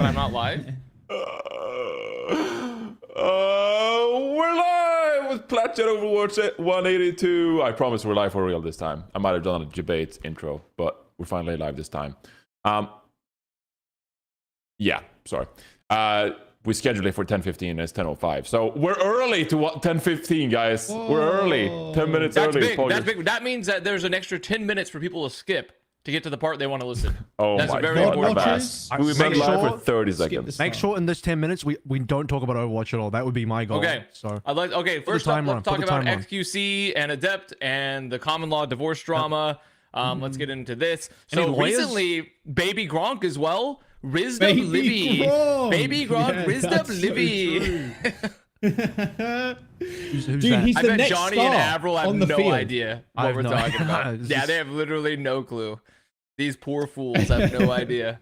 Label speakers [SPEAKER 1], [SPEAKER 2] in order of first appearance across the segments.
[SPEAKER 1] But I'm not live.
[SPEAKER 2] We're live with Plat Chat Overwatch 182. I promise we're live for real this time. I might have done a debate intro, but we're finally live this time. Yeah, sorry. We scheduled it for 10:15 and it's 10:05. So we're early to 10:15, guys.
[SPEAKER 3] Whoa.
[SPEAKER 2] We're early. 10 minutes
[SPEAKER 1] That's
[SPEAKER 2] early.
[SPEAKER 1] big. That's big. That means that there's an extra 10 minutes for people to skip to get to the part they want to listen.
[SPEAKER 2] Oh
[SPEAKER 1] That's
[SPEAKER 2] my
[SPEAKER 1] very
[SPEAKER 2] god,
[SPEAKER 1] important.
[SPEAKER 2] Avast. We
[SPEAKER 3] Make
[SPEAKER 2] went live
[SPEAKER 3] sure-
[SPEAKER 2] for 30
[SPEAKER 3] skip
[SPEAKER 2] seconds.
[SPEAKER 3] this
[SPEAKER 4] Make sure in this 10 minutes we don't talk about Overwatch at all. That would be my goal.
[SPEAKER 1] Okay.
[SPEAKER 4] So
[SPEAKER 1] I'd like. Okay,
[SPEAKER 4] the
[SPEAKER 1] first up,
[SPEAKER 4] timer on,
[SPEAKER 1] let's
[SPEAKER 4] put
[SPEAKER 1] talk
[SPEAKER 4] the
[SPEAKER 1] about
[SPEAKER 4] timer on.
[SPEAKER 1] XQC and Adept and the common law divorce drama. Let's get into this.
[SPEAKER 4] Any
[SPEAKER 1] So
[SPEAKER 4] lawyers?
[SPEAKER 1] recently, Baby Gronk as well. Rizdub
[SPEAKER 3] Baby
[SPEAKER 1] Livy.
[SPEAKER 3] Gronk.
[SPEAKER 1] Baby Gronk.
[SPEAKER 3] Yeah,
[SPEAKER 1] Rizdub
[SPEAKER 3] that's so
[SPEAKER 1] Livy.
[SPEAKER 4] who's
[SPEAKER 3] Dude,
[SPEAKER 4] that?
[SPEAKER 3] he's
[SPEAKER 1] I
[SPEAKER 3] the
[SPEAKER 1] bet
[SPEAKER 3] next
[SPEAKER 1] Johnny
[SPEAKER 3] star
[SPEAKER 1] and Avril have
[SPEAKER 3] on the
[SPEAKER 1] no
[SPEAKER 3] field.
[SPEAKER 1] idea
[SPEAKER 4] I
[SPEAKER 1] what
[SPEAKER 4] have
[SPEAKER 1] we're
[SPEAKER 4] no
[SPEAKER 1] talking
[SPEAKER 4] idea.
[SPEAKER 1] about.
[SPEAKER 4] This
[SPEAKER 1] Yeah,
[SPEAKER 4] is-
[SPEAKER 1] they have literally no clue. These poor fools have no idea.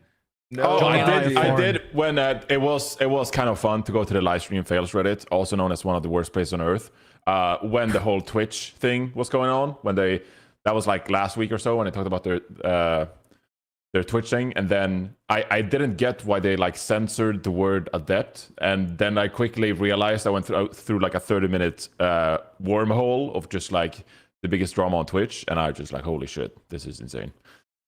[SPEAKER 1] No
[SPEAKER 2] Oh,
[SPEAKER 4] Johnny and I
[SPEAKER 1] idea.
[SPEAKER 4] are
[SPEAKER 2] I
[SPEAKER 4] foreign.
[SPEAKER 2] did when it was kind of fun to go to the live stream fails Reddit, also known as one of the worst places on earth. When the whole Twitch thing was going on, that was like last week or so when they talked about their Twitch thing, and then I didn't get why they like censored the word adept, and then I quickly realized I went through like a 30-minute wormhole of just like the biggest drama on Twitch, and I was just like, holy shit, this is insane.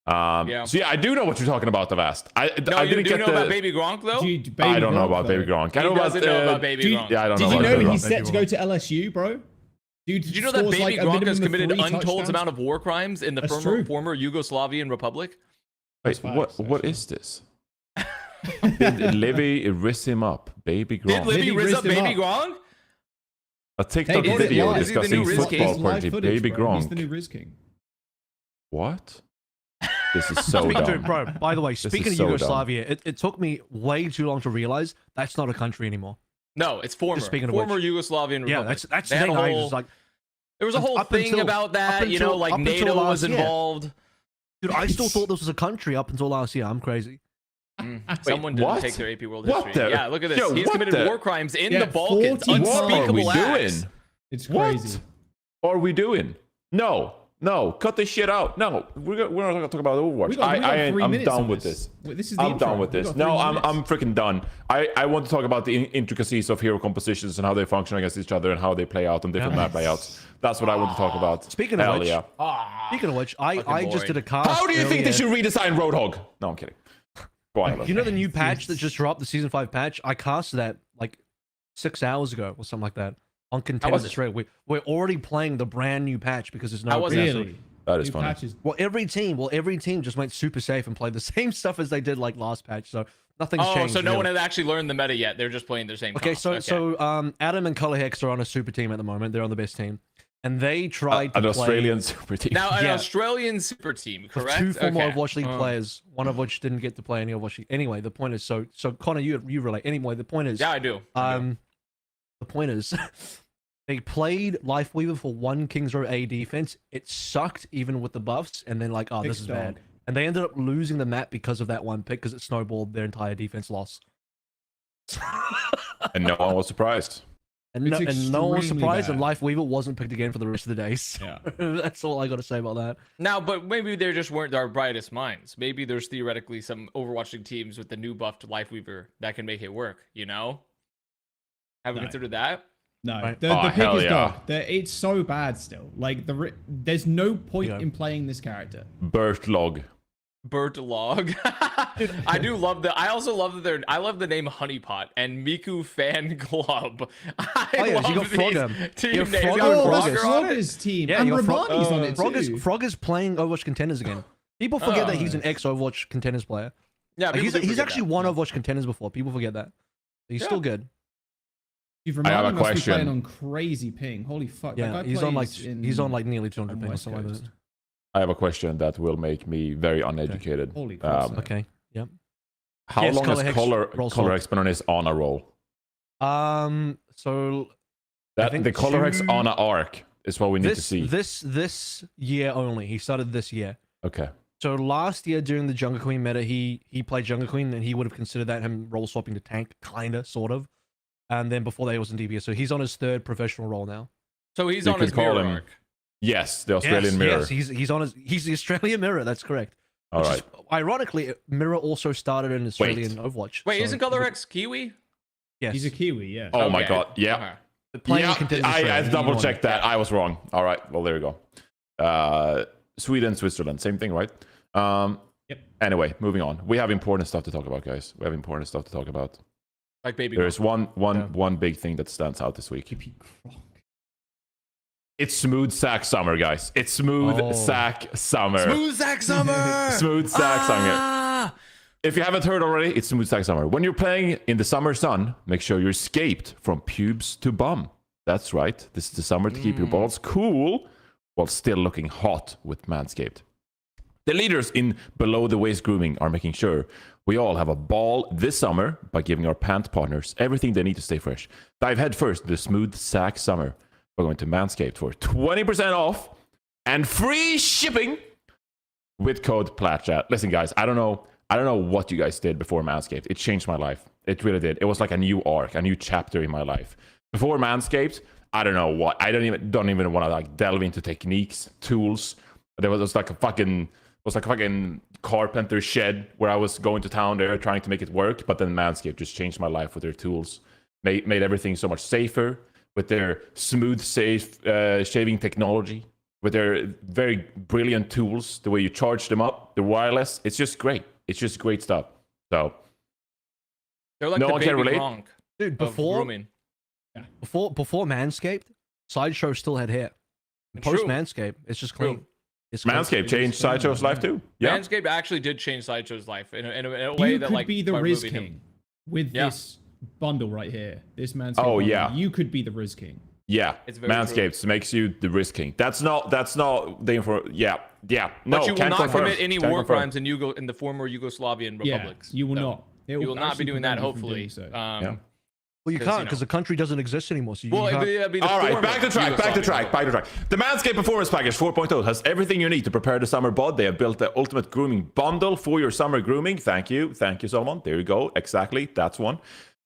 [SPEAKER 1] Yeah.
[SPEAKER 2] So yeah, I do know what you're talking about, Avast.
[SPEAKER 1] No,
[SPEAKER 2] I
[SPEAKER 1] you
[SPEAKER 2] didn't
[SPEAKER 1] do
[SPEAKER 2] get
[SPEAKER 1] know
[SPEAKER 2] the.
[SPEAKER 1] about Baby Gronk though?
[SPEAKER 3] Dude, Baby
[SPEAKER 2] I don't know
[SPEAKER 3] Gronk,
[SPEAKER 2] about
[SPEAKER 3] though.
[SPEAKER 2] Baby Gronk. I
[SPEAKER 1] He
[SPEAKER 2] know
[SPEAKER 1] doesn't know about Baby
[SPEAKER 3] Dude,
[SPEAKER 1] Gronk.
[SPEAKER 2] Yeah, I don't
[SPEAKER 3] Did
[SPEAKER 2] know
[SPEAKER 3] you
[SPEAKER 2] about
[SPEAKER 3] know
[SPEAKER 2] Baby
[SPEAKER 3] he's
[SPEAKER 2] Gronk.
[SPEAKER 3] set to go to LSU, bro? Dude,
[SPEAKER 1] Did you know that
[SPEAKER 3] scores,
[SPEAKER 1] Baby
[SPEAKER 3] like, a
[SPEAKER 1] Gronk
[SPEAKER 3] minimum
[SPEAKER 1] has
[SPEAKER 3] of
[SPEAKER 1] committed
[SPEAKER 3] 3
[SPEAKER 1] untold
[SPEAKER 3] touchdowns.
[SPEAKER 1] amount of war crimes in the
[SPEAKER 3] That's
[SPEAKER 1] former,
[SPEAKER 3] true.
[SPEAKER 1] former Yugoslavian Republic?
[SPEAKER 2] Wait,
[SPEAKER 3] That's
[SPEAKER 2] what?
[SPEAKER 3] facts,
[SPEAKER 2] What is this? Did Livy riz him up, Baby
[SPEAKER 1] Did
[SPEAKER 2] Gronk?
[SPEAKER 1] Libby
[SPEAKER 3] Libby
[SPEAKER 1] riz
[SPEAKER 3] rizzed
[SPEAKER 1] up
[SPEAKER 3] him
[SPEAKER 1] Baby
[SPEAKER 3] up.
[SPEAKER 1] Gronk?
[SPEAKER 2] A TikTok
[SPEAKER 3] Hey,
[SPEAKER 2] video
[SPEAKER 3] is he the
[SPEAKER 2] discussing
[SPEAKER 1] new Riz
[SPEAKER 2] football
[SPEAKER 1] King?
[SPEAKER 3] Live
[SPEAKER 2] quality.
[SPEAKER 3] footage,
[SPEAKER 2] Baby
[SPEAKER 3] bro. He's the new
[SPEAKER 2] Gronk.
[SPEAKER 3] Riz King.
[SPEAKER 2] What? This is so
[SPEAKER 4] Speaking to
[SPEAKER 2] dumb.
[SPEAKER 4] bro, by the way,
[SPEAKER 2] is
[SPEAKER 4] speaking of
[SPEAKER 2] so dumb.
[SPEAKER 4] Yugoslavia, it took me way too long to realize that's not a country anymore.
[SPEAKER 1] No, it's former.
[SPEAKER 4] speaking of
[SPEAKER 1] Former
[SPEAKER 4] which-
[SPEAKER 1] Yugoslavian Republic.
[SPEAKER 4] Yeah, that's
[SPEAKER 1] They
[SPEAKER 4] the
[SPEAKER 1] had
[SPEAKER 4] thing.
[SPEAKER 1] a
[SPEAKER 4] I
[SPEAKER 1] whole-
[SPEAKER 4] was like,
[SPEAKER 1] There was a whole
[SPEAKER 4] up
[SPEAKER 1] thing
[SPEAKER 4] until-
[SPEAKER 1] about that,
[SPEAKER 4] up
[SPEAKER 1] you know,
[SPEAKER 4] until-
[SPEAKER 1] like
[SPEAKER 4] up until
[SPEAKER 1] NATO was
[SPEAKER 4] last year.
[SPEAKER 1] involved.
[SPEAKER 4] dude, I still thought this was a country up until last year. I'm crazy.
[SPEAKER 1] Someone didn't
[SPEAKER 2] what?
[SPEAKER 1] take their AP World
[SPEAKER 2] What
[SPEAKER 1] History.
[SPEAKER 2] the-
[SPEAKER 1] Yeah, look at this.
[SPEAKER 2] Yo,
[SPEAKER 1] He's
[SPEAKER 2] what
[SPEAKER 1] committed
[SPEAKER 2] the-
[SPEAKER 1] war crimes in
[SPEAKER 3] Yeah,
[SPEAKER 1] the Balkans.
[SPEAKER 3] 40
[SPEAKER 2] What are we
[SPEAKER 1] Unspeakable
[SPEAKER 2] doing?
[SPEAKER 1] acts.
[SPEAKER 3] It's
[SPEAKER 2] What?
[SPEAKER 3] crazy.
[SPEAKER 2] What are we doing? No, cut this shit out. No, we're not going to talk about Overwatch.
[SPEAKER 3] We got 3
[SPEAKER 2] I'm
[SPEAKER 3] minutes
[SPEAKER 2] done
[SPEAKER 3] on
[SPEAKER 2] with this.
[SPEAKER 3] This is the
[SPEAKER 2] I'm
[SPEAKER 3] intro.
[SPEAKER 2] done with
[SPEAKER 3] We
[SPEAKER 2] this.
[SPEAKER 3] got
[SPEAKER 2] No,
[SPEAKER 3] 3
[SPEAKER 2] I'm
[SPEAKER 3] minutes.
[SPEAKER 2] freaking done. I want to talk about the intricacies of hero compositions and how they function against each other and how they play out on different map layouts. That's what I want to talk about.
[SPEAKER 4] Speaking of
[SPEAKER 2] Hell
[SPEAKER 4] which,
[SPEAKER 2] yeah.
[SPEAKER 4] Speaking of which, I just
[SPEAKER 1] boring.
[SPEAKER 4] did a cast.
[SPEAKER 2] How do you think they
[SPEAKER 4] earlier.
[SPEAKER 2] should redesign Roadhog? No, I'm kidding. Go on.
[SPEAKER 4] You know the new patch that just dropped, the season 5 patch? I cast that like 6 hours ago or something like that on
[SPEAKER 2] was
[SPEAKER 4] contenders
[SPEAKER 2] it?
[SPEAKER 4] straight. We're already playing the brand new patch because there's no.
[SPEAKER 1] How was it?
[SPEAKER 3] Really?
[SPEAKER 2] That is
[SPEAKER 3] New
[SPEAKER 2] funny.
[SPEAKER 3] patches.
[SPEAKER 4] Well, every team just went super safe and played the same stuff as they did like last patch. So nothing's
[SPEAKER 1] Oh,
[SPEAKER 4] changed.
[SPEAKER 1] so no
[SPEAKER 4] really.
[SPEAKER 1] one had actually learned the meta yet. They're just playing their same
[SPEAKER 4] Okay,
[SPEAKER 1] comp.
[SPEAKER 4] so Adam and Color Hex are on a super team at the moment. They're on the best team, and they tried to
[SPEAKER 2] An
[SPEAKER 4] play
[SPEAKER 2] Australian super team.
[SPEAKER 1] Now, an
[SPEAKER 4] Yeah.
[SPEAKER 1] Australian super team,
[SPEAKER 4] with
[SPEAKER 1] correct?
[SPEAKER 4] 2 former
[SPEAKER 1] Okay.
[SPEAKER 4] Overwatch League players, one of which didn't get to play any Overwatch League. Anyway, the point is, so Connor, you relate. Anyway, the point is,
[SPEAKER 1] Yeah, I do.
[SPEAKER 4] the point is, they played Lifeweaver for 1 Kings Row A defense. It sucked even with the buffs, and then like, oh, this
[SPEAKER 3] Big
[SPEAKER 4] is
[SPEAKER 3] dog.
[SPEAKER 4] bad. And they ended up losing the map because of that one pick, because it snowballed their entire defense loss.
[SPEAKER 2] And no one was surprised.
[SPEAKER 4] And
[SPEAKER 3] It's
[SPEAKER 4] no one was
[SPEAKER 3] extremely
[SPEAKER 4] surprised, and
[SPEAKER 3] bad.
[SPEAKER 4] Lifeweaver wasn't picked again for the rest of the days.
[SPEAKER 3] Yeah.
[SPEAKER 4] That's all I got to say about that.
[SPEAKER 1] Now, but maybe they just weren't our brightest minds. Maybe there's theoretically some Overwatch League teams with the new buffed Lifeweaver that can make it work, you know? Have we
[SPEAKER 3] No.
[SPEAKER 1] considered that?
[SPEAKER 3] No,
[SPEAKER 4] Right.
[SPEAKER 3] the
[SPEAKER 2] Oh,
[SPEAKER 3] pick
[SPEAKER 2] hell
[SPEAKER 3] is
[SPEAKER 2] yeah.
[SPEAKER 3] dog. It's so bad still. Like there's no point
[SPEAKER 4] Yeah.
[SPEAKER 3] in playing this character.
[SPEAKER 2] Bert Log.
[SPEAKER 1] Bert Log. I do love I also love that I love the name Honeypot and Miku Fan Club. I
[SPEAKER 4] Oh, yeah,
[SPEAKER 1] love
[SPEAKER 4] you got
[SPEAKER 1] these
[SPEAKER 4] Frogger.
[SPEAKER 1] team
[SPEAKER 4] You
[SPEAKER 1] names.
[SPEAKER 4] got
[SPEAKER 1] You
[SPEAKER 4] Frogger
[SPEAKER 1] got
[SPEAKER 4] and
[SPEAKER 3] Oh,
[SPEAKER 4] Frogger.
[SPEAKER 3] that's
[SPEAKER 1] Frogger on it?
[SPEAKER 3] Frogger's team.
[SPEAKER 4] Yeah,
[SPEAKER 3] and
[SPEAKER 4] you got
[SPEAKER 3] Romani's on it too.
[SPEAKER 4] Frog is playing Overwatch Contenders again. People forget that he's an ex-Overwatch Contenders player.
[SPEAKER 1] Yeah,
[SPEAKER 4] Like,
[SPEAKER 1] people do
[SPEAKER 4] he's
[SPEAKER 1] forget
[SPEAKER 4] actually
[SPEAKER 1] that.
[SPEAKER 4] won Overwatch Contenders before. People forget that. He's
[SPEAKER 1] Yeah.
[SPEAKER 4] still good.
[SPEAKER 3] Dude,
[SPEAKER 2] I have
[SPEAKER 3] Romani
[SPEAKER 2] a
[SPEAKER 3] must be
[SPEAKER 2] question.
[SPEAKER 3] playing on crazy ping. Holy fuck. that
[SPEAKER 4] Yeah,
[SPEAKER 3] guy
[SPEAKER 4] he's on like
[SPEAKER 3] plays in-
[SPEAKER 4] he's on like nearly 200
[SPEAKER 3] on
[SPEAKER 4] ping or
[SPEAKER 3] West
[SPEAKER 4] something like
[SPEAKER 3] Coast.
[SPEAKER 4] that.
[SPEAKER 2] I have a question that will make me very uneducated.
[SPEAKER 3] Holy crap.
[SPEAKER 4] Okay. Yep.
[SPEAKER 2] How
[SPEAKER 4] Yes,
[SPEAKER 2] long
[SPEAKER 4] Color
[SPEAKER 2] has
[SPEAKER 4] Hex
[SPEAKER 2] Color
[SPEAKER 4] roll
[SPEAKER 2] Hex been on his Ana roll?
[SPEAKER 4] So
[SPEAKER 2] That
[SPEAKER 4] think
[SPEAKER 2] the Color Hex
[SPEAKER 4] two-
[SPEAKER 2] Ana arc is what we need to see.
[SPEAKER 4] this year only. He started this year.
[SPEAKER 2] Okay.
[SPEAKER 4] So last year during the Jungle Queen meta, he played Jungle Queen, and he would have considered that him role swapping to tank, kinda, sort of. And then before that, he was in DPS. So he's on his 3rd professional role now.
[SPEAKER 1] So he's
[SPEAKER 2] You
[SPEAKER 1] on
[SPEAKER 2] could
[SPEAKER 1] his
[SPEAKER 2] call
[SPEAKER 1] mirror
[SPEAKER 2] him-
[SPEAKER 1] arc.
[SPEAKER 2] Yes, the Australian mirror.
[SPEAKER 4] Yes, he's the Australian mirror. That's correct.
[SPEAKER 2] All right.
[SPEAKER 4] Ironically, Mirror also started an Australian Overwatch.
[SPEAKER 1] Wait,
[SPEAKER 4] so
[SPEAKER 1] isn't Color X Kiwi?
[SPEAKER 4] Yes.
[SPEAKER 3] He's a Kiwi, yeah.
[SPEAKER 2] Oh my
[SPEAKER 1] Okay.
[SPEAKER 2] god. Yeah.
[SPEAKER 1] Okay.
[SPEAKER 4] Playing
[SPEAKER 2] Yeah.
[SPEAKER 4] contenders
[SPEAKER 2] I
[SPEAKER 4] Australia.
[SPEAKER 2] double checked that. I was wrong. All right. Well, there you go. Sweden, Switzerland, same thing, right?
[SPEAKER 3] Yep.
[SPEAKER 2] Anyway, moving on. We have important stuff to talk about, guys. We have important stuff to talk about.
[SPEAKER 1] Like baby.
[SPEAKER 2] There's one big thing that stands out this week.
[SPEAKER 3] Keep Croc.
[SPEAKER 2] It's smooth sack summer, guys. It's smooth sack summer.
[SPEAKER 1] Smooth Sack Summer.
[SPEAKER 2] Smooth sack summer. If you haven't heard already, it's smooth sack summer. When you're playing in the summer sun, make sure you're escaped from pubes to bum. That's right. This is the summer to keep your balls cool while still looking hot with Manscaped. The leaders in below the waist grooming are making sure we all have a ball this summer by giving our pant partners everything they need to stay fresh. Dive headfirst into the smooth sack summer. We're going to Manscaped for 20% off and free shipping with code PLATCHAT. Listen, guys, I don't know what you guys did before Manscaped. It changed my life. It really did. It was like a new arc, a new chapter in my life. Before Manscaped, I don't know what. I don't even want to like delve into techniques, tools. There was like a fucking carpenter shed where I was going to town there trying to make it work. But then Manscaped just changed my life with their tools, made everything so much safer with their smooth, safe shaving technology, with their very brilliant tools, the way you charge them up, the wireless. It's just great. It's just great stuff. So
[SPEAKER 1] They're like
[SPEAKER 2] no
[SPEAKER 1] the
[SPEAKER 2] one can
[SPEAKER 1] baby
[SPEAKER 2] relate.
[SPEAKER 1] Gronk
[SPEAKER 4] Dude,
[SPEAKER 1] of
[SPEAKER 4] before
[SPEAKER 1] grooming.
[SPEAKER 4] Manscaped, Sideshow still had hair.
[SPEAKER 1] True.
[SPEAKER 4] Post Manscaped, it's just clean.
[SPEAKER 1] True.
[SPEAKER 4] It's clean.
[SPEAKER 2] Manscaped changed Sideshow's life too. Yeah.
[SPEAKER 1] Manscaped actually did change Sideshow's life in a way
[SPEAKER 3] You
[SPEAKER 1] that
[SPEAKER 3] could
[SPEAKER 1] like
[SPEAKER 3] be the
[SPEAKER 1] by
[SPEAKER 3] Riz
[SPEAKER 1] removing
[SPEAKER 3] King
[SPEAKER 1] him.
[SPEAKER 3] with
[SPEAKER 1] Yeah.
[SPEAKER 3] this bundle right here. This Manscaped
[SPEAKER 2] Oh,
[SPEAKER 3] bundle.
[SPEAKER 2] yeah.
[SPEAKER 3] You could be the Riz King.
[SPEAKER 2] Yeah,
[SPEAKER 1] It's very
[SPEAKER 2] Manscaped makes you the risk king. That's not the info. Yeah. No,
[SPEAKER 1] But you will
[SPEAKER 2] can't
[SPEAKER 1] not
[SPEAKER 2] confirm.
[SPEAKER 1] commit any
[SPEAKER 2] Can't
[SPEAKER 1] war
[SPEAKER 2] confirm.
[SPEAKER 1] crimes in the former Yugoslavian
[SPEAKER 3] Yeah,
[SPEAKER 1] republics.
[SPEAKER 3] you will
[SPEAKER 1] So,
[SPEAKER 3] not. It
[SPEAKER 1] You will not be
[SPEAKER 3] actually
[SPEAKER 1] doing that,
[SPEAKER 3] prevent you from
[SPEAKER 1] hopefully.
[SPEAKER 3] doing so.
[SPEAKER 2] Yeah.
[SPEAKER 4] Well, you
[SPEAKER 1] 'Cause,
[SPEAKER 4] can't
[SPEAKER 1] you
[SPEAKER 4] because
[SPEAKER 1] know.
[SPEAKER 4] the country doesn't exist anymore. So you
[SPEAKER 1] Well,
[SPEAKER 4] can't.
[SPEAKER 1] it'd be the
[SPEAKER 2] All right,
[SPEAKER 1] former
[SPEAKER 2] back to track.
[SPEAKER 1] Yugoslavian.
[SPEAKER 2] The Manscaped Performance Package 4.0 has everything you need to prepare the summer bod. They have built the ultimate grooming bundle for your summer grooming. Thank you, Solomon. There you go. Exactly, that's one.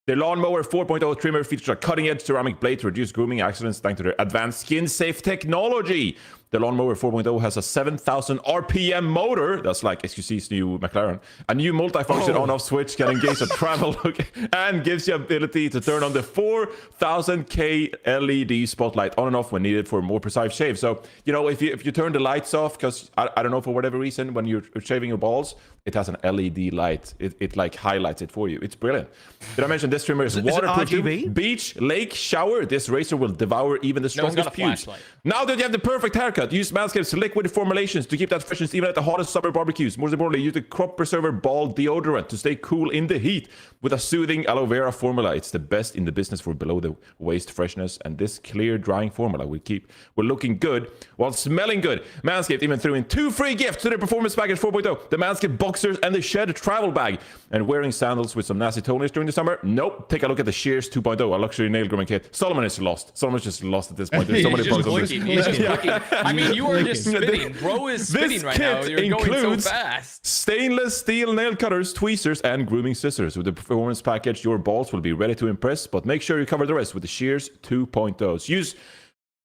[SPEAKER 2] The Lawnmower 4.0 trimmer features a cutting-edge ceramic blade to reduce grooming accidents thanks to their advanced skin-safe technology. The Lawnmower 4.0 has a 7,000 RPM motor. That's like XQC's new McLaren. A new multifunction on-off switch can engage a travel look and gives you ability to turn on the 4,000K LED spotlight on and off when needed for a more precise shave. So, you know, if you turn the lights off, because I don't know, for whatever reason, when you're shaving your balls, it has an LED light. It like highlights it for you. It's brilliant. Did I mention this trimmer is waterproof?
[SPEAKER 4] RGB?
[SPEAKER 2] Beach, lake, shower. This razor will devour even the
[SPEAKER 1] No, it's got
[SPEAKER 2] strongest
[SPEAKER 1] a
[SPEAKER 2] pubes.
[SPEAKER 1] flashlight.
[SPEAKER 2] Now that you have the perfect haircut, use Manscaped's liquid formulations to keep that freshness even at the hottest summer barbecues. More importantly, use the crop preserver ball deodorant to stay cool in the heat with a soothing aloe vera formula. It's the best in the business for below the waist freshness, and this clear drying formula will keep looking good while smelling good. Manscaped even threw in 2 free gifts to their Performance Package 4.0: the Manscaped Boxers and the Shed Travel Bag. And wearing sandals with some nasty toenails during the summer? Nope. Take a look at the Shears 2.0, a luxury nail grooming kit. Solomon is lost. Solomon's just lost at this point. There's so many
[SPEAKER 1] He's just
[SPEAKER 2] problems with
[SPEAKER 1] clicking.
[SPEAKER 2] this.
[SPEAKER 1] He's just clicking. I mean, you are just
[SPEAKER 3] Clicking.
[SPEAKER 1] spinning. Bro is spinning
[SPEAKER 2] This
[SPEAKER 1] right now.
[SPEAKER 2] kit
[SPEAKER 1] You're going so
[SPEAKER 2] includes
[SPEAKER 1] fast.
[SPEAKER 2] stainless steel nail cutters, tweezers, and grooming scissors. With the Performance Package, your balls will be ready to impress, but make sure you cover the rest with the Shears 2.0s. Use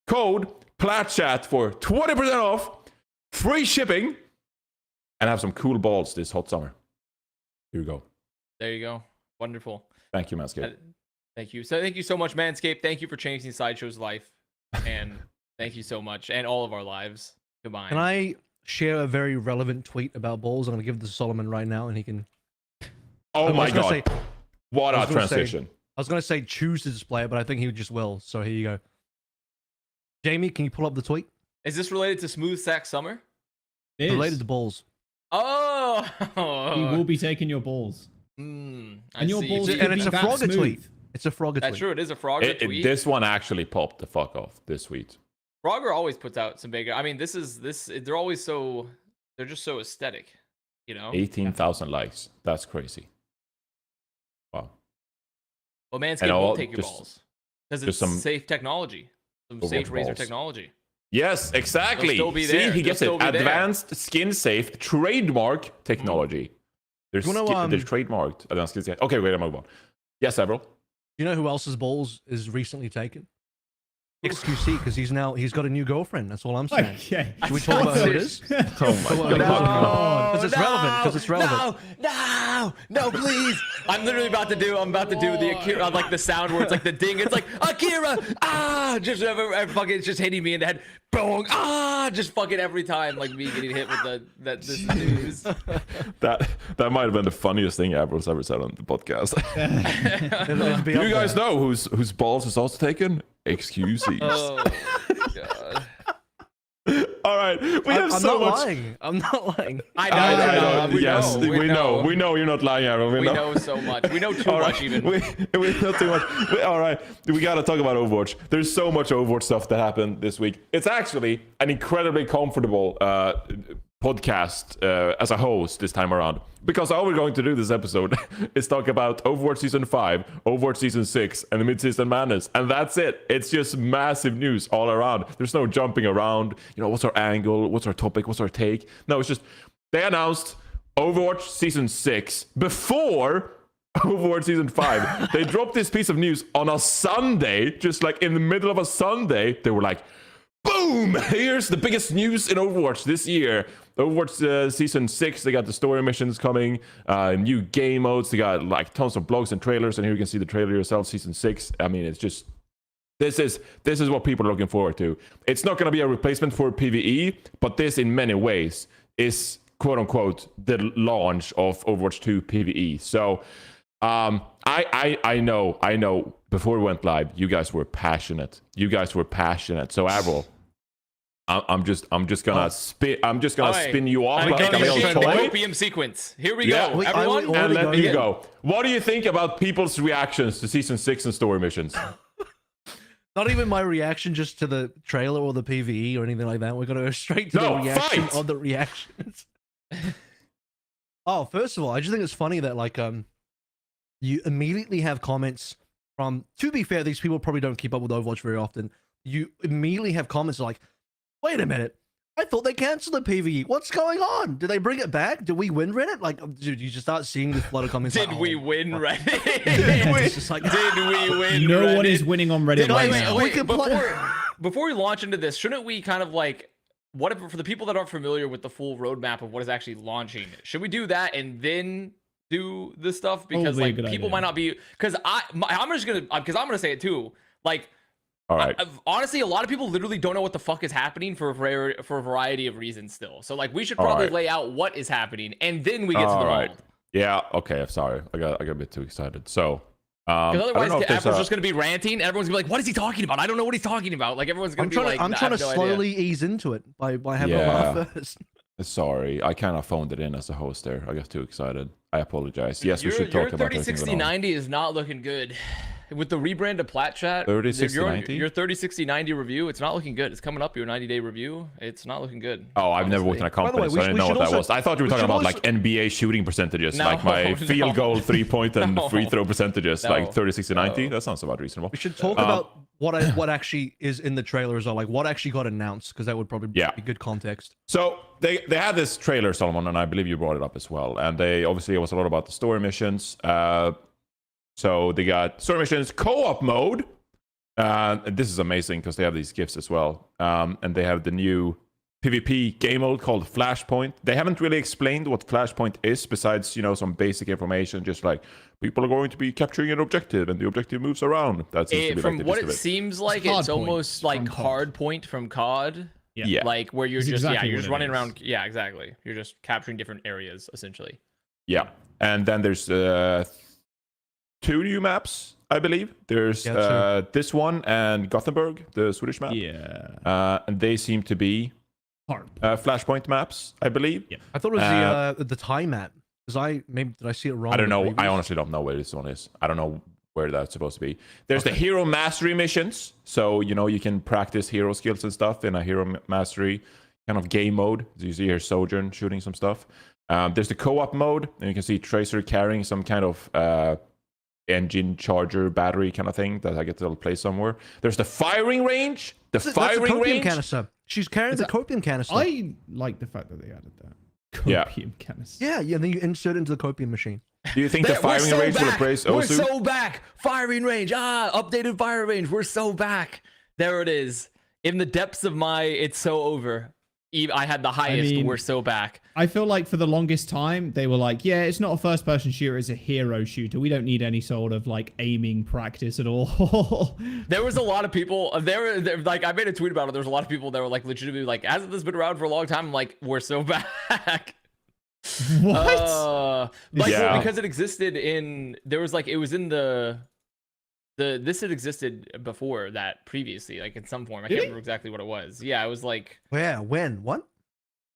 [SPEAKER 2] code PLATCHAT for 20% off, free shipping, and have some cool balls this hot summer. Here you go.
[SPEAKER 1] There you go. Wonderful.
[SPEAKER 2] Thank you, Manscaped.
[SPEAKER 1] Thank you. So thank you so much, Manscaped. Thank you for changing Sideshow's life. And thank you so much. And all of our lives combined.
[SPEAKER 4] Can I share a very relevant tweet about balls? I'm going to give this to Solomon right now, and he can.
[SPEAKER 2] Oh
[SPEAKER 4] I
[SPEAKER 2] my
[SPEAKER 4] was gonna
[SPEAKER 2] god.
[SPEAKER 4] say-
[SPEAKER 2] What
[SPEAKER 4] I
[SPEAKER 2] a
[SPEAKER 4] was gonna say-
[SPEAKER 2] transition.
[SPEAKER 4] I was going to say choose to display it, but I think he just will. So here you go. Jamie, can you pull up the tweet?
[SPEAKER 1] Is this related to Smooth Sack Summer?
[SPEAKER 3] It is.
[SPEAKER 4] Related to balls.
[SPEAKER 1] Oh.
[SPEAKER 3] He will be taking your balls.
[SPEAKER 1] I
[SPEAKER 3] And your
[SPEAKER 1] see.
[SPEAKER 3] balls
[SPEAKER 1] It's-
[SPEAKER 3] could
[SPEAKER 4] And it's
[SPEAKER 3] be
[SPEAKER 4] a
[SPEAKER 3] that
[SPEAKER 4] Frogger
[SPEAKER 3] smooth.
[SPEAKER 4] tweet. It's a Frogger
[SPEAKER 1] That's
[SPEAKER 4] tweet.
[SPEAKER 1] true. It is a Frogger tweet.
[SPEAKER 2] This one actually popped the fuck off this tweet.
[SPEAKER 1] Frogger always puts out some big. I mean, this. They're always so. They're just so aesthetic, you know.
[SPEAKER 2] 18,000 likes. That's crazy. Wow.
[SPEAKER 1] Well, Manscaped
[SPEAKER 2] And
[SPEAKER 1] will
[SPEAKER 2] all-
[SPEAKER 1] take your
[SPEAKER 2] just-
[SPEAKER 1] balls because
[SPEAKER 2] just
[SPEAKER 1] it's
[SPEAKER 2] some
[SPEAKER 1] safe technology, some
[SPEAKER 2] Overwatch
[SPEAKER 1] safe razor
[SPEAKER 2] balls.
[SPEAKER 1] technology.
[SPEAKER 2] Yes, exactly.
[SPEAKER 1] still be
[SPEAKER 2] See,
[SPEAKER 1] there.
[SPEAKER 2] he
[SPEAKER 1] They'll
[SPEAKER 2] gets it.
[SPEAKER 1] still be there.
[SPEAKER 2] Advanced skin safe trademark technology. They're,
[SPEAKER 4] You wanna,
[SPEAKER 2] they're trademarked. Advanced skin safe. Okay, wait, I'm move on. Yeah, several.
[SPEAKER 4] You know who else's balls is recently taken? XQC because he's got a new girlfriend. That's all I'm saying.
[SPEAKER 3] Okay.
[SPEAKER 4] Should we talk about who it is?
[SPEAKER 2] Oh my god.
[SPEAKER 4] Because it's relevant. Because it's relevant.
[SPEAKER 1] No, please. I'm about to do the Akira, like the sound where it's like the ding. It's like Akira, just fucking, it's just hitting me in the head. Boom, just fucking every time, like me getting hit with this is news.
[SPEAKER 2] That might have been the funniest thing Avril's ever said on the podcast. Do you guys know whose balls is also taken? Excuses.
[SPEAKER 1] Oh god.
[SPEAKER 2] All right, we have
[SPEAKER 4] I'm
[SPEAKER 2] so
[SPEAKER 4] not
[SPEAKER 2] much.
[SPEAKER 4] lying. I'm not lying.
[SPEAKER 1] I know.
[SPEAKER 2] Yes, we know. We know you're not lying, Avril.
[SPEAKER 1] We know so much. We know too much even.
[SPEAKER 2] We know too much. All right, we gotta talk about Overwatch. There's so much Overwatch stuff that happened this week. It's actually an incredibly comfortable podcast as a host this time around, because all we're going to do this episode is talk about Overwatch Season 5, Overwatch Season 6, and the Midseason Madness, and that's it. It's just massive news all around. There's no jumping around, what's our angle, what's our topic, what's our take. No, it's just they announced Overwatch Season 6 before Overwatch Season 5. They dropped this piece of news on a Sunday, just like in the middle of a Sunday. They were like, boom, here's the biggest news in Overwatch this year. Overwatch Season 6, they got the story missions coming, new game modes, they got like tons of blogs and trailers, and here you can see the trailer yourself, Season 6. I mean, it's just, this is what people are looking forward to. It's not going to be a replacement for PvE, but this in many ways is quote-unquote the launch of Overwatch 2 PvE. So, I know, before we went live, you guys were passionate. So, Avril, I'm just gonna spin you off like a little toy.
[SPEAKER 1] Opium sequence. Here we go,
[SPEAKER 4] Yeah,
[SPEAKER 1] everyone.
[SPEAKER 2] And let you go. What do you think about people's reactions to Season 6 and story missions?
[SPEAKER 4] Not even my reaction just to the trailer or the PvE or anything like that. We're gonna go straight to the reaction of the reactions. Oh, first of all, I just think it's funny that like you immediately have comments from, to be fair, these people probably don't keep up with Overwatch very often. You immediately have comments like, wait a minute, I thought they canceled the PvE. What's going on? Did they bring it back? Did we win Reddit? Like, dude, you just start seeing this flood of comments.
[SPEAKER 1] Did
[SPEAKER 4] like,
[SPEAKER 1] we win Reddit?
[SPEAKER 4] It's just like,
[SPEAKER 1] Did we win
[SPEAKER 3] No
[SPEAKER 1] Reddit?
[SPEAKER 3] one is winning on Reddit right now.
[SPEAKER 1] Wait, before we launch into this, shouldn't we kind of like, what if, for the people that aren't familiar with the full roadmap of what is actually launching, should we do that and then do this stuff? Because
[SPEAKER 3] Probably a
[SPEAKER 1] like
[SPEAKER 3] good
[SPEAKER 1] people
[SPEAKER 3] idea.
[SPEAKER 1] might not be, because I'm gonna say it too. Like,
[SPEAKER 2] All right.
[SPEAKER 1] honestly, a lot of people literally don't know what the fuck is happening for a variety of reasons still. So like we should probably lay out what is happening and then we get to the mold.
[SPEAKER 2] Yeah. Okay. I'm sorry. I got a bit too excited. So.
[SPEAKER 1] Because otherwise,
[SPEAKER 2] everyone's
[SPEAKER 1] just going to be ranting. Everyone's going to be like, "What is he talking about? I don't know what he's talking about." Like everyone's going to be like,
[SPEAKER 4] I'm trying to
[SPEAKER 1] no
[SPEAKER 4] slowly
[SPEAKER 1] idea.
[SPEAKER 4] ease into it by having a laugh first.
[SPEAKER 2] Sorry, I kind of phoned it in as a host there. I got too excited. I apologize. Yes, we should
[SPEAKER 1] Your
[SPEAKER 2] talk about
[SPEAKER 1] 306090 is not looking good. With the rebrand to Plat Chat,
[SPEAKER 2] 306090?
[SPEAKER 1] your 306090 review, it's not looking good. It's coming up, your 90-day review. It's not looking good.
[SPEAKER 2] Oh, I've never worked in a company,
[SPEAKER 4] way,
[SPEAKER 2] so I didn't know what that was. I thought you were talking about like NBA shooting percentages,
[SPEAKER 1] No,
[SPEAKER 2] like my field goal, 3-point, and
[SPEAKER 1] No.
[SPEAKER 2] free throw percentages,
[SPEAKER 1] No.
[SPEAKER 2] like 30-60-90.
[SPEAKER 1] No.
[SPEAKER 2] That sounds about reasonable.
[SPEAKER 4] We should talk about what actually is in the trailer as well, like what actually got announced, because that would probably be good context.
[SPEAKER 2] So they had this trailer, Solomon, and I believe you brought it up as well. And they obviously, it was a lot about the story missions. So they got story missions co-op mode. And this is amazing because they have these gifts as well. And they have the new PvP game mode called Flashpoint. They haven't really explained what Flashpoint is besides, some basic information, just like people are going to be capturing an objective and the objective moves around. That seems to be
[SPEAKER 1] From
[SPEAKER 2] like the
[SPEAKER 1] what
[SPEAKER 2] gist
[SPEAKER 1] it
[SPEAKER 2] of it.
[SPEAKER 1] seems like,
[SPEAKER 3] It's
[SPEAKER 1] it's almost like
[SPEAKER 3] from COD.
[SPEAKER 1] hard point from COD.
[SPEAKER 2] Yeah.
[SPEAKER 1] Like where you're
[SPEAKER 3] It's
[SPEAKER 1] just
[SPEAKER 3] exactly
[SPEAKER 1] you're
[SPEAKER 3] what
[SPEAKER 1] just
[SPEAKER 3] it
[SPEAKER 1] running
[SPEAKER 3] is.
[SPEAKER 1] around. Yeah, exactly. You're just capturing different areas essentially.
[SPEAKER 2] Yeah. And then there's 2 new maps, I believe. There's this one and Gothenburg, the Swedish map.
[SPEAKER 3] Yeah.
[SPEAKER 2] And they seem to be
[SPEAKER 3] Hard.
[SPEAKER 2] Flashpoint maps, I believe.
[SPEAKER 3] Yeah.
[SPEAKER 4] I thought it was the Thai map, because did I see it wrong?
[SPEAKER 2] I don't
[SPEAKER 4] in the
[SPEAKER 2] know. I
[SPEAKER 4] previews?
[SPEAKER 2] honestly don't know where this one is. I don't know where that's supposed to be. There's the hero mastery missions. So, you can practice hero skills and stuff in a hero mastery kind of game mode. So you see here Sojourn shooting some stuff. There's the co-op mode, and you can see Tracer carrying some kind of engine charger battery kind of thing that I get to play somewhere. There's the firing range.
[SPEAKER 4] That's a copium canister. She's carrying the copium canister.
[SPEAKER 3] I like the fact that they added that.
[SPEAKER 2] Yeah.
[SPEAKER 3] Copium canister.
[SPEAKER 4] Yeah, and then you insert it into the copium machine.
[SPEAKER 2] Do you think the firing range will replace
[SPEAKER 1] We're
[SPEAKER 2] Osu?
[SPEAKER 1] so back. Firing range. Updated fire range. We're so back. There it is. In the depths of my, it's so over. I had the highest. We're so back.
[SPEAKER 3] I feel like for the longest time they were like, yeah, it's not a first-person shooter, it's a hero shooter. We don't need any sort of like aiming practice at all.
[SPEAKER 1] There was a lot of people. There like I made a tweet about it. There was a lot of people that were like legitimately like, hasn't this been around for a long time? I'm like, we're so back.
[SPEAKER 3] What?
[SPEAKER 1] Because it existed in. There was like it was in the. This had existed before that previously, like in some form. I can't remember exactly what it was. Yeah, it was like
[SPEAKER 4] where, when, what?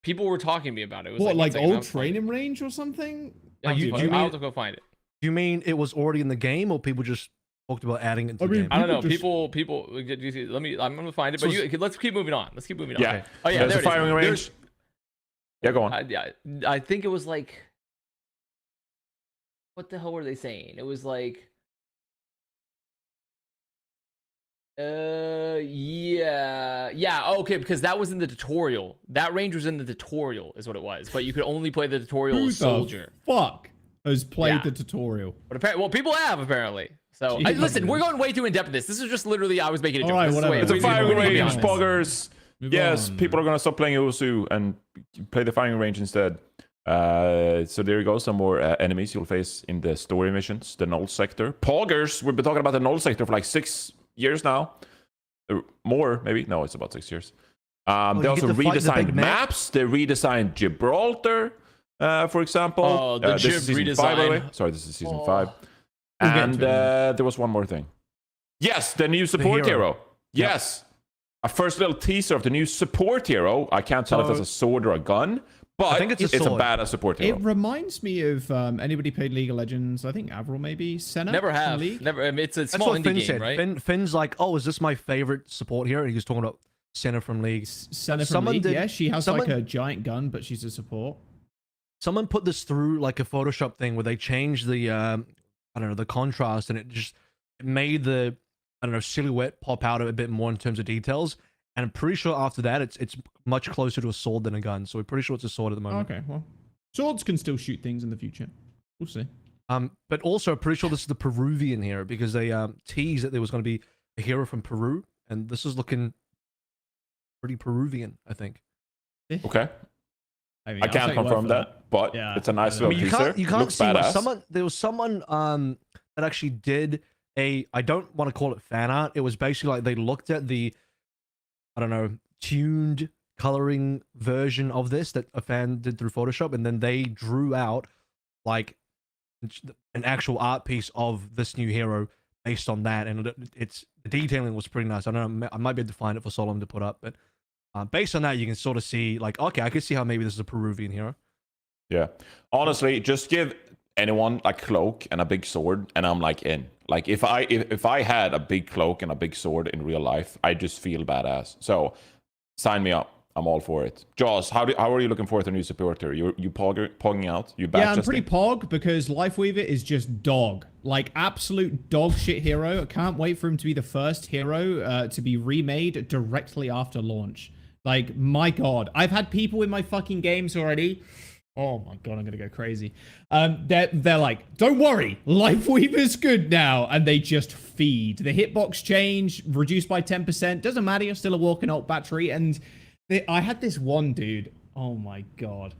[SPEAKER 1] People were talking to me about it. It was
[SPEAKER 3] what, like old
[SPEAKER 1] training
[SPEAKER 3] training range or something?
[SPEAKER 1] I'll have to go find it.
[SPEAKER 4] Do you mean it was already in the game, or people just talked about adding it to the game?
[SPEAKER 1] I don't know. People. Let me. I'm gonna find it. But let's keep moving on. Let's keep moving on.
[SPEAKER 2] Yeah.
[SPEAKER 1] Okay. Oh yeah.
[SPEAKER 2] There's a firing range. Yeah, go on.
[SPEAKER 1] I think it was like. What the hell were they saying? It was like. Okay, because that was in the tutorial. That range was in the tutorial, is what it was. But you could only play the tutorial as soldier.
[SPEAKER 3] Fuck has played the tutorial.
[SPEAKER 1] But apparently, people have apparently. So listen, we're going way too in depth with this. This is just literally I was making a joke.
[SPEAKER 3] Right, whatever.
[SPEAKER 2] It's a firing range, poggers. Yes, people are gonna stop playing Usu and play the firing range instead. So there you go. Some more enemies you'll face in the story missions. The null sector. Poggers. We've been talking about the null sector for like 6 years now. More, maybe. No, it's about 6 years. They also redesigned maps. They redesigned Gibraltar, for example.
[SPEAKER 1] Oh, the
[SPEAKER 2] this is season 5, by the way. Sorry, this is season 5. And there was one more thing. Yes, the new support hero. Yes. A first little teaser of the new support hero. I can't tell if that's a sword or a gun, but I think it's a badass support hero.
[SPEAKER 3] It reminds me of anybody played League of Legends. I think Avril maybe. Senna.
[SPEAKER 1] Never have. Never. I mean, it's a small indie game, right?
[SPEAKER 4] Finn's like, oh, is this my favorite support hero? He was talking about Senna from League.
[SPEAKER 3] Senna from League. Yeah, she has like a giant gun, but she's a support.
[SPEAKER 4] Someone put this through like a Photoshop thing where they changed the I don't know, the contrast, and it made the silhouette pop out a bit more in terms of details. And I'm pretty sure after that, it's much closer to a sword than a gun. So we're pretty sure it's a sword at the moment.
[SPEAKER 3] Okay, well, swords can still shoot things in the future. We'll see.
[SPEAKER 4] But also, I'm pretty sure this is the Peruvian hero because they teased that there was going to be a hero from Peru, and this is looking pretty Peruvian, I think.
[SPEAKER 2] Okay. I mean, I can't confirm that, but it's a nice little teaser.
[SPEAKER 4] You can't see much. There was someone that actually did I don't want to call it fan art. It was basically like they looked at the, I don't know, tuned coloring version of this that a fan did through Photoshop, and then they drew out like an actual art piece of this new hero based on that, and the detailing was pretty nice. I don't know, I might be able to find it for Solomon to put up, but based on that, you can sort of see like, okay, I can see how maybe this is a Peruvian hero.
[SPEAKER 2] Yeah, honestly, just give anyone a cloak and a big sword, and I'm like in. Like if I had a big cloak and a big sword in real life, I just feel badass. So sign me up. I'm all for it. Jaws, how are you looking forward to a new supporter? You pogging out? You
[SPEAKER 3] I'm pretty pog because Lifeweaver is just dog. Like absolute dog shit hero. I can't wait for him to be the first hero to be remade directly after launch. Like, my God. I've had people in my fucking games already. Oh my God, I'm gonna go crazy. They're like, don't worry, Lifeweaver's good now, and they just feed. The hitbox change, reduced by 10%. Doesn't matter, you're still a walking alt battery. And I had this one dude. Oh my God.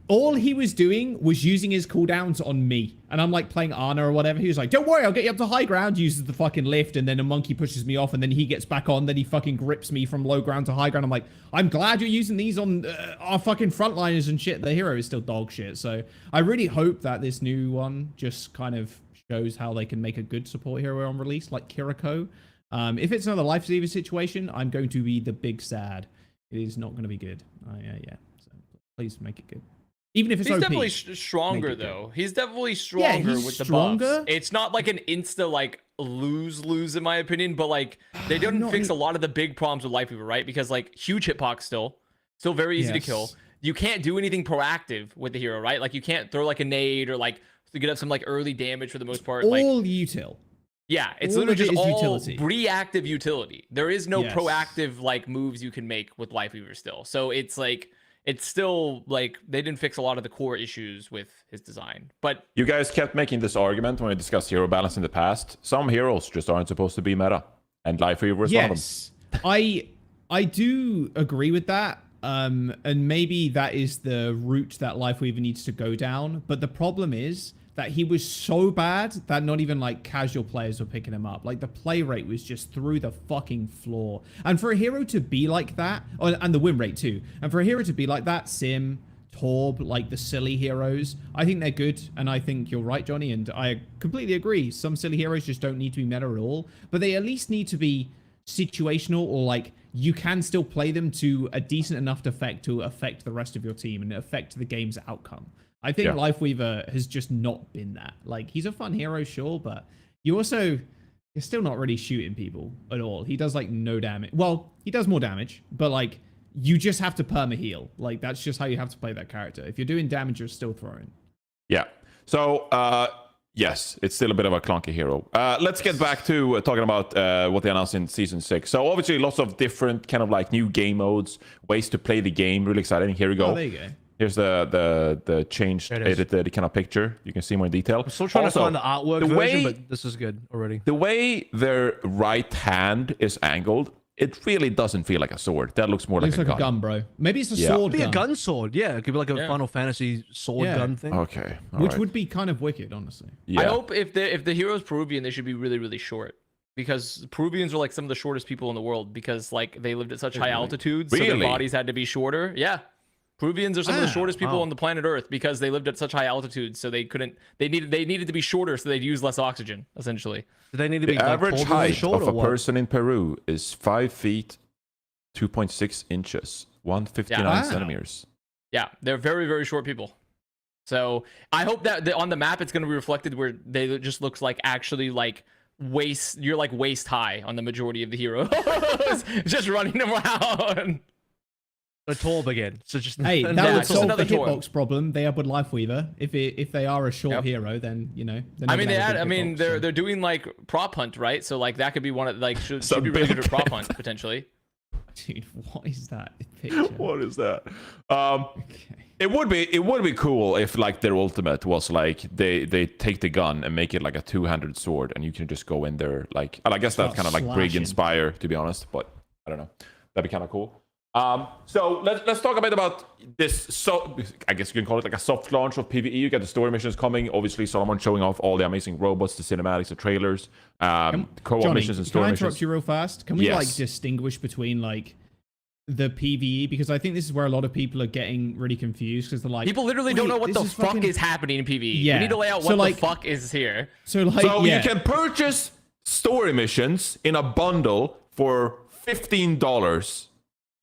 [SPEAKER 3] All he was doing was using his cooldowns on me. And I'm like playing Ana or whatever. He was like, don't worry, I'll get you up to high ground. Uses the fucking lift, and then a monkey pushes me off, and then he gets back on. Then he fucking grips me from low ground to high ground. I'm like, I'm glad you're using these on our fucking frontliners and shit. The hero is still dog shit. So I really hope that this new one just kind of shows how they can make a good support hero on release, like Kiriko. If it's another Lifeweaver situation, I'm going to be the big sad. It is not going to be good. Yeah. So please make it good. Even if it's
[SPEAKER 1] he's
[SPEAKER 3] OP,
[SPEAKER 1] definitely stronger though. He's definitely stronger with the buffs. It's not like an insta like lose in my opinion, but like they didn't fix a lot of the big problems with Lifeweaver, right? Because like huge hitbox still very easy to kill. You can't do anything proactive with the hero, right? Like you can't throw like a nade or like to get up some like early damage for the most part.
[SPEAKER 3] All
[SPEAKER 1] like,
[SPEAKER 3] util.
[SPEAKER 1] Yeah, it's literally just all utility. Reactive utility. There is no proactive like moves you can make with Lifeweaver still. So it's like it's still like they didn't fix a lot of the core issues with his design. But
[SPEAKER 2] you guys kept making this argument when we discussed hero balance in the past. Some heroes just aren't supposed to be meta. And Life Weaver is one of them.
[SPEAKER 3] Yes, I do agree with that. And maybe that is the route that Lifeweaver needs to go down. But the problem is that he was so bad that not even like casual players were picking him up. Like the play rate was just through the fucking floor. And for a hero to be like that, and the win rate too. And for a hero to be like that, Sim, Torb, like the silly heroes, I think they're good. And I think you're right, Johnny. And I completely agree. Some silly heroes just don't need to be meta at all. But they at least need to be situational, or like you can still play them to a decent enough effect to affect the rest of your team and affect the game's outcome. I think Lifeweaver has just not been that. Like, he's a fun hero, sure, but you're still not really shooting people at all. He does like no damage. Well, he does more damage, but like you just have to perma heal. Like that's just how you have to play that character. If you're doing damage, you're still throwing.
[SPEAKER 2] Yeah. So yes, it's still a bit of a clunky hero. Let's get back to talking about what they announced in Season 6. So obviously lots of different kind of like new game modes, ways to play the game. Really exciting. Here we go.
[SPEAKER 3] Oh, there you go.
[SPEAKER 2] Here's the changed, edited kind of picture. You can see more in detail.
[SPEAKER 4] I'm still trying to find the artwork version, but this is good already.
[SPEAKER 2] The way their right hand is angled, it really doesn't feel like a sword. That looks more like a gun.
[SPEAKER 3] Bro. Maybe it's a sword gun.
[SPEAKER 4] It could be a gun sword. Yeah, it could be like a Final Fantasy sword gun thing.
[SPEAKER 2] Okay.
[SPEAKER 3] Which would be kind of wicked, honestly.
[SPEAKER 1] Yeah. I hope if the hero's Peruvian, they should be really, really short. Because Peruvians are like some of the shortest people in the world because like they lived at such high altitudes, so their bodies had to be shorter. Yeah. Peruvians are some of the shortest people on the planet Earth because they lived at such high altitudes, so they needed to be shorter, so they'd use less oxygen, essentially.
[SPEAKER 4] Do they need to be
[SPEAKER 2] the average height
[SPEAKER 4] short,
[SPEAKER 2] of a person in Peru is 5 feet, 2.6 inches, 159 centimeters.
[SPEAKER 1] Yeah, they're very, very short people. So I hope that on the map it's going to be reflected where they just looks like actually like you're like waist high on the majority of the heroes, just running around.
[SPEAKER 4] A Torb again. So just
[SPEAKER 3] that would solve the hitbox problem they have with Lifeweaver. If they are a short hero, then you know.
[SPEAKER 1] They're doing like prop hunt, right? So like that could be one of like should be really good at prop hunt potentially.
[SPEAKER 3] Dude, what is that picture?
[SPEAKER 2] What is that? It would be cool if like their ultimate was like they take the gun and make it like a two-handed sword, and you can just go in there like. And I guess that's kind of like Brig Inspire, to be honest, but I don't know. That'd be kind of cool. So let's talk a bit about this. So I guess you can call it like a soft launch of PvE. You got the story missions coming. Obviously, Solomon showing off all the amazing robots, the cinematics, the trailers, co-op missions and story missions.
[SPEAKER 3] Can I interrupt you real fast? Can we like distinguish between like the PvE, because I think this is where a lot of people are getting really confused because they're like,
[SPEAKER 1] people literally don't know what the fuck is happening in PvE. Yeah. We need to lay out what the fuck is here.
[SPEAKER 2] So you can purchase story missions in a bundle for $15.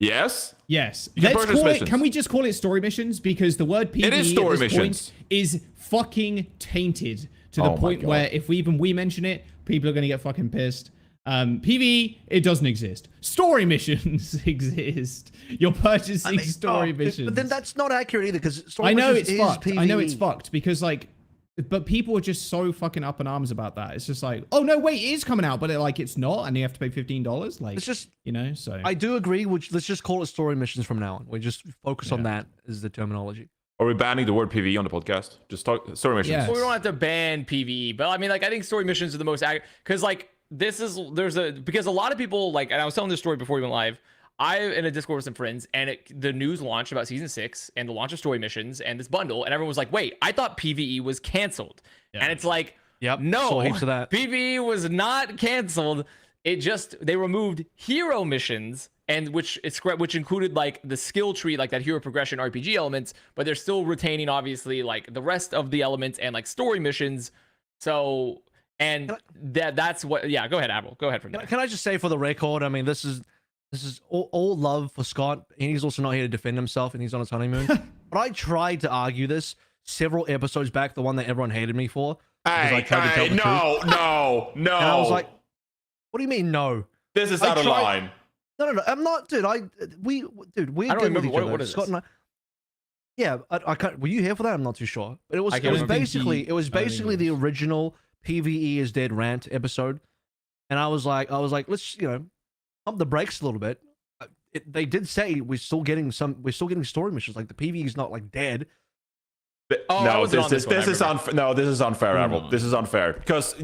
[SPEAKER 2] Yes.
[SPEAKER 3] Let's call it. Can we just call it story missions? Because the word PvE
[SPEAKER 2] at this point
[SPEAKER 3] is fucking tainted to the point where if we mention it, people are going to get fucking pissed. PvE, it doesn't exist. Story missions exist. You're purchasing story missions.
[SPEAKER 4] But then that's not accurate either, because
[SPEAKER 3] I know it's fucked. PvE. I know it's fucked because like. But people are just so fucking up in arms about that. It's just like, oh no, wait, it is coming out, but it's not, and you have to pay $15. Like, it's just, you know. So
[SPEAKER 4] I do agree. Let's just call it story missions from now on. We just focus on that as the terminology.
[SPEAKER 2] Are we banning the word PvE on the podcast? Just talk story missions.
[SPEAKER 3] Yes.
[SPEAKER 1] Well, we don't have to ban PvE, but I mean, like, I think story missions are the most because like because a lot of people like, and I was telling this story before we went live. I in a Discord with some friends, and the news launched about Season 6 and the launch of story missions and this bundle, and everyone was like, "Wait, I thought PvE was canceled." Yeah. And it's like, no, PvE was not canceled. It just they removed hero missions, and which included like the skill tree, like that hero progression RPG elements, but they're still retaining obviously like the rest of the elements and like story missions. So that's what. Yeah, go ahead, Admiral. Go ahead from there.
[SPEAKER 4] Can I just say for the record? I mean, this is all love for Scott, and he's also not here to defend himself, and he's on his honeymoon. But I tried to argue this several episodes back, the one that everyone hated me for.
[SPEAKER 2] No.
[SPEAKER 4] And I was like, what do you mean, no?
[SPEAKER 2] This is out of line.
[SPEAKER 4] No, I'm not, dude. We're good with each other. Scott and I. Yeah, I can't. Were you here for that? I'm not too sure. But it was basically the original PvE is dead rant episode, and I was like, let's pump the brakes a little bit. They did say we're still getting story missions. Like the PvE is not like dead.
[SPEAKER 2] No, this is unfair. No, this is unfair, Avril. This is unfair because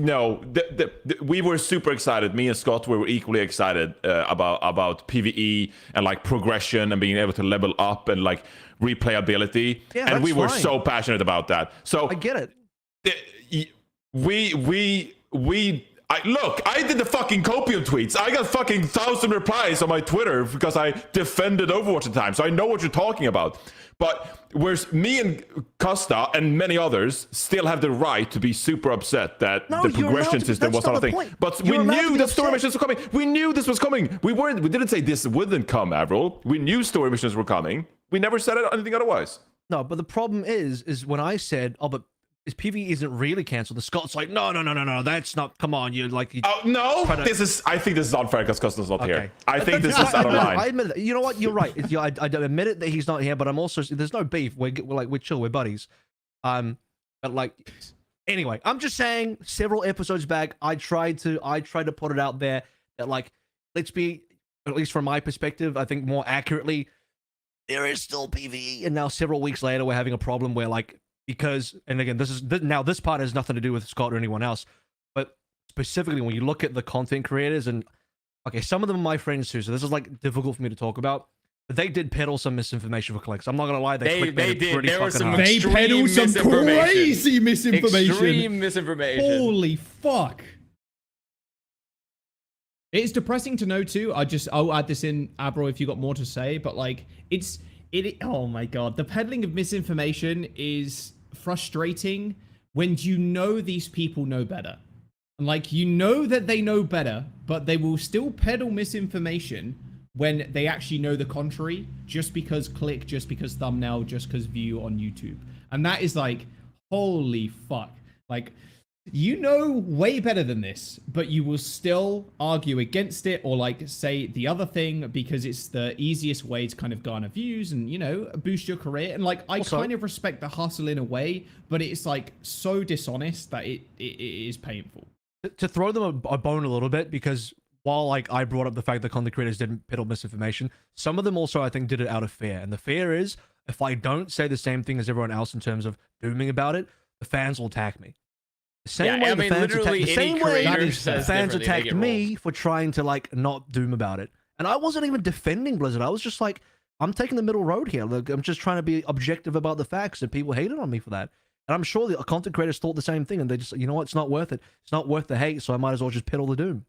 [SPEAKER 2] we were super excited. Me and Scott were equally excited about PvE and like progression and being able to level up and like replayability.
[SPEAKER 4] Yeah,
[SPEAKER 2] and we were
[SPEAKER 4] fine.
[SPEAKER 2] so passionate about that. So
[SPEAKER 4] I get it.
[SPEAKER 2] Look, I did the fucking copium tweets. I got fucking 1,000 replies on my Twitter because I defended Overwatch at the time. So I know what you're talking about. But whereas me and Custa and many others still have the right to be super upset that the progression system was not a thing. But we knew that story missions were coming. We knew this was coming. We didn't say this wouldn't come, Avril. We knew story missions were coming. We never said anything otherwise.
[SPEAKER 4] No, but the problem is when I said, oh, but his PvE isn't really cancelled, the Scott's like, no, that's not, come on, you like...
[SPEAKER 2] Oh, no, I think this is unfair because Custa's not here. I think this is out of line.
[SPEAKER 4] I admit it. You know what, you're right. I admit it that he's not here, but I'm also, there's no beef. We're chill, we're buddies. But like, anyway, I'm just saying, several episodes back, I tried to put it out there that like, let's be, at least from my perspective, I think more accurately, there is still PvE, and now several weeks later, we're having a problem where like, because, and again, this part has nothing to do with Scott or anyone else, but specifically when you look at the content creators, and okay, some of them are my friends too, so this is like difficult for me to talk about, but they did peddle some misinformation for clicks. I'm not gonna lie, they did.
[SPEAKER 1] There was some
[SPEAKER 3] They peddled some crazy misinformation.
[SPEAKER 1] Extreme misinformation.
[SPEAKER 3] Holy fuck. It's depressing to know too. I'll add this in, Abro, if you got more to say, but like oh my god, the peddling of misinformation is frustrating when you know these people know better. And like, you know that they know better, but they will still peddle misinformation when they actually know the contrary, just because click, just because thumbnail, just because view on YouTube. And that is like, holy fuck. Like, you know way better than this, but you will still argue against it or like say the other thing because it's the easiest way to kind of garner views and, you know, boost your career. And like, I kind of respect the hustle in a way, but it's like so dishonest that it is painful.
[SPEAKER 4] To throw them a bone a little bit, because while like I brought up the fact that content creators didn't peddle misinformation, some of them also I think did it out of fear. And the fear is, if I don't say the same thing as everyone else in terms of dooming about it, the fans will attack me. The same way the fans attacked me for trying to like not doom about it. And I wasn't even defending Blizzard. I was just like, I'm taking the middle road here. Like, I'm just trying to be objective about the facts, and people hated on me for that. And I'm sure the content creators thought the same thing, and they just, you know what, it's not worth it. It's not worth the hate, so I might as well just peddle the doom.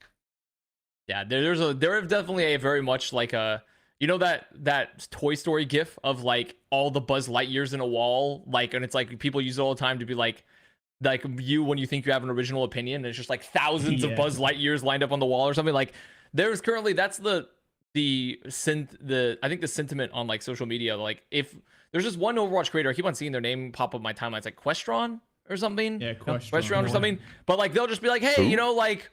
[SPEAKER 1] Yeah, there is definitely a very much like a, you know, that Toy Story gif of like all the Buzz Lightyears in a wall, like, and it's like people use it all the time to be like you when you think you have an original opinion, and it's just like thousands of Buzz Lightyears lined up on the wall or something. Like, there's currently, that's I think the sentiment on like social media, like if there's just one Overwatch creator, I keep on seeing their name pop up my timeline. It's like Questron or something. Yeah, Questron or something. But like, they'll just be like, hey, you know, like,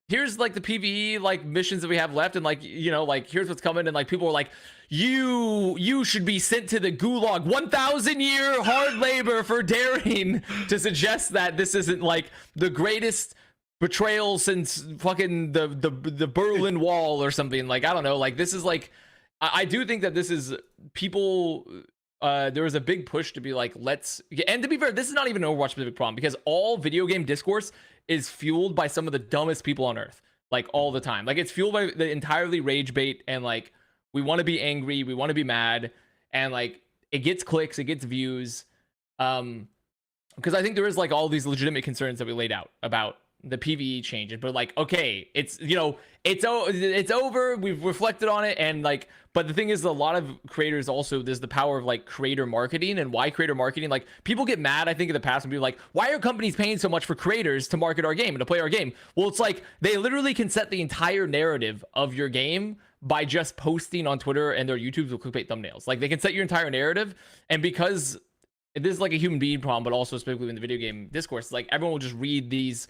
[SPEAKER 1] here's like the PvE like missions that we have left, and like, you know, like here's what's coming, and like people are like, you should be sent to the gulag, 1,000-year hard labor for daring to suggest that this isn't like the greatest betrayal since fucking the Berlin Wall or something. Like, I don't know, like this is like, I do think that this is people, there was a big push to be like, and to be fair, this is not even an Overwatch specific problem, because all video game discourse is fueled by some of the dumbest people on earth, like all the time. Like, it's fueled by the entirely rage bait, and like, we want to be angry, we want to be mad, and like, it gets clicks, it gets views, because I think there is like all these legitimate concerns that we laid out about the PvE changes, but like, okay, it's, you know, it's over, we've reflected on it, and like, but the thing is, a lot of creators also, there's the power of like creator marketing. And why creator marketing? Like, people get mad, I think, in the past, and be like, why are companies paying so much for creators to market our game and to play our game? Well, it's like, they literally can set the entire narrative of your game by just posting on Twitter and their YouTubes with clickbait thumbnails. Like, they can set your entire narrative, and because this is like a human being problem, but also specifically in the video game discourse, like, everyone will just read these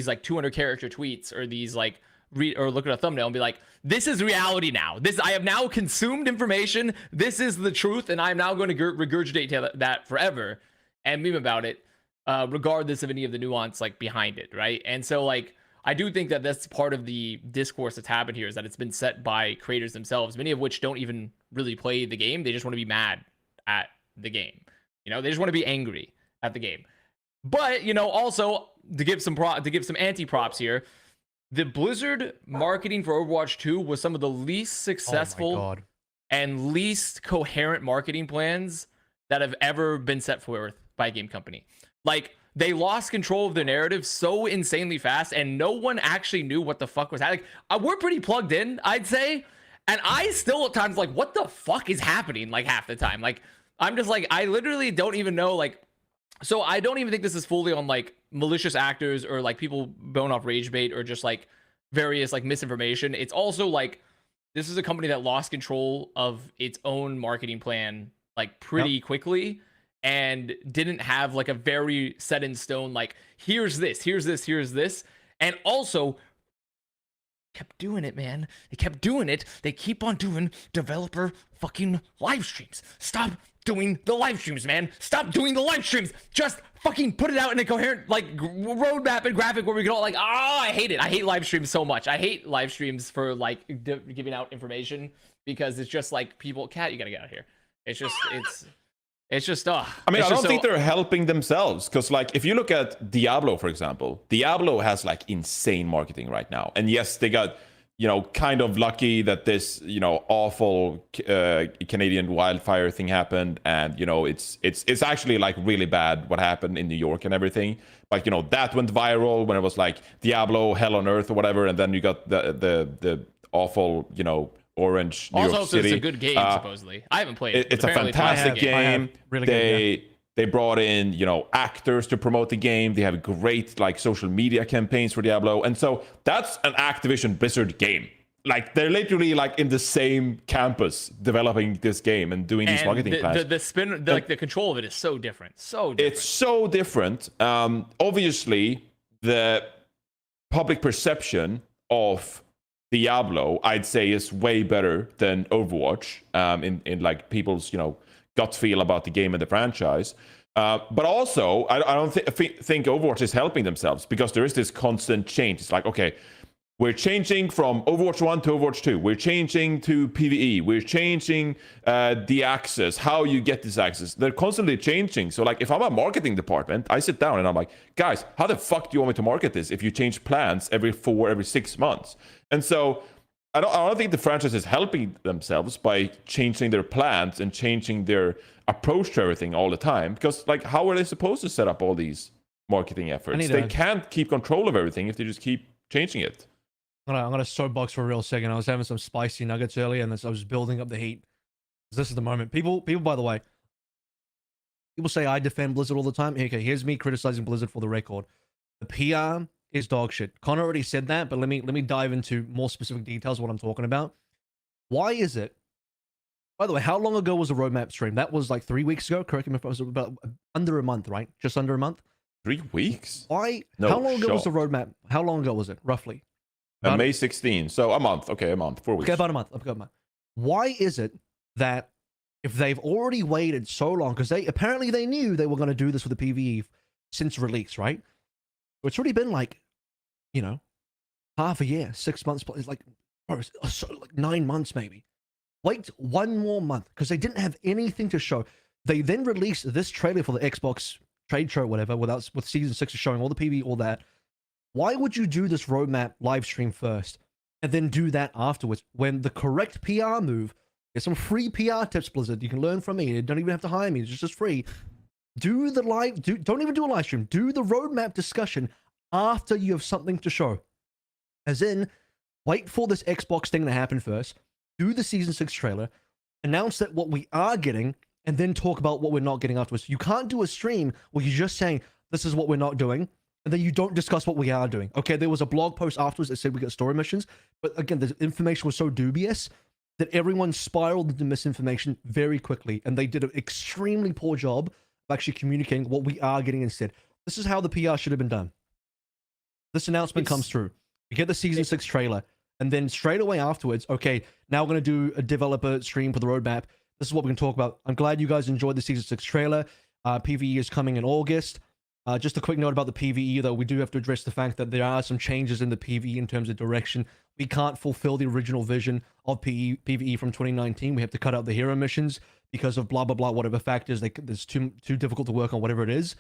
[SPEAKER 1] like 200 character tweets, or these like read or look at a thumbnail and be like, this is reality now. I have now consumed information. This is the truth, and I'm now going to regurgitate that forever and meme about it, regardless of any of the nuance like behind it, right? And so like, I do think that that's part of the discourse that's happened here, is that it's been set by creators themselves, many of which don't even really play the game. They just want to be mad at the game. You know, they just want to be angry at the game. But, you know, also to give some anti-props here, the Blizzard marketing for Overwatch 2 was some of the least successful and least coherent marketing plans that have ever been set forth by a game company. Like, they lost control of the narrative so insanely fast, and no one actually knew what the fuck was happening. Like, we're pretty plugged in, I'd say, and I still at times like, what the fuck is happening? Like, half the time, like, I'm just like, I literally don't even know. Like, so I don't even think this is fully on like malicious actors or like people bone off rage bait or just like various like misinformation. It's also like, this is a company that lost control of its own marketing plan like pretty quickly, and didn't have like a very set in stone, like, here's this, and also kept doing it, man. They kept doing it. They keep on doing developer fucking live streams. Stop doing the live streams, man. Stop doing the live streams. Just fucking put it out in a coherent like roadmap and graphic where we can all like, I hate it. I hate live streams so much. I hate live streams for like giving out information, because it's just like, people, Cat, you gotta get out of here. It's just, it's just, I
[SPEAKER 2] mean, I don't think they're helping themselves, because like, if you look at Diablo, for example, Diablo has like insane marketing right now. And yes, they got, you know, kind of lucky that this, you know, awful Canadian wildfire thing happened. And, you know, it's actually like really bad what happened in New York and everything. Like, you know, that went viral when it was like Diablo, Hell on Earth or whatever. And then you got the awful, you know, Orange, New York City.
[SPEAKER 1] It's a good game, supposedly. I haven't played it.
[SPEAKER 2] It's a fantastic game.
[SPEAKER 4] Really good,
[SPEAKER 2] They brought in, you know, actors to promote the game. They have great like social media campaigns for Diablo. And so that's an Activision Blizzard game. Like, they're literally like in the same campus developing this game and doing these marketing plans.
[SPEAKER 1] The control of it is so different.
[SPEAKER 2] It's so different. Obviously, the public perception of Diablo, I'd say, is way better than Overwatch in like people's, you know, gut feel about the game and the franchise. But also, I don't think Overwatch is helping themselves, because there is this constant change. It's like, okay, we're changing from Overwatch 1 to Overwatch 2. We're changing to PvE. We're changing the access, how you get this access. They're constantly changing. So like, if I'm a marketing department, I sit down and I'm like, guys, how the fuck do you want me to market this if you change plans every 6 months? And so I don't think the franchise is helping themselves by changing their plans and changing their approach to everything all the time. Because like, how are they supposed to set up all these marketing efforts? They can't keep control of everything if they just keep changing it.
[SPEAKER 4] I'm gonna soapbox for a real second. I was having some spicy nuggets earlier, and I was building up the heat. This is the moment. People, by the way, people say I defend Blizzard all the time. Okay, here's me criticizing Blizzard for the record. The PR is dog shit. Connor already said that, but let me dive into more specific details of what I'm talking about. Why is it? By the way, how long ago was the roadmap stream? That was like 3 weeks ago. Correct me if I was about under a month, right? Just under a month.
[SPEAKER 2] 3 weeks?
[SPEAKER 4] Why?
[SPEAKER 2] No,
[SPEAKER 4] how long ago was the roadmap? How long ago was it, roughly?
[SPEAKER 2] May 16. So a month. Okay, a month. 4 weeks.
[SPEAKER 4] Okay, about a month. Why is it that if they've already waited so long, because apparently they knew they were going to do this with the PvE since release, right? It's already been like, you know, half a year, 6 months. It's like, like 9 months maybe. Wait 1 more month, because they didn't have anything to show. They then released this trailer for the Xbox trade show, whatever, with Season 6 showing all the PvE, all that. Why would you do this roadmap live stream first and then do that afterwards, when the correct PR move is some free PR tips, Blizzard? You can learn from me. You don't even have to hire me. It's just free. Don't even do a live stream. Do the roadmap discussion after you have something to show. As in, wait for this Xbox thing to happen first. Do the Season 6 trailer. Announce that what we are getting, and then talk about what we're not getting afterwards. You can't do a stream where you're just saying, this is what we're not doing, and then you don't discuss what we are doing. Okay, there was a blog post afterwards that said we got story missions, but again, the information was so dubious that everyone spiraled into misinformation very quickly, and they did an extremely poor job of actually communicating what we are getting instead. This is how the PR should have been done. This announcement comes through. You get the Season 6 trailer, and then straight away afterwards, okay, now we're going to do a developer stream for the roadmap. This is what we can talk about. I'm glad you guys enjoyed the Season 6 trailer. PvE is coming in August. Just a quick note about the PvE, though. We do have to address the fact that there are some changes in the PvE in terms of direction. We can't fulfill the original vision of PvE from 2019. We have to cut out the hero missions because of blah blah blah, whatever factors. There's too difficult to work on, whatever it is.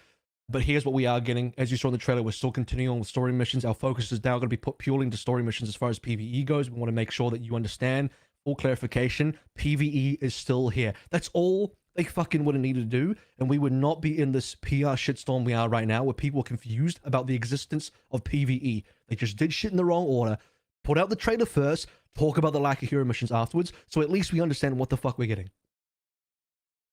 [SPEAKER 4] But here's what we are getting. As you saw in the trailer, we're still continuing on with story missions. Our focus is now going to be put purely into story missions as far as PvE goes. We want to make sure that you understand. Full clarification, PvE is still here. That's all they fucking would have needed to do, and we would not be in this PR shitstorm we are right now, where people are confused about the existence of PvE. They just did shit in the wrong order. Put out the trailer first, talk about the lack of hero missions afterwards, so at least we understand what the fuck we're getting.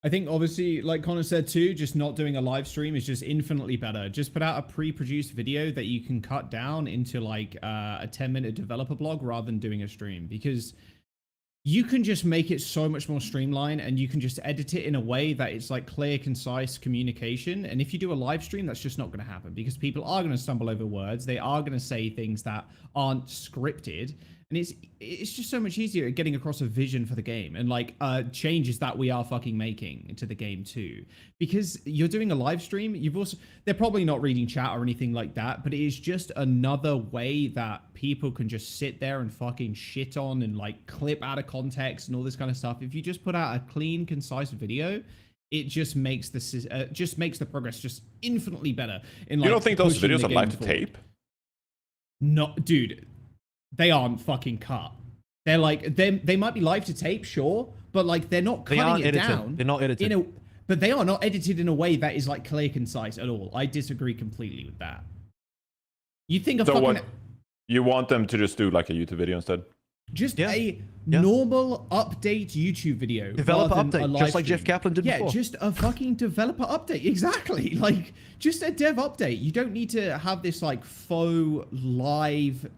[SPEAKER 3] I think obviously, like Connor said too, just not doing a live stream is just infinitely better. Just put out a pre-produced video that you can cut down into like a 10-minute developer blog rather than doing a stream, because you can just make it so much more streamlined, and you can just edit it in a way that it's like clear, concise communication. And if you do a live stream, that's just not going to happen, because people are going to stumble over words. They are going to say things that aren't scripted. And it's just so much easier at getting across a vision for the game and like changes that we are fucking making to the game too. Because you're doing a live stream, they're probably not reading chat or anything like that, but it is just another way that people can just sit there and fucking shit on and like clip out of context and all this kind of stuff. If you just put out a clean, concise video, it just makes the progress just infinitely better. In like,
[SPEAKER 2] you don't think those videos are live to tape?
[SPEAKER 3] No, dude. They aren't fucking cut. They're like, they might be live to tape, sure, but like they're not cutting it down.
[SPEAKER 4] They're not edited.
[SPEAKER 3] But they are not edited in a way that is like clear, concise at all. I disagree completely with that. You think
[SPEAKER 2] you want them to just do like a YouTube video instead?
[SPEAKER 3] Just a normal update YouTube video.
[SPEAKER 4] Developer update, just like Jeff Kaplan did before.
[SPEAKER 3] Yeah, just a fucking developer update. Exactly. Like, just a dev update. You don't need to have this like faux live,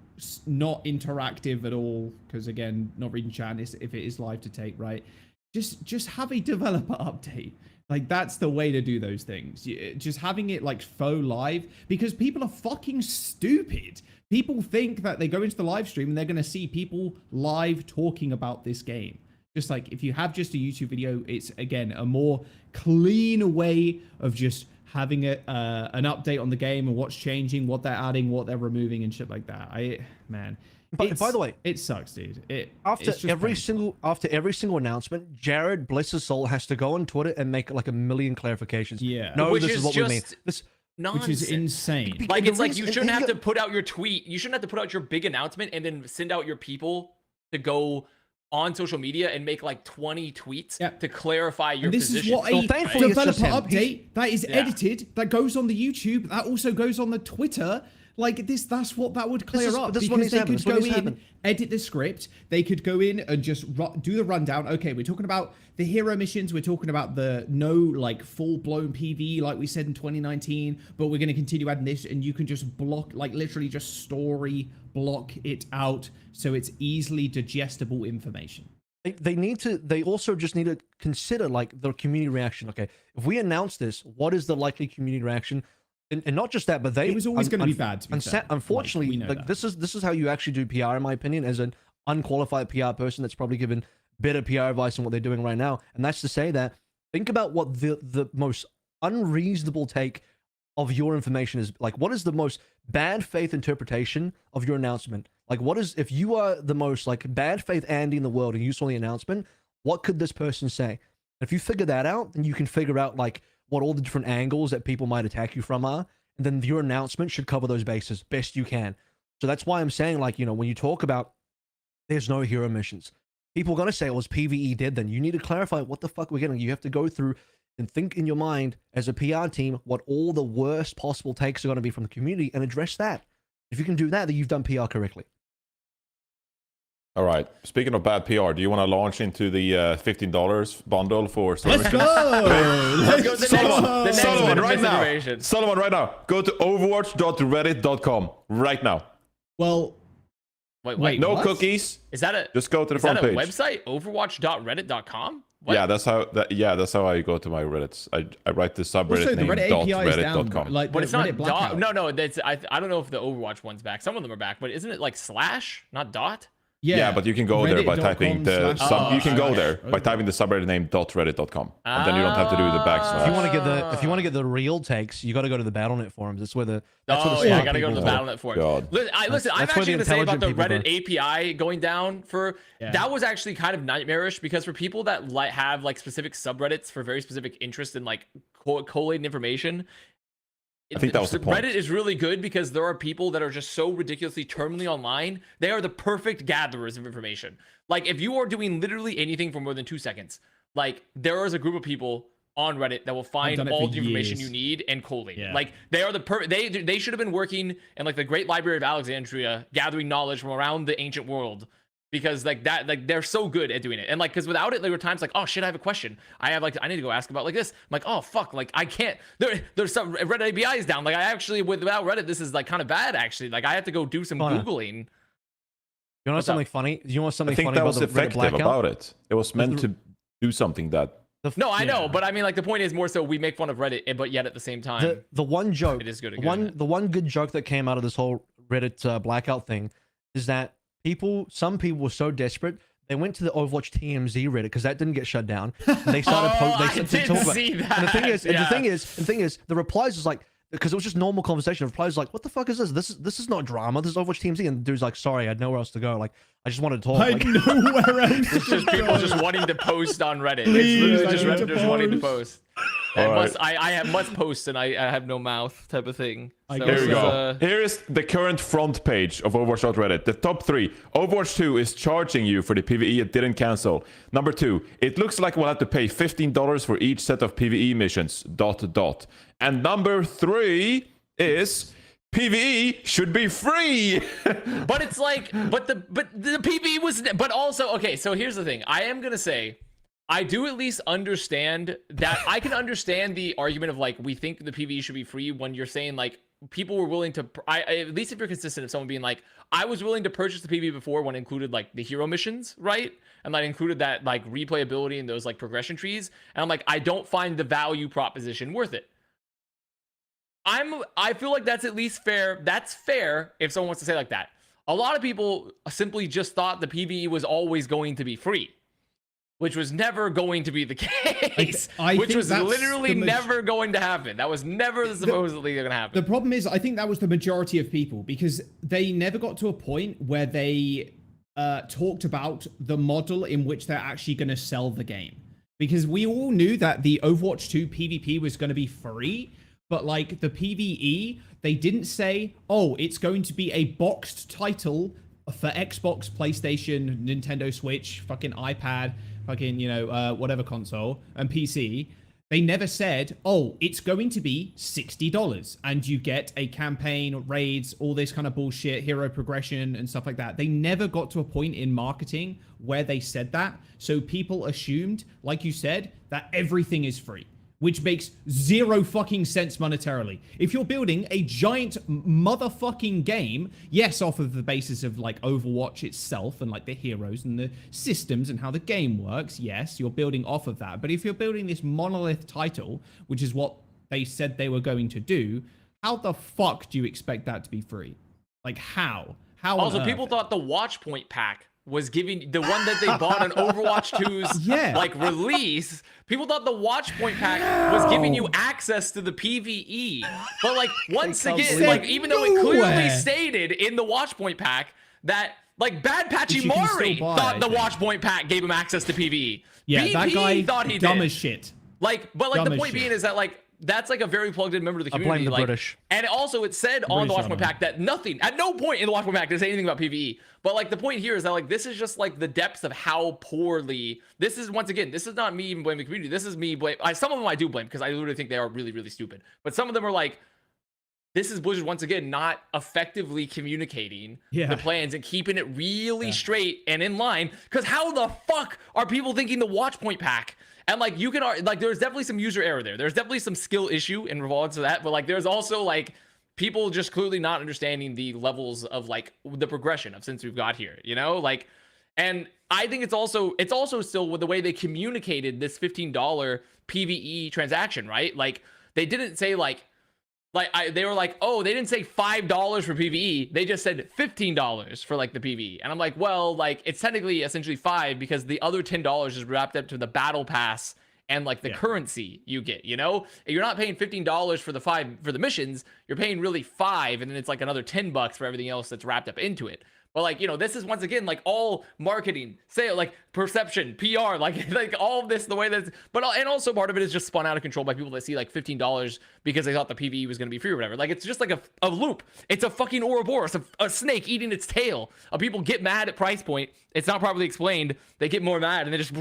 [SPEAKER 3] not interactive at all, because again, not reading chat if it is live to tape, right? Just have a developer update. Like, that's the way to do those things. Just having it like faux live, because people are fucking stupid. People think that they go into the live stream and they're going to see people live talking about this game. Just like if you have just a YouTube video, it's again a more clean way of just having an update on the game and what's changing, what they're adding, what they're removing, and shit like that.
[SPEAKER 4] But by the way,
[SPEAKER 3] it sucks, dude.
[SPEAKER 4] After every single announcement, Jared, bless his soul, has to go on Twitter and make like a million clarifications.
[SPEAKER 3] Yeah,
[SPEAKER 4] no, this is what we mean.
[SPEAKER 3] Which is insane.
[SPEAKER 1] Like, it's like you shouldn't have to put out your tweet. You shouldn't have to put out your big announcement and then send out your people to go on social media and make like 20 tweets to clarify your position.
[SPEAKER 3] This is what a developer update that is edited, that goes on the YouTube, that also goes on the Twitter. Like this, that's what that would clear up, because they could go in, edit the script. They could go in and just do the rundown. Okay, we're talking about the hero missions. We're talking about the like full-blown PvE, like we said in 2019. But we're going to continue adding this, and you can just block, like literally just story block it out, so it's easily digestible information.
[SPEAKER 4] They also just need to consider like the community reaction. Okay, if we announce this, what is the likely community reaction? And not just that, but it
[SPEAKER 3] was always going to be bad. To be fair.
[SPEAKER 4] Unfortunately, like, this is how you actually do PR, in my opinion, as an unqualified PR person that's probably given better PR advice than what they're doing right now. And that's to say that think about what the most unreasonable take of your information is. Like, what is the most bad faith interpretation of your announcement? Like, what is, if you are the most like bad faith Andy in the world and you saw the announcement, what could this person say? And if you figure that out, then you can figure out like what all the different angles that people might attack you from are, and then your announcement should cover those bases best you can. So that's why I'm saying, like, you know, when you talk about there's no hero missions, people are going to say, well, it's PvE dead, then you need to clarify what the fuck we're getting. You have to go through and think in your mind as a PR team what all the worst possible takes are going to be from the community and address that. If you can do that, then you've done PR correctly.
[SPEAKER 2] All right. Speaking of bad PR, do you want to launch into the $15 bundle for?
[SPEAKER 3] Let's go!
[SPEAKER 2] Solomon, right now. Solomon, right now. Go to overwatch.reddit.com right now.
[SPEAKER 3] Well,
[SPEAKER 1] wait.
[SPEAKER 2] No cookies.
[SPEAKER 1] Is that a?
[SPEAKER 2] Just go to the front page.
[SPEAKER 1] Is that a website? Overwatch.reddit.com.
[SPEAKER 2] Yeah, that's how I go to my Reddits. I write the subreddit
[SPEAKER 3] also,
[SPEAKER 2] name .reddit.com.
[SPEAKER 3] Like,
[SPEAKER 1] but it's not dot. No, that's I don't know if the Overwatch one's back. Some of them are back, but isn't it like /, not dot?
[SPEAKER 2] Yeah, but you can go there by typing the
[SPEAKER 3] reddit.com/.
[SPEAKER 2] you can go there by typing the subreddit name .reddit.com, and then you don't have to do the backslash.
[SPEAKER 4] If you want to get the real takes, you got to go to the Battle.net forums. That's where the
[SPEAKER 1] I gotta go to the Battle.net forum. Listen, I'm
[SPEAKER 4] That's where
[SPEAKER 1] actually
[SPEAKER 4] the
[SPEAKER 1] gonna say about the
[SPEAKER 4] intelligent
[SPEAKER 1] Reddit API going down that was actually kind of nightmarish, because for people that have like specific subreddits for very specific interest in like collating information,
[SPEAKER 2] I think that was the point.
[SPEAKER 1] Reddit is really good because there are people that are just so ridiculously terminally online. They are the perfect gatherers of information. Like if you are doing literally anything for more than 2 seconds, like there is a group of people on Reddit that will find all the information you need and collate. Like they are they should have been working in like the Great Library of Alexandria, gathering knowledge from around the ancient world. Because like they're so good at doing it. And like, because without it, there were times like, oh shit, I have a question. I need to go ask about like this. I'm like, oh fuck, like I can't, there's some Reddit API is down. Like I actually, without Reddit, this is like kind of bad actually. Like I have to go do some Googling.
[SPEAKER 4] You know something funny? You want something
[SPEAKER 2] funny? I think that was effective about it. It was meant to do something that.
[SPEAKER 1] No, I know, but I mean, like the point is more so we make fun of Reddit, but yet at the same time,
[SPEAKER 4] the one joke,
[SPEAKER 1] it is good.
[SPEAKER 4] The one good joke that came out of this whole Reddit blackout thing is that some people were so desperate they went to the Overwatch TMZ Reddit because that didn't get shut down. They started.
[SPEAKER 1] See that.
[SPEAKER 4] And the thing is, the replies was like, because it was just normal conversation. The replies was like, "What the fuck is this? This is not drama. This is Overwatch TMZ." And the dude's like, "Sorry, I had nowhere else to go. Like, I just wanted to talk."
[SPEAKER 3] I had nowhere else.
[SPEAKER 1] It's just people just wanting to post on Reddit.
[SPEAKER 3] Please,
[SPEAKER 1] it's literally just just wanting to post. I must post and I have no mouth type of thing. So
[SPEAKER 2] here we go. Here is the current front page of Overwatch.Reddit. The top 3. Overwatch 2 is charging you for the PvE it didn't cancel. Number 2, it looks like we'll have to pay $15 for each set of PvE missions. ... And number 3 is PvE should be free.
[SPEAKER 1] But it's like, but the PvE was, but also, okay, so here's the thing. I am gonna say, I do at least understand that. I can understand the argument of like, we think the PvE should be free when you're saying like, people were willing to, at least if you're consistent of someone being like, I was willing to purchase the PvE before when it included like the hero missions, right? And that included that like replayability and those like progression trees. And I'm like, I don't find the value proposition worth it. I feel like that's at least fair. That's fair if someone wants to say like that. A lot of people simply just thought the PvE was always going to be free, which was never going to be the case. Which was literally never going to happen. That was never supposedly going to happen.
[SPEAKER 3] The problem is, I think that was the majority of people because they never got to a point where they talked about the model in which they're actually going to sell the game. Because we all knew that the Overwatch 2 PvP was going to be free. But like the PvE, they didn't say, oh, it's going to be a boxed title for Xbox, PlayStation, Nintendo Switch, fucking iPad, fucking, whatever console, and PC. They never said, oh, it's going to be $60 and you get a campaign, raids, all this kind of bullshit, hero progression and stuff like that. They never got to a point in marketing where they said that. So people assumed, like you said, that everything is free, which makes zero fucking sense monetarily. If you're building a giant motherfucking game, yes, off of the basis of like Overwatch itself and like the heroes and the systems and how the game works, yes, you're building off of that. But if you're building this monolith title, which is what they said they were going to do, how the fuck do you expect that to be free? Like how? How?
[SPEAKER 1] Also, people thought the Watchpoint pack was giving the one that they bought on Overwatch 2's like release. People thought the Watchpoint pack was giving you access to the PvE. But like once again, like even though it clearly stated in the Watchpoint pack that like Bad Patchy Mori thought the Watchpoint pack gave him access to PvE.
[SPEAKER 3] Yeah,
[SPEAKER 1] BP
[SPEAKER 3] that guy
[SPEAKER 1] thought he
[SPEAKER 3] dumb
[SPEAKER 1] did.
[SPEAKER 3] as shit.
[SPEAKER 1] Like, but like the point being is that like that's like a very plugged in member of the community.
[SPEAKER 4] I blame the
[SPEAKER 1] like,
[SPEAKER 4] British.
[SPEAKER 1] And also it said on the Watchpoint pack that nothing, at no point in the Watchpoint pack did it say anything about PvE. But like the point here is that like this is just like the depths of how poorly, this is once again, this is not me even blaming the community. This is me blame. Some of them I do blame because I literally think they are really, really stupid. But some of them are like, this is Blizzard once again not effectively communicating the plans and keeping it really straight and in line. Because how the fuck are people thinking the Watchpoint pack? And like you can like there's definitely some user error there. There's definitely some skill issue in regards to that. But like there's also like people just clearly not understanding the levels of like the progression of since we've got here, like, and I think it's also still with the way they communicated this $15 PvE transaction, right? Like they didn't say like, Like they were like, oh, they didn't say $5 for PvE. They just said $15 for like the PvE. And I'm like, well, like it's technically essentially $5 because the other $10 is wrapped up to the battle pass and like the currency you get, you know? You're not paying $15 for the missions. You're paying really $5, and then it's like another $10 for everything else that's wrapped up into it. But like, you know, this is once again like all marketing, sale, like perception, PR, like all of this, the way that's, but and also part of it is just spun out of control by people that see like $15 because they thought the PvE was going to be free or whatever. Like it's just like a loop. It's a fucking Ouroboros, a snake eating its tail. People get mad at price point. It's not properly explained. They get more mad and they just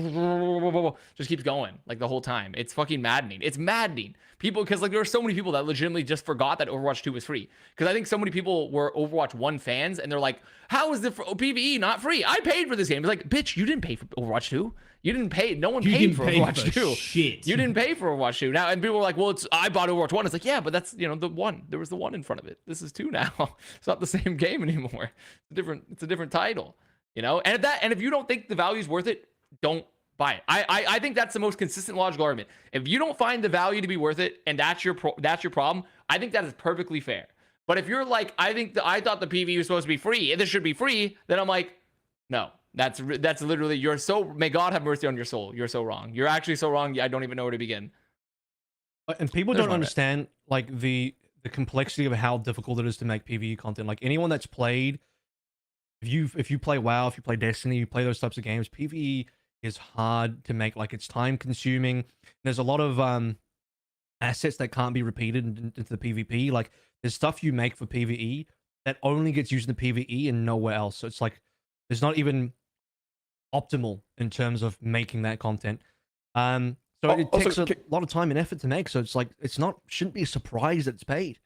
[SPEAKER 1] keeps going like the whole time. It's fucking maddening. It's maddening. People, because like there are so many people that legitimately just forgot that Overwatch 2 was free. Because I think so many people were Overwatch 1 fans and they're like, how is the PvE not free? I paid for this game. It's like, bitch, you didn't pay for Overwatch 2. You didn't pay. No one paid for Overwatch 2.
[SPEAKER 3] Shit.
[SPEAKER 1] You didn't pay for Overwatch 2. Now, and people were like, well, I bought Overwatch 1. It's like, yeah, but that's, you know, the 1. There was the 1 in front of it. This is 2 now. It's not the same game anymore. It's a different title, you know? And if you don't think the value is worth it, don't buy it. I think that's the most consistent logical argument. If you don't find the value to be worth it and that's your problem, I think that is perfectly fair. But if you're like, I thought the PvE was supposed to be free and this should be free, then I'm like, no, that's literally, may God have mercy on your soul. You're so wrong. You're actually so wrong. I don't even know where to begin.
[SPEAKER 4] And people don't understand like the complexity of how difficult it is to make PvE content. Like anyone that's played, if you play WoW, if you play Destiny, you play those types of games, PvE is hard to make. Like it's time consuming. There's a lot of assets that can't be repeated into the PvP. Like there's stuff you make for PvE that only gets used in the PvE and nowhere else. So it's like there's not even optimal in terms of making that content. So it takes a lot of time and effort to make. So it's like shouldn't be a surprise that it's paid.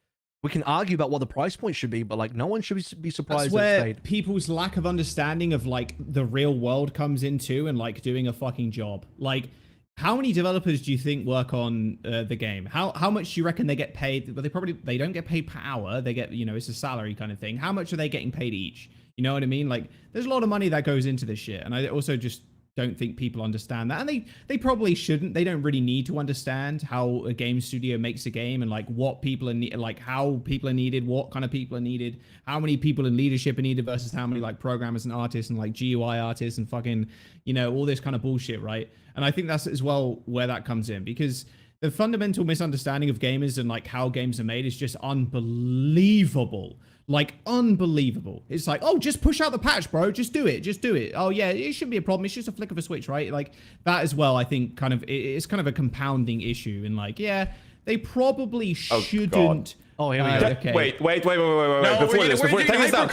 [SPEAKER 4] We can argue about what the price point should be, but like no one should be surprised. That's
[SPEAKER 3] where people's lack of understanding of like the real world comes into, and like doing a fucking job. Like, how many developers do you think work on the game? How much do you reckon they get paid? Well, they don't get paid per hour. They get, you know, it's a salary kind of thing. How much are they getting paid each? You know what I mean? Like, there's a lot of money that goes into this shit, and I also just don't think people understand that, and they probably shouldn't. They don't really need to understand how a game studio makes a game, and like what people are like how people are needed, what kind of people are needed, how many people in leadership are needed versus how many like programmers and artists and like GUI artists and fucking, you know, all this kind of bullshit, right? And I think that's as well where that comes in, because the fundamental misunderstanding of gamers and like how games are made is just unbelievable. Like, unbelievable. It's like, oh, just push out the patch, bro. Just do it. Just do it. Oh, yeah, it shouldn't be a problem. It's just a flick of a switch, right? Like, that as well, I think, kind of, it's kind of a compounding issue. And, like, yeah, they probably shouldn't.
[SPEAKER 4] Oh, here we go.
[SPEAKER 3] Okay.
[SPEAKER 2] Wait. Before this, take this down.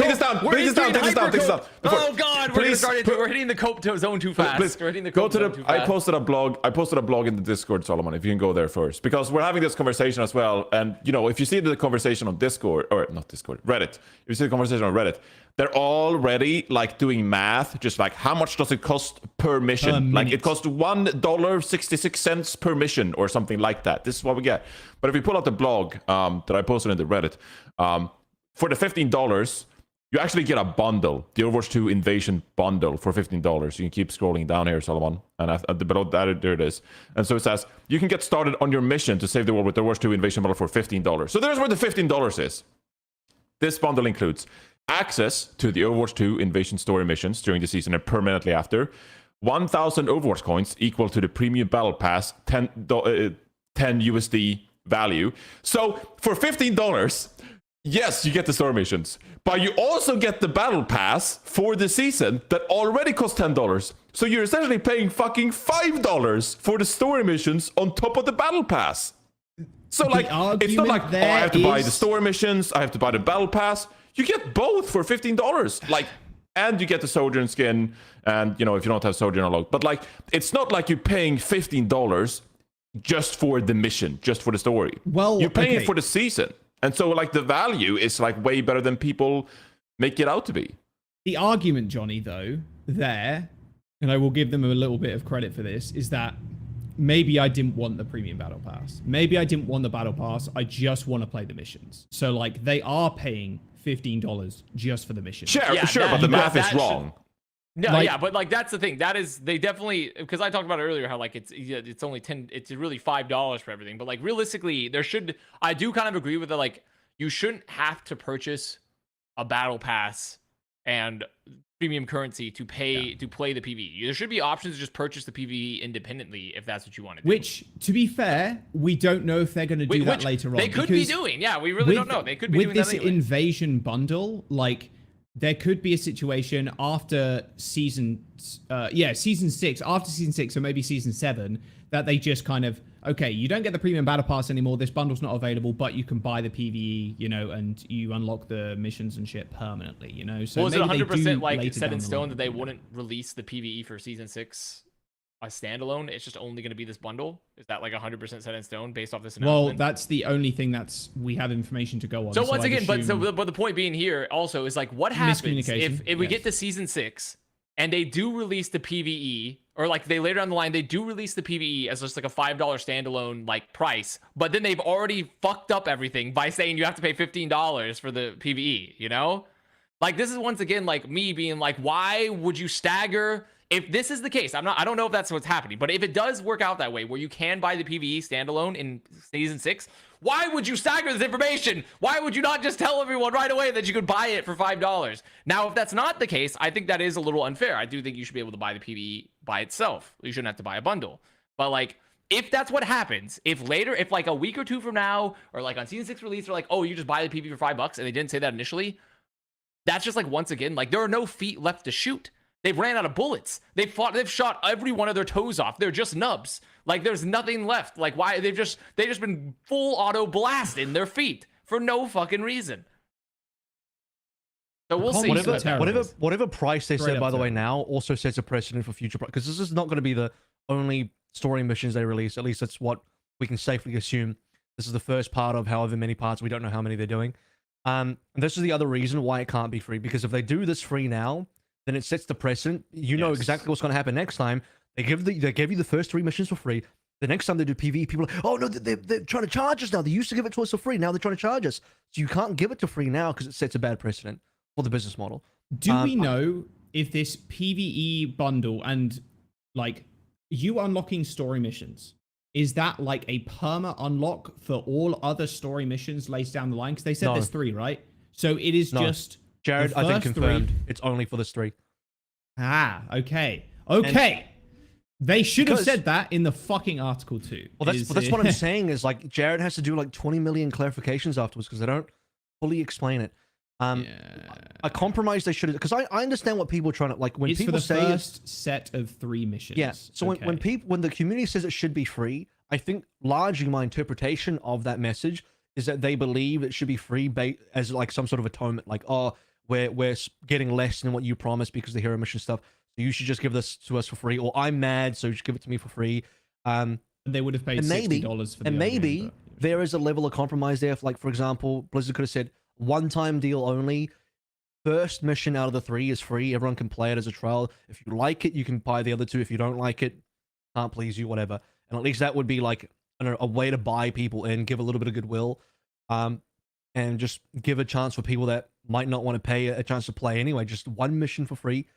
[SPEAKER 1] Oh God, we're hitting the cope zone too fast.
[SPEAKER 2] Please,
[SPEAKER 1] we're hitting the cope zone too fast.
[SPEAKER 2] I posted a blog in the Discord, Solomon. If you can go there first, because we're having this conversation as well. And you know, if you see the conversation on Discord, or not Discord, Reddit. If you see the conversation on Reddit, they're already like doing math, just like how much does it cost per mission? Like it costs $1.66 per mission or something like that. This is what we get. But if you pull out the blog that I posted in the Reddit, for the $15, you actually get a bundle, the Overwatch 2 Invasion bundle for $15. You can keep scrolling down here, Solomon, and below that, there it is. And so it says you can get started on your mission to save the world with the Overwatch 2 Invasion bundle for $15. So there's where the $15 is. This bundle includes access to the Overwatch 2 Invasion story missions during the season and permanently after, 1,000 Overwatch coins equal to the premium battle pass, 10 USD value. So for $15, yes, you get the story missions, but you also get the battle pass for the season that already costs $10. So you're essentially paying fucking $5 for the story missions on top of the battle pass. So like, it's not like, oh, I have to buy the story missions, I have to buy the battle pass. You get both for $15. Like, and you get the Sojourn skin, and you know, if you don't have Sojourn unlocked. But like, it's not like you're paying $15 just for the mission, just for the story. Well, you're paying it for the season. And so like the value is like way better than people make it out to be.
[SPEAKER 3] The argument, Johnny, though, there, and I will give them a little bit of credit for this, is that maybe I didn't want the premium battle pass. Maybe I didn't want the battle pass. I just want to play the missions. So like they are paying $15 just for the mission.
[SPEAKER 2] Sure, but the math is wrong.
[SPEAKER 1] No,
[SPEAKER 3] Like-
[SPEAKER 1] yeah, but like that's the thing. That is they definitely because I talked about it earlier how like it's only it's really $5 for everything. But like realistically, I do kind of agree with it. Like you shouldn't have to purchase a battle pass and premium currency to play the PvE. There should be options to just purchase the PvE independently if that's what you want to do.
[SPEAKER 3] Which, to be fair, we don't know if they're going to do that later on.
[SPEAKER 1] They could be doing. Yeah, we really don't know. They could be doing that
[SPEAKER 3] with this
[SPEAKER 1] anyway.
[SPEAKER 3] invasion bundle. Like, there could be a situation after season 6, after season 6, or maybe season 7, that they just kind of, okay, you don't get the premium battle pass anymore. This bundle's not available, but you can buy the PvE, you know, and you unlock the missions and shit permanently, you know. So
[SPEAKER 1] was it
[SPEAKER 3] maybe
[SPEAKER 1] 100% like
[SPEAKER 3] later
[SPEAKER 1] set
[SPEAKER 3] down
[SPEAKER 1] in
[SPEAKER 3] the
[SPEAKER 1] stone
[SPEAKER 3] line.
[SPEAKER 1] that they wouldn't release the PvE for season 6 a standalone? It's just only going to be this bundle. Is that like 100% set in stone based off this announcement?
[SPEAKER 3] Well, that's the only thing we have information to go on.
[SPEAKER 1] So once
[SPEAKER 3] I'd
[SPEAKER 1] again,
[SPEAKER 3] assume...
[SPEAKER 1] but the point being here also is like what happens if we get to season 6 and they do release the PvE, or like they later down the line they do release the PvE as just like a $5 standalone like price, but then they've already fucked up everything by saying you have to pay $15 for the PvE, you know? Like this is once again like me being like, why would you stagger? If this is the case, I don't know if that's what's happening, but if it does work out that way where you can buy the PvE standalone in season 6, why would you stagger this information? Why would you not just tell everyone right away that you could buy it for $5? Now, if that's not the case, I think that is a little unfair. I do think you should be able to buy the PvE by itself. You shouldn't have to buy a bundle. But like, if that's what happens, if like a week or two from now, or like on season 6 release, they're like, oh, you just buy the PvE for $5, and they didn't say that initially, that's just like, once again, like there are no feet left to shoot. They've ran out of bullets. They've shot every one of their toes off. They're just nubs. Like there's nothing left. Like why they've just been full auto blasting their feet for no fucking reason. So we'll see.
[SPEAKER 4] Whatever price they set, by the way, now also sets a precedent for future, because this is not going to be the only story missions they release. At least that's what we can safely assume. This is the first part of however many parts. We don't know how many they're doing. And this is the other reason why it can't be free, because if they do this free now, then it sets the precedent. You know exactly what's going to happen next time. They give you the first 3 missions for free. The next time they do PvE, people are like, oh no, they're trying to charge us now. They used to give it to us for free. Now they're trying to charge us. So you can't give it to free now because it sets a bad precedent for the business model.
[SPEAKER 3] Do we know if this PvE bundle and like you unlocking story missions, is that like a perma unlock for all other story missions later down the line? Because they said there's 3, right? So it is just
[SPEAKER 4] Jared, I think confirmed. 3. It's only for this 3.
[SPEAKER 3] Ah, okay. Okay. They should have said that in the fucking article too.
[SPEAKER 4] Well, that's what I'm saying is like Jared has to do like 20 million clarifications afterwards because they don't fully explain it. A compromise they should have, because I understand what people are trying to like when people say
[SPEAKER 3] the first set of 3 missions.
[SPEAKER 4] Yeah. So when the community says it should be free, I think largely my interpretation of that message is that they believe it should be free as like some sort of atonement, like, oh, we're getting less than what you promised because of the hero mission stuff. So you should just give this to us for free, or I'm mad, so you should give it to me for free.
[SPEAKER 3] They would have paid $60 for the
[SPEAKER 4] maybe there is a level of compromise there. Like, for example, Blizzard could have said one-time deal only. First mission out of the 3 is free. Everyone can play it as a trial. If you like it, you can buy the other 2. If you don't like it, can't please you, whatever. And at least that would be like a way to buy people in, give a little bit of goodwill, and just give a chance for people that might not want to pay a chance to play anyway. Just 1 mission for free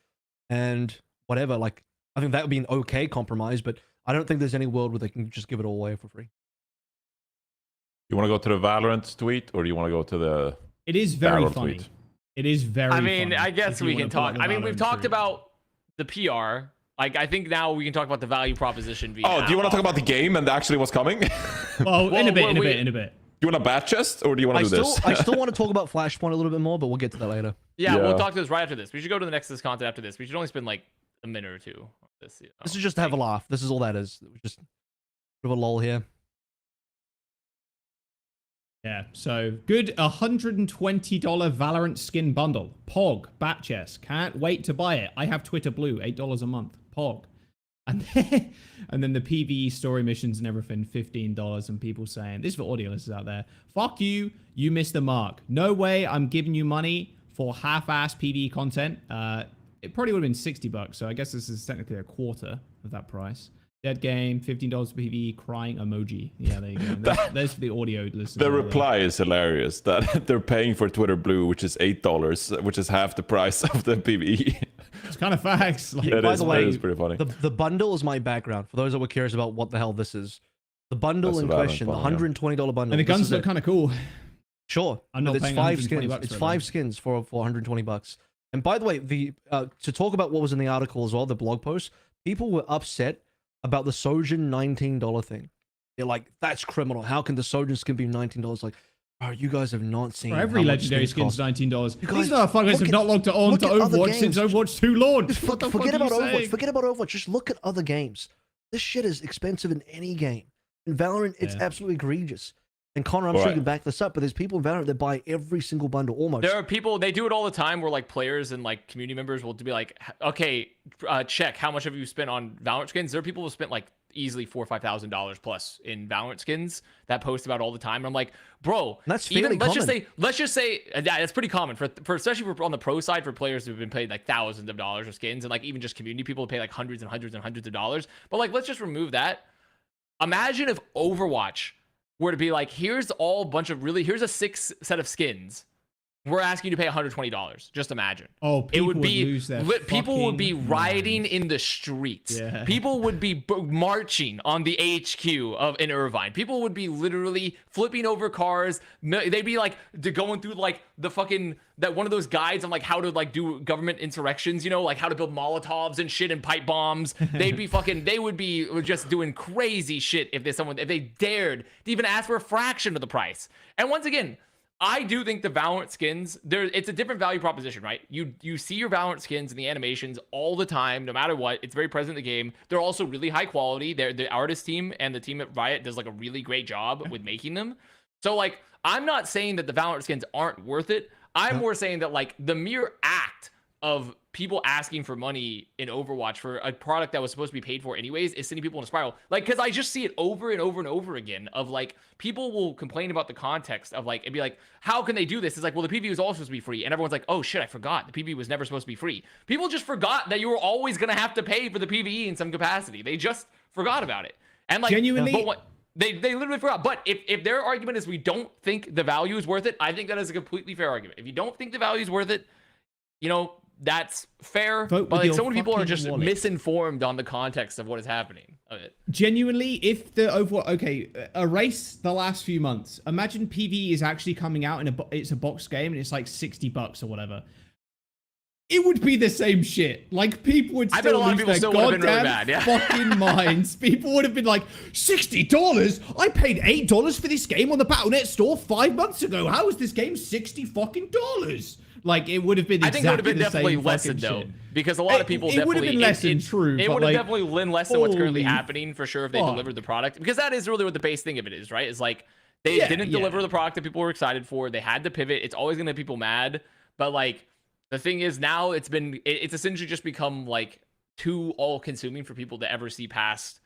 [SPEAKER 4] and whatever. Like, I think that would be an okay compromise, but I don't think there's any world where they can just give it all away for free.
[SPEAKER 2] You want to go to the Valorant tweet, or do you want to go to the...
[SPEAKER 3] It is very
[SPEAKER 2] Valorant
[SPEAKER 3] funny.
[SPEAKER 2] tweet?
[SPEAKER 3] It is very funny.
[SPEAKER 1] I guess we can talk. I mean, we've talked about the PR. Like, I think now we can talk about the value proposition.
[SPEAKER 2] Do you want to talk about the game and actually what's coming?
[SPEAKER 3] Well, in a bit.
[SPEAKER 2] You want a bat chest, or do you want to do this?
[SPEAKER 4] I still want to talk about Flashpoint a little bit more, but we'll get to that later.
[SPEAKER 1] Yeah, we'll talk to this right after this. We should go to the next content after this. We should only spend like a minute or 2 on this. You know?
[SPEAKER 4] This is just to have a laugh. This is all that is. Just a lol here.
[SPEAKER 3] Yeah, so good $120 Valorant skin bundle. Pog, bat chest. Can't wait to buy it. I have Twitter Blue, $8 a month. Pog. And then the PvE story missions and everything, $15, and people saying, this is for audio listeners out there, fuck you, you missed the mark. No way I'm giving you money for half-ass PvE content. It probably would have been $60, so I guess this is technically a quarter of that price. Dead game, $15 for PvE, crying emoji. Yeah, there you go. There's for the audio listeners.
[SPEAKER 2] The reply is hilarious, that they're paying for Twitter Blue, which is $8, which is half the price of the PvE.
[SPEAKER 3] It's kind of facts. Like,
[SPEAKER 2] It
[SPEAKER 4] by
[SPEAKER 2] is,
[SPEAKER 4] the way,
[SPEAKER 2] it is pretty funny.
[SPEAKER 4] the bundle is my background. For those that were curious about what the hell this is, the bundle
[SPEAKER 2] That's
[SPEAKER 4] in
[SPEAKER 2] the Valorant
[SPEAKER 4] question, the
[SPEAKER 2] bundle,
[SPEAKER 4] $120 bundle.
[SPEAKER 3] and the
[SPEAKER 4] this
[SPEAKER 3] guns
[SPEAKER 4] is
[SPEAKER 3] look kind of cool.
[SPEAKER 4] Sure,
[SPEAKER 3] I'm not
[SPEAKER 4] but it's
[SPEAKER 3] paying
[SPEAKER 4] 5
[SPEAKER 3] $120
[SPEAKER 4] skins. It's
[SPEAKER 3] for it,
[SPEAKER 4] 5
[SPEAKER 3] though.
[SPEAKER 4] skins for $120. And by the way, the to talk about what was in the article as well, the blog post, people were upset about the Sojin $19 thing. They're like, that's criminal. How can the Sojin skin be $19? Like, bro, you guys have not seen
[SPEAKER 3] For every
[SPEAKER 4] how much
[SPEAKER 3] legendary
[SPEAKER 4] skins
[SPEAKER 3] skin's
[SPEAKER 4] cost.
[SPEAKER 3] $19.
[SPEAKER 4] You guys
[SPEAKER 3] These motherfuckers have
[SPEAKER 4] look
[SPEAKER 3] not logged on
[SPEAKER 4] look
[SPEAKER 3] to
[SPEAKER 4] at other
[SPEAKER 3] Overwatch since
[SPEAKER 4] games.
[SPEAKER 3] Overwatch 2 launched.
[SPEAKER 4] Just
[SPEAKER 3] What the fuck
[SPEAKER 4] forget
[SPEAKER 3] are you
[SPEAKER 4] about Overwatch.
[SPEAKER 3] saying?
[SPEAKER 4] Forget about Overwatch. Just look at other games. This shit is expensive in any game. In Valorant, it's
[SPEAKER 3] Yeah.
[SPEAKER 4] absolutely egregious. And Connor, I'm sure you can back this up, but there's people in Valorant that buy every single bundle almost.
[SPEAKER 1] There are people, they do it all the time where like players and like community members will be like, okay, check how much have you spent on Valorant skins. There are people who spent like easily $4,000 or $5,000 plus in Valorant skins that post about all the time. And I'm like, bro,
[SPEAKER 4] And that's
[SPEAKER 1] even
[SPEAKER 4] fairly
[SPEAKER 1] let's just say yeah, it's pretty common for especially for on the pro side for players who've been paid like thousands of dollars for skins, and like even just community people who pay like hundreds and hundreds and hundreds of dollars. But like, let's just remove that. Imagine if Overwatch were to be like, here's here's a 6 set of skins. We're asking you to pay $120. Just imagine.
[SPEAKER 3] Oh,
[SPEAKER 1] it
[SPEAKER 3] people
[SPEAKER 1] would be
[SPEAKER 3] lose their
[SPEAKER 1] people would be
[SPEAKER 3] fucking
[SPEAKER 1] rioting
[SPEAKER 3] minds.
[SPEAKER 1] in the streets.
[SPEAKER 3] Yeah.
[SPEAKER 1] People would be marching on the HQ in Irvine. People would be literally flipping over cars. They'd be like going through like the fucking that one of those guides on like how to like do government insurrections, you know, like how to build Molotovs and shit and pipe bombs. They would be just doing crazy shit if they dared to even ask for a fraction of the price. And once again, I do think the Valorant skins, it's a different value proposition, right? You see your Valorant skins and the animations all the time, no matter what. It's very present in the game. They're also really high quality. The artist team and the team at Riot does like a really great job with making them. So like, I'm not saying that the Valorant skins aren't worth it. I'm more saying that like the mere act of people asking for money in Overwatch for a product that was supposed to be paid for anyways is sending people in a spiral. Like, because I just see it over and over and over again of like, people will complain about the context of like, and be like, how can they do this? It's like, well, the PvE was always supposed to be free. And everyone's like, oh shit, I forgot. The PvE was never supposed to be free. People just forgot that you were always going to have to pay for the PvE in some capacity. They just forgot about it. And like,
[SPEAKER 3] Genuinely,
[SPEAKER 1] but what, they literally forgot. But if their argument is we don't think the value is worth it, I think that is a completely fair argument. If you don't think the value is worth it, you know, that's fair.
[SPEAKER 3] Vote
[SPEAKER 1] But
[SPEAKER 3] with
[SPEAKER 1] like, so
[SPEAKER 3] your
[SPEAKER 1] many people are
[SPEAKER 3] fucking
[SPEAKER 1] just
[SPEAKER 3] wallet.
[SPEAKER 1] misinformed on the context of what is happening of it.
[SPEAKER 3] Genuinely, if the Overwatch, okay, erase the last few months. Imagine PvE is actually coming out in it's a box game and it's like $60 or whatever. It would be the same shit. Like, people would
[SPEAKER 1] I bet a
[SPEAKER 3] still
[SPEAKER 1] lot of
[SPEAKER 3] lose
[SPEAKER 1] people
[SPEAKER 3] their
[SPEAKER 1] still would have been really
[SPEAKER 3] goddamn
[SPEAKER 1] mad, yeah.
[SPEAKER 3] fucking minds. People would have been like, $60? I paid $8 for this game on the Battle.net store 5 months ago. How is this game $60 fucking dollars? Like, it would have been
[SPEAKER 1] I think it would have been
[SPEAKER 3] exactly
[SPEAKER 1] definitely
[SPEAKER 3] the same
[SPEAKER 1] lessened
[SPEAKER 3] fucking
[SPEAKER 1] though,
[SPEAKER 3] shit.
[SPEAKER 1] because a lot of people
[SPEAKER 3] It would have
[SPEAKER 1] definitely
[SPEAKER 3] been lessened, true.
[SPEAKER 1] It
[SPEAKER 3] but
[SPEAKER 1] would have
[SPEAKER 3] like,
[SPEAKER 1] definitely been less than what's currently
[SPEAKER 3] holy
[SPEAKER 1] happening for sure if they
[SPEAKER 3] fuck.
[SPEAKER 1] delivered the product, because that is really what the base thing of it is, right? It's like they didn't deliver the product that people were excited for. They had to pivot. It's always gonna make people mad, but like the thing is now it's essentially just become like too all-consuming for people to ever see past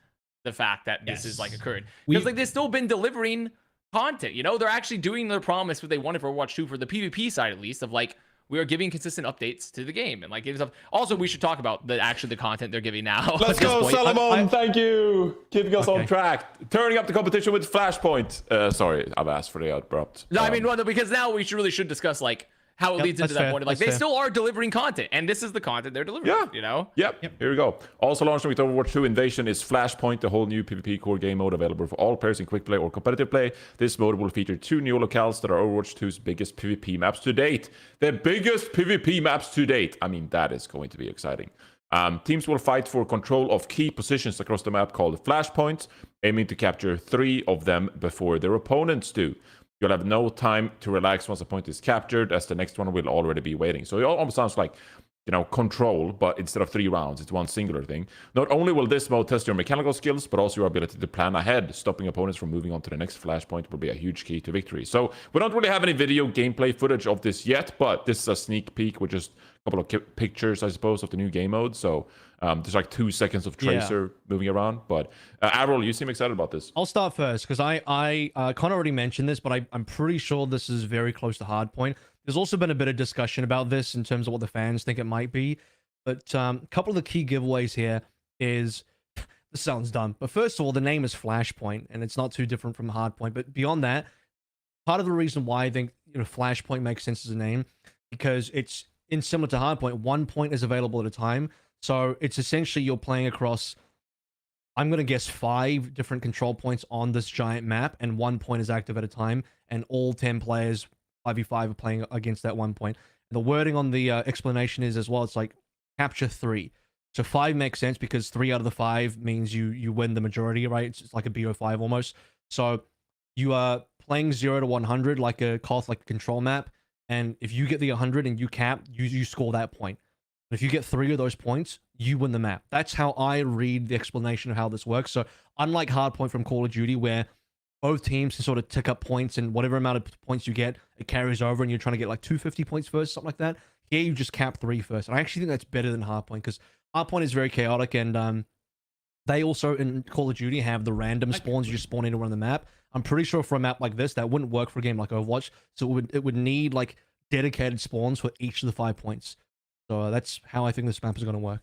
[SPEAKER 1] the fact that this is like occurred. Because like they've still been delivering content, you know, they're actually doing their promise what they wanted for Overwatch 2 for the PvP side at least, of like, we are giving consistent updates to the game and like giving stuff. Also, we should talk about the content they're giving now.
[SPEAKER 2] Let's go, Solomon. Thank you. Keeping us on track. Turning up the competition with Flashpoint. Sorry, I've asked for the abrupt.
[SPEAKER 1] No, I mean, well, no, because now we really should discuss like how it leads into that point. Like they still are delivering content, and this is the content they're delivering.
[SPEAKER 2] Yeah.
[SPEAKER 1] You know.
[SPEAKER 2] Yep. Here we go. Also launching with Overwatch 2 Invasion is Flashpoint, the whole new PvP core game mode available for all players in quick play or competitive play. This mode will feature 2 new locales that are Overwatch 2's biggest PvP maps to date. The biggest PvP maps to date. I mean, that is going to be exciting. Teams will fight for control of key positions across the map called Flashpoints, aiming to capture 3 of them before their opponents do. You'll have no time to relax once a point is captured, as the next one will already be waiting. So it almost sounds like, you know, Control, but instead of 3 rounds, it's one singular thing. Not only will this mode test your mechanical skills, but also your ability to plan ahead. Stopping opponents from moving on to the next flashpoint will be a huge key to victory. So we don't really have any video gameplay footage of this yet, but this is a sneak peek with just a couple of pictures, I suppose, of the new game mode. So there's like 2 seconds of Tracer moving around. But AVRL, you seem excited about this.
[SPEAKER 4] I'll start first because I Connor already mentioned this, but I'm pretty sure this is very close to hardpoint. There's also been a bit of discussion about this in terms of what the fans think it might be. But a couple of the key giveaways here is, this sounds dumb, but first of all, the name is Flashpoint, and it's not too different from hardpoint. But beyond that, part of the reason why I think Flashpoint makes sense as a name, because it's in similar to Hardpoint, 1 point is available at a time. So it's essentially you're playing across, I'm going to guess 5 different control points on this giant map, and 1 point is active at a time, and all 10 players 5v5 are playing against that 1 point. The wording on the explanation is as well, it's like capture 3. So 5 makes sense because 3 out of the 5 means you win the majority, right? It's like a BO5 almost. So you are playing 0 to 100 like a Koth, like a control map, and if you get the 100 and you cap, you score that point. But if you get 3 of those points, you win the map. That's how I read the explanation of how this works. So unlike Hardpoint from Call of Duty, where both teams can sort of tick up points, and whatever amount of points you get, it carries over, and you're trying to get like 250 points first, something like that. Here you just cap 3 first. And I actually think that's better than Hardpoint, because Hardpoint is very chaotic, and they also in Call of Duty have the random spawns you just spawn into on the map. I'm pretty sure for a map like this, that wouldn't work for a game like Overwatch. So it would need like dedicated spawns for each of the 5 points. So that's how I think this map is going to work.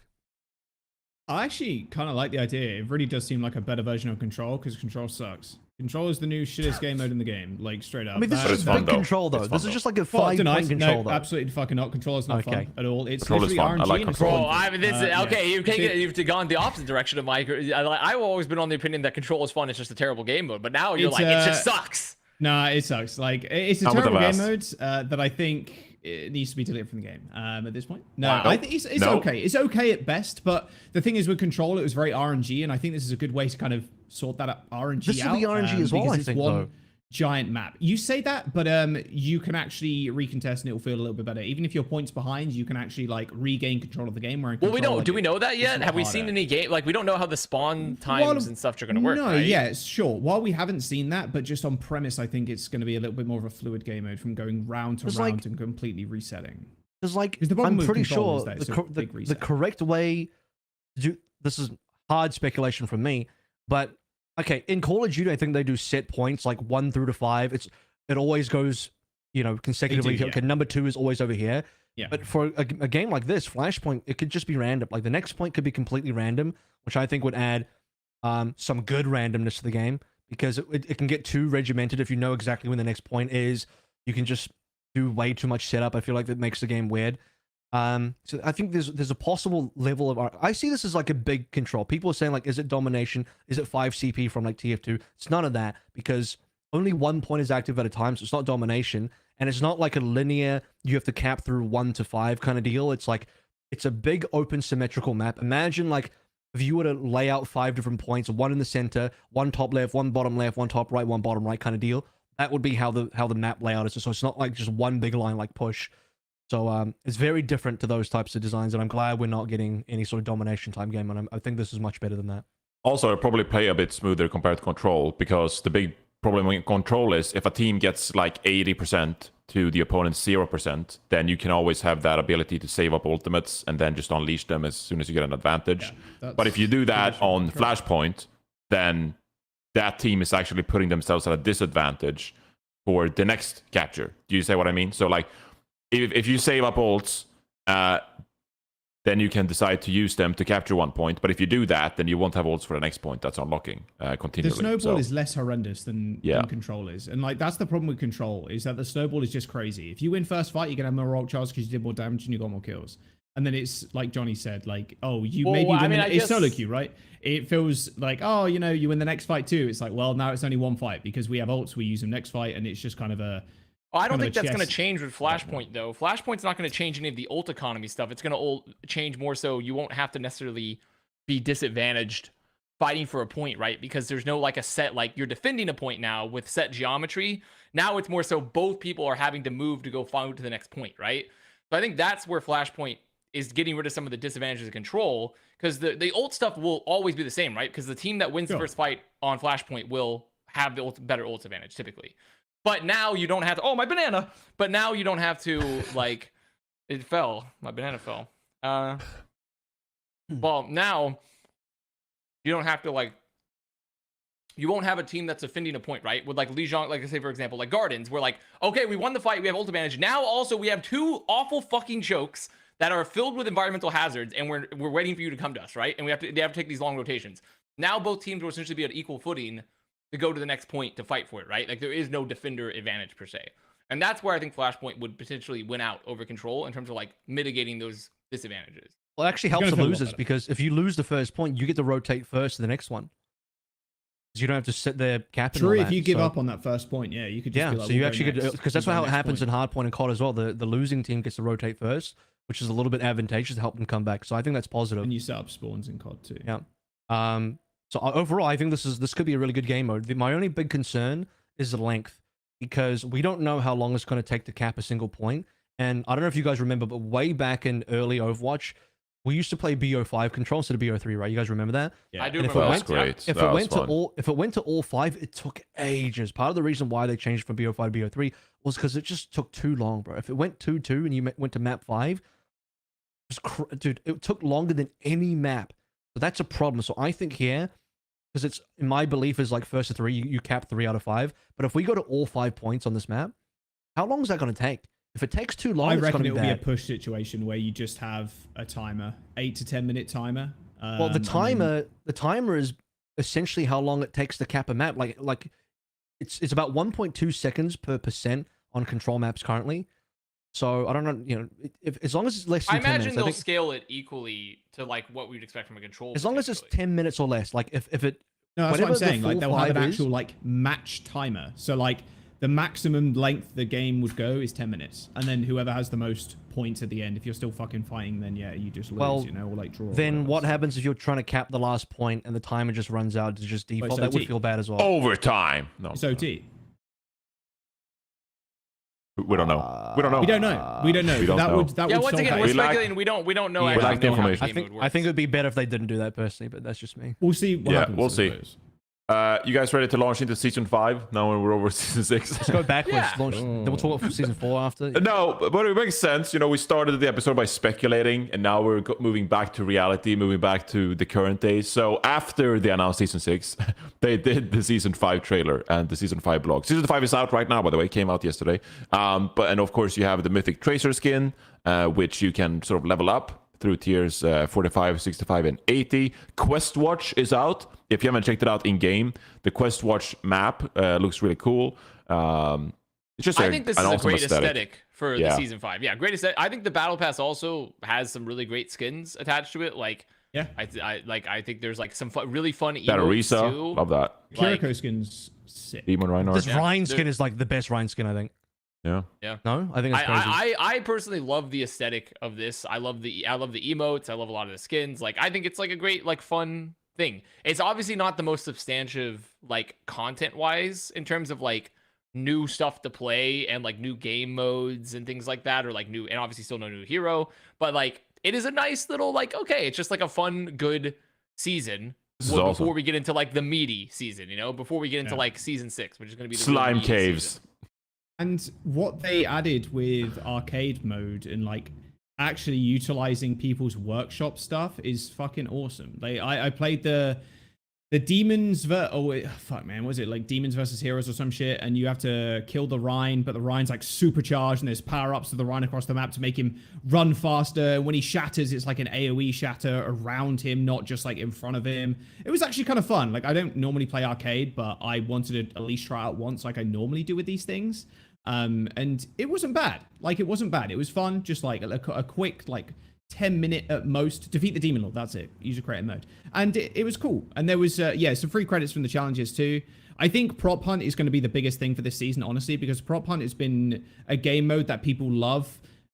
[SPEAKER 3] I actually kind of like the idea. It really does seem like a better version of Control, because Control sucks. Control is the new shittest game mode in the game, like straight up.
[SPEAKER 4] I mean, this is big Control though. This is just like a 5-point Control though.
[SPEAKER 3] Absolutely fucking not. Control is not fun at all. It's
[SPEAKER 2] Control is
[SPEAKER 3] literally
[SPEAKER 2] fun.
[SPEAKER 3] RNG.
[SPEAKER 2] I like Control.
[SPEAKER 1] I mean, this okay. You've gone the opposite direction of Mike. I've always been on the opinion that Control is fun. It's just a terrible game mode. But now you're like, it just sucks.
[SPEAKER 3] Nah, it sucks. Like, it's a terrible game mode that I think it needs to be deleted from the game at this point. No, wow. I think it's okay. It's okay at best, but the thing is with Control, it was very RNG, and I think this is a good way to kind of sort that RNG
[SPEAKER 4] this
[SPEAKER 3] out.
[SPEAKER 4] This will be RNG as well, I think, though.
[SPEAKER 3] Giant map. You say that, but you can actually recontest and it will feel a little bit better. Even if your point's behind, you can actually like regain control of the game. Where
[SPEAKER 1] well, we don't. Do we know that yet? Have we seen any game? Like, we don't know how the spawn times and stuff are going to work.
[SPEAKER 3] No,
[SPEAKER 1] right?
[SPEAKER 3] yeah, sure. While we haven't seen that, but just on premise, I think it's going to be a little bit more of a fluid game mode from going round to round and completely resetting.
[SPEAKER 4] Because like, I'm pretty sure the correct way to do this is hard speculation from me, but. Okay, in Call of Duty, I think they do set points like 1 through to 5. It always goes, you know, consecutively. Okay, number 2 is always over here.
[SPEAKER 3] Yeah.
[SPEAKER 4] But for a game like this, Flashpoint, it could just be random. Like the next point could be completely random, which I think would add some good randomness to the game, because it can get too regimented if you know exactly when the next point is. You can just do way too much setup. I feel like that makes the game weird. So I think there's a possible level of I see this as like a big Control. People are saying like, is it domination? Is it 5 CP from like TF2? It's none of that, because only 1 point is active at a time, so it's not domination, and it's not like a linear you have to cap through 1 to 5 kind of deal. It's like it's a big open symmetrical map. Imagine like if you were to lay out 5 different points, 1 in the center, 1 top left, 1 bottom left, 1 top right, 1 bottom right kind of deal. That would be how the map layout is. So it's not like just one big line like push. So it's very different to those types of designs, and I'm glad we're not getting any sort of domination time game, and I think this is much better than that.
[SPEAKER 2] Also, it'll probably play a bit smoother compared to Control, because the big problem with Control is if a team gets like 80% to the opponent's 0%, then you can always have that ability to save up ultimates and then just unleash them as soon as you get an advantage. Yeah, but if you do that on Flashpoint, then that team is actually putting themselves at a disadvantage for the next capture. Do you say what I mean? So like, if you save up ults, then you can decide to use them to capture 1 point. But if you do that, then you won't have ults for the next point. That's unlocking continually.
[SPEAKER 3] The snowball is less horrendous than Control is. And like, that's the problem with Control, is that the snowball is just crazy. If you win first fight, you're going to have more ult charge because you did more damage and you got more kills. And then it's like Johnny said, like, oh, it's solo queue, right? It feels like, oh, you know, you win the next fight too. It's like, well, now it's only 1 fight because we have ults, we use them next fight, and it's just kind of a...
[SPEAKER 1] I don't think that's going to change with Flashpoint, though. Flashpoint's not going to change any of the ult economy stuff. It's going to change more so you won't have to necessarily be disadvantaged fighting for a point, right? Because there's no like a set, like you're defending a point now with set geometry. Now it's more so both people are having to move to go find to the next point, right? So I think that's where Flashpoint is getting rid of some of the disadvantages of Control, because the ult stuff will always be the same, right? Because the team that wins the first fight on Flashpoint will have the better ult advantage typically. But now you don't have to, oh, my banana. But now you don't have to, like, it fell. My banana fell. Well, now you don't have to, like, you won't have a team that's defending a point, right? With, like, Legion, like I say, for example, like Gardens, we're like, okay, we won the fight, we have ult advantage. Now also we have 2 awful fucking chokes that are filled with environmental hazards, and we're waiting for you to come to us, right? And they have to take these long rotations. Now both teams will essentially be at equal footing to go to the next point to fight for it, right? Like, there is no defender advantage per se. And that's where I think Flashpoint would potentially win out over Control in terms of like mitigating those disadvantages.
[SPEAKER 4] Well, it actually helps the losers because if you lose the first point, you get to rotate first to the next one. You don't have to sit there capping.
[SPEAKER 3] True, if you give up on that first point, yeah, you could just be like,
[SPEAKER 4] so you actually get, because that's how it happens in Hardpoint and COD as well. The losing team gets to rotate first, which is a little bit advantageous to help them come back. So I think that's positive.
[SPEAKER 3] And you set up spawns in COD too.
[SPEAKER 4] Yeah. So overall, I think this could be a really good game mode. My only big concern is the length, because we don't know how long it's going to take to cap a single point. And I don't know if you guys remember, but way back in early Overwatch, we used to play BO5 control instead of BO3, right? You guys remember that?
[SPEAKER 1] Yeah, I do
[SPEAKER 2] remember. That was great.
[SPEAKER 4] If it went to all 5, it took ages. Part of the reason why they changed from BO5 to BO3 was because it just took too long, bro. If it went 2-2 and you went to map 5, dude, it took longer than any map. So that's a problem. So I think here, because it's, in my belief, is like first to 3, you cap 3 out of 5. But if we go to all 5 points on this map, how long is that going to take? If it takes too long,
[SPEAKER 3] I reckon
[SPEAKER 4] it'll
[SPEAKER 3] be a push situation where you just have a timer, 8 to 10 minute timer.
[SPEAKER 4] Well, the timer is essentially how long it takes to cap a map. Like it's about 1.2 seconds per percent on control maps currently. So I don't know, you know, if as long as it's less than 10 minutes.
[SPEAKER 1] I imagine they'll scale it equally to like what we'd expect from a control.
[SPEAKER 4] As long as it's 10 minutes or less. Like if it.
[SPEAKER 3] No, that's what I'm saying. Like they'll have an actual like match timer. So like the maximum length the game would go is 10 minutes. And then whoever has the most points at the end, if you're still fucking fighting, then yeah, you just lose, you know, or like draw.
[SPEAKER 4] Then what happens if you're trying to cap the last point and the timer just runs out to just default? That would feel bad as well.
[SPEAKER 2] Overtime. No.
[SPEAKER 3] It's OT.
[SPEAKER 2] We don't know. We don't know.
[SPEAKER 3] We don't know. We don't know.
[SPEAKER 1] Once again, we're speculating. We don't know.
[SPEAKER 2] We lack the information.
[SPEAKER 4] I think it would be better if they didn't do that personally, but that's just me.
[SPEAKER 3] We'll see what happens.
[SPEAKER 2] We'll see. You guys ready to launch into season 5 now when we're over season 6?
[SPEAKER 4] Let's go backwards. Then we'll talk about season 4 after.
[SPEAKER 2] No, but it makes sense. You know, we started the episode by speculating, and now we're moving back to reality, moving back to the current days. So after they announced season 6, they did the season 5 trailer and the season 5 blog. Season 5 is out right now, by the way. It came out yesterday. And of course you have the Mythic Tracer skin, which you can sort of level up through tiers 45, 65, and 80. Quest Watch is out. If you haven't checked it out in game, the Quest Watch map looks really cool. It's just
[SPEAKER 1] I think this is a great aesthetic for the season 5. Yeah, great aesthetic. I think the Battle Pass also has some really great skins attached to it. Like,
[SPEAKER 3] yeah,
[SPEAKER 1] I think there's like some really fun emotes
[SPEAKER 2] that Arisa,
[SPEAKER 1] too.
[SPEAKER 2] love that.
[SPEAKER 3] Kiriko skin's sick.
[SPEAKER 2] Demon Reinhardt.
[SPEAKER 4] This Ryan skin is like the best Ryan skin, I think.
[SPEAKER 2] Yeah.
[SPEAKER 4] No, I think it's crazy.
[SPEAKER 1] I personally love the aesthetic of this. I love the emotes. I love a lot of the skins. Like, I think it's like a great, like, fun thing. It's obviously not the most substantive, like, content wise in terms of like new stuff to play and like new game modes and things like that, or like new, and obviously still no new hero. But like, it is a nice little, like, okay, it's just like a fun, good season. Before we get into like the meaty season, you know, before we get into like season 6, which is going to be the
[SPEAKER 2] slime caves.
[SPEAKER 1] Season.
[SPEAKER 3] And what they added with arcade mode and like actually utilizing people's workshop stuff is fucking awesome. I played the demons was it like demons versus heroes or some shit, and you have to kill the Rhine, but the Rhine's like supercharged and there's power-ups to the Rhine across the map to make him run faster. When he shatters, it's like an AoE shatter around him, not just like in front of him. It was actually kind of fun. Like, I don't normally play arcade, but I wanted to at least try out once, like I normally do with these things. And it wasn't bad. Like, it wasn't bad. It was fun. Just like a quick, like 10-minute at most, defeat the Demon Lord. That's it. Use a creative mode. And it was cool. And there was, some free credits from the challenges too. I think Prop Hunt is going to be the biggest thing for this season, honestly, because Prop Hunt has been a game mode that people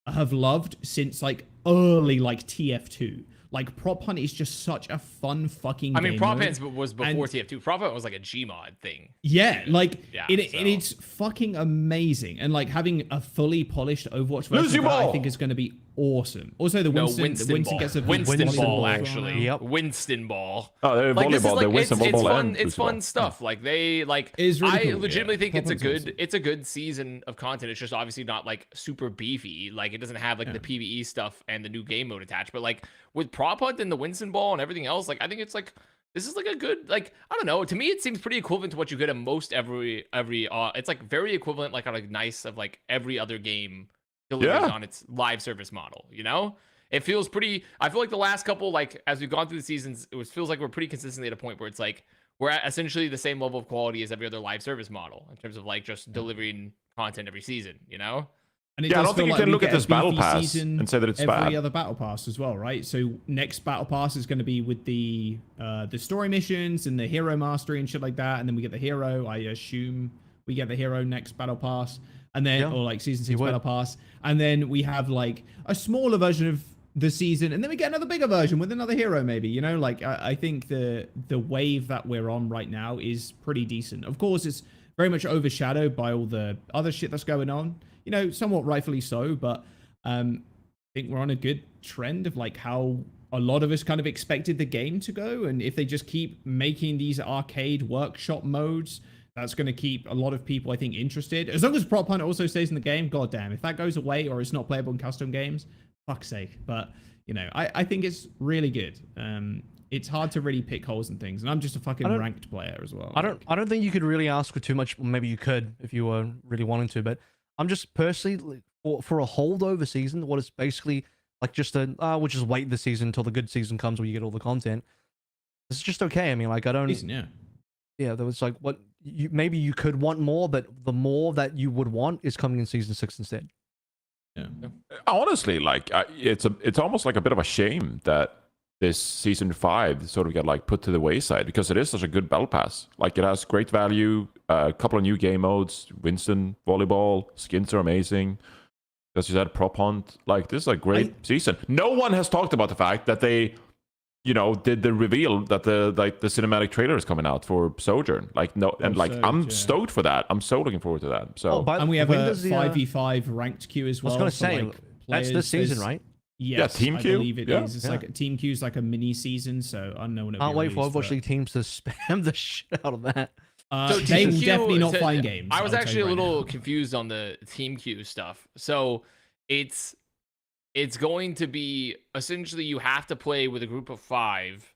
[SPEAKER 3] have loved since like early like TF2. Like, Prop Hunt is just such a fun fucking game.
[SPEAKER 1] Prop Hunt was before TF2. Prop Hunt was like a Gmod thing.
[SPEAKER 3] Yeah, like, it's fucking amazing. And, like, having a fully polished Overwatch version I think is going to be awesome. Also, Winston gets a
[SPEAKER 1] Winston Ball, actually. Yep. Winston Ball.
[SPEAKER 2] Oh, they're volleyball. They're Winston Ball.
[SPEAKER 1] It's fun stuff. Like, I legitimately think it's a good season of content. It's just obviously not, like, super beefy. Like, it doesn't have, like, the PvE stuff and the new game mode attached. But, like, with Prop Hunt and the Winston Ball and everything else, like, I think it's like, this is like a good, like, I don't know, to me it seems pretty equivalent to what you get in most every it's like very equivalent, like, on a nice of like every other game delivering on its live service model, you know? It feels pretty, I feel like the last couple, like, as we've gone through the seasons, feels like we're pretty consistently at a point where it's like we're at essentially the same level of quality as every other live service model in terms of like just delivering content every season, you know?
[SPEAKER 3] And it
[SPEAKER 2] Yeah, I
[SPEAKER 3] does
[SPEAKER 2] don't think
[SPEAKER 3] feel
[SPEAKER 2] you
[SPEAKER 3] like
[SPEAKER 2] can
[SPEAKER 3] we
[SPEAKER 2] look at
[SPEAKER 3] get a
[SPEAKER 2] this battle
[SPEAKER 3] beefy
[SPEAKER 2] pass
[SPEAKER 3] season
[SPEAKER 2] and say that it's
[SPEAKER 3] every
[SPEAKER 2] bad.
[SPEAKER 3] other battle pass as well, right? So next battle pass is going to be with the story missions and the hero mastery and shit like that, and then we get the hero. I assume we get the hero next battle pass, and then or like season 6 battle pass, and then we have like a smaller version of the season, and then we get another bigger version with another hero, maybe. You know, like I think the wave that we're on right now is pretty decent. Of course, it's very much overshadowed by all the other shit that's going on. You know, somewhat rightfully so, but I think we're on a good trend of like how a lot of us kind of expected the game to go. And if they just keep making these arcade workshop modes, that's going to keep a lot of people, I think, interested. As long as Prop Hunt also stays in the game, goddamn, if that goes away or it's not playable in custom games, fuck's sake. But, you know, I think it's really good. It's hard to really pick holes and things, and I'm just a fucking ranked player as well.
[SPEAKER 4] I don't think you could really ask for too much. Maybe you could if you were really wanting to, but I'm just personally for a holdover season, what is basically like just a we'll just wait the season until the good season comes where you get all the content. It's just okay. I mean, like I don't.
[SPEAKER 3] Yeah.
[SPEAKER 4] Yeah, there was like what maybe you could want more, but the more that you would want is coming in season 6 instead.
[SPEAKER 3] Yeah.
[SPEAKER 2] Honestly, like it's almost like a bit of a shame that this season 5 sort of got like put to the wayside, because it is such a good battle pass. Like it has great value, a couple of new game modes, Winston volleyball, skins are amazing. As you said, Prop Hunt, like this is a great season. No one has talked about the fact that they, you know, did the reveal that the cinematic trailer is coming out for Sojourn. Like no, and like I'm stoked for that. I'm so looking forward to that. So
[SPEAKER 3] and we have a 5v5 ranked queue as well.
[SPEAKER 4] I was gonna say
[SPEAKER 3] like
[SPEAKER 4] that's this season, right?
[SPEAKER 3] Yes,
[SPEAKER 2] Team Q.
[SPEAKER 3] I believe it is. It's like Team Q is like a mini season, so I know when it.
[SPEAKER 4] Can't wait for Overwatch League teams to spam the shit out of that.
[SPEAKER 1] So
[SPEAKER 3] they will
[SPEAKER 1] Q,
[SPEAKER 3] definitely not find games.
[SPEAKER 1] I was actually a little confused on the Team Q stuff. So it's going to be essentially you have to play with a group of 5,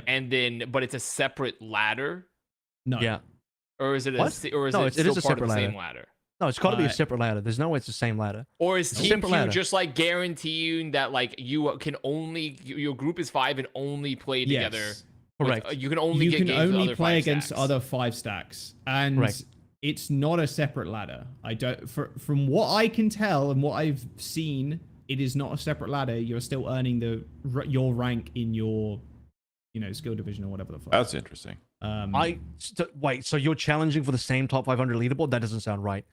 [SPEAKER 1] and then but it's a separate ladder.
[SPEAKER 3] No.
[SPEAKER 1] Yeah. Or is it
[SPEAKER 4] no,
[SPEAKER 1] it still
[SPEAKER 4] is a
[SPEAKER 1] part
[SPEAKER 4] separate
[SPEAKER 1] of the
[SPEAKER 4] ladder.
[SPEAKER 1] same ladder?
[SPEAKER 4] No, it's got to be a separate ladder. There's no way it's the same ladder.
[SPEAKER 1] Or is Team Q
[SPEAKER 4] ladder.
[SPEAKER 1] just like guaranteeing that like you can only your group is 5 and only play together?
[SPEAKER 3] Yes.
[SPEAKER 4] Correct.
[SPEAKER 1] You can only get games with other
[SPEAKER 3] play
[SPEAKER 1] 5
[SPEAKER 3] against
[SPEAKER 1] stacks.
[SPEAKER 3] other 5 stacks, and it's not a separate ladder. I don't. From what I can tell and what I've seen, it is not a separate ladder. You're still earning your rank in your, skill division or whatever the fuck.
[SPEAKER 2] That's interesting.
[SPEAKER 4] Wait, so you're challenging for the same top 500 leaderboard? That doesn't sound right,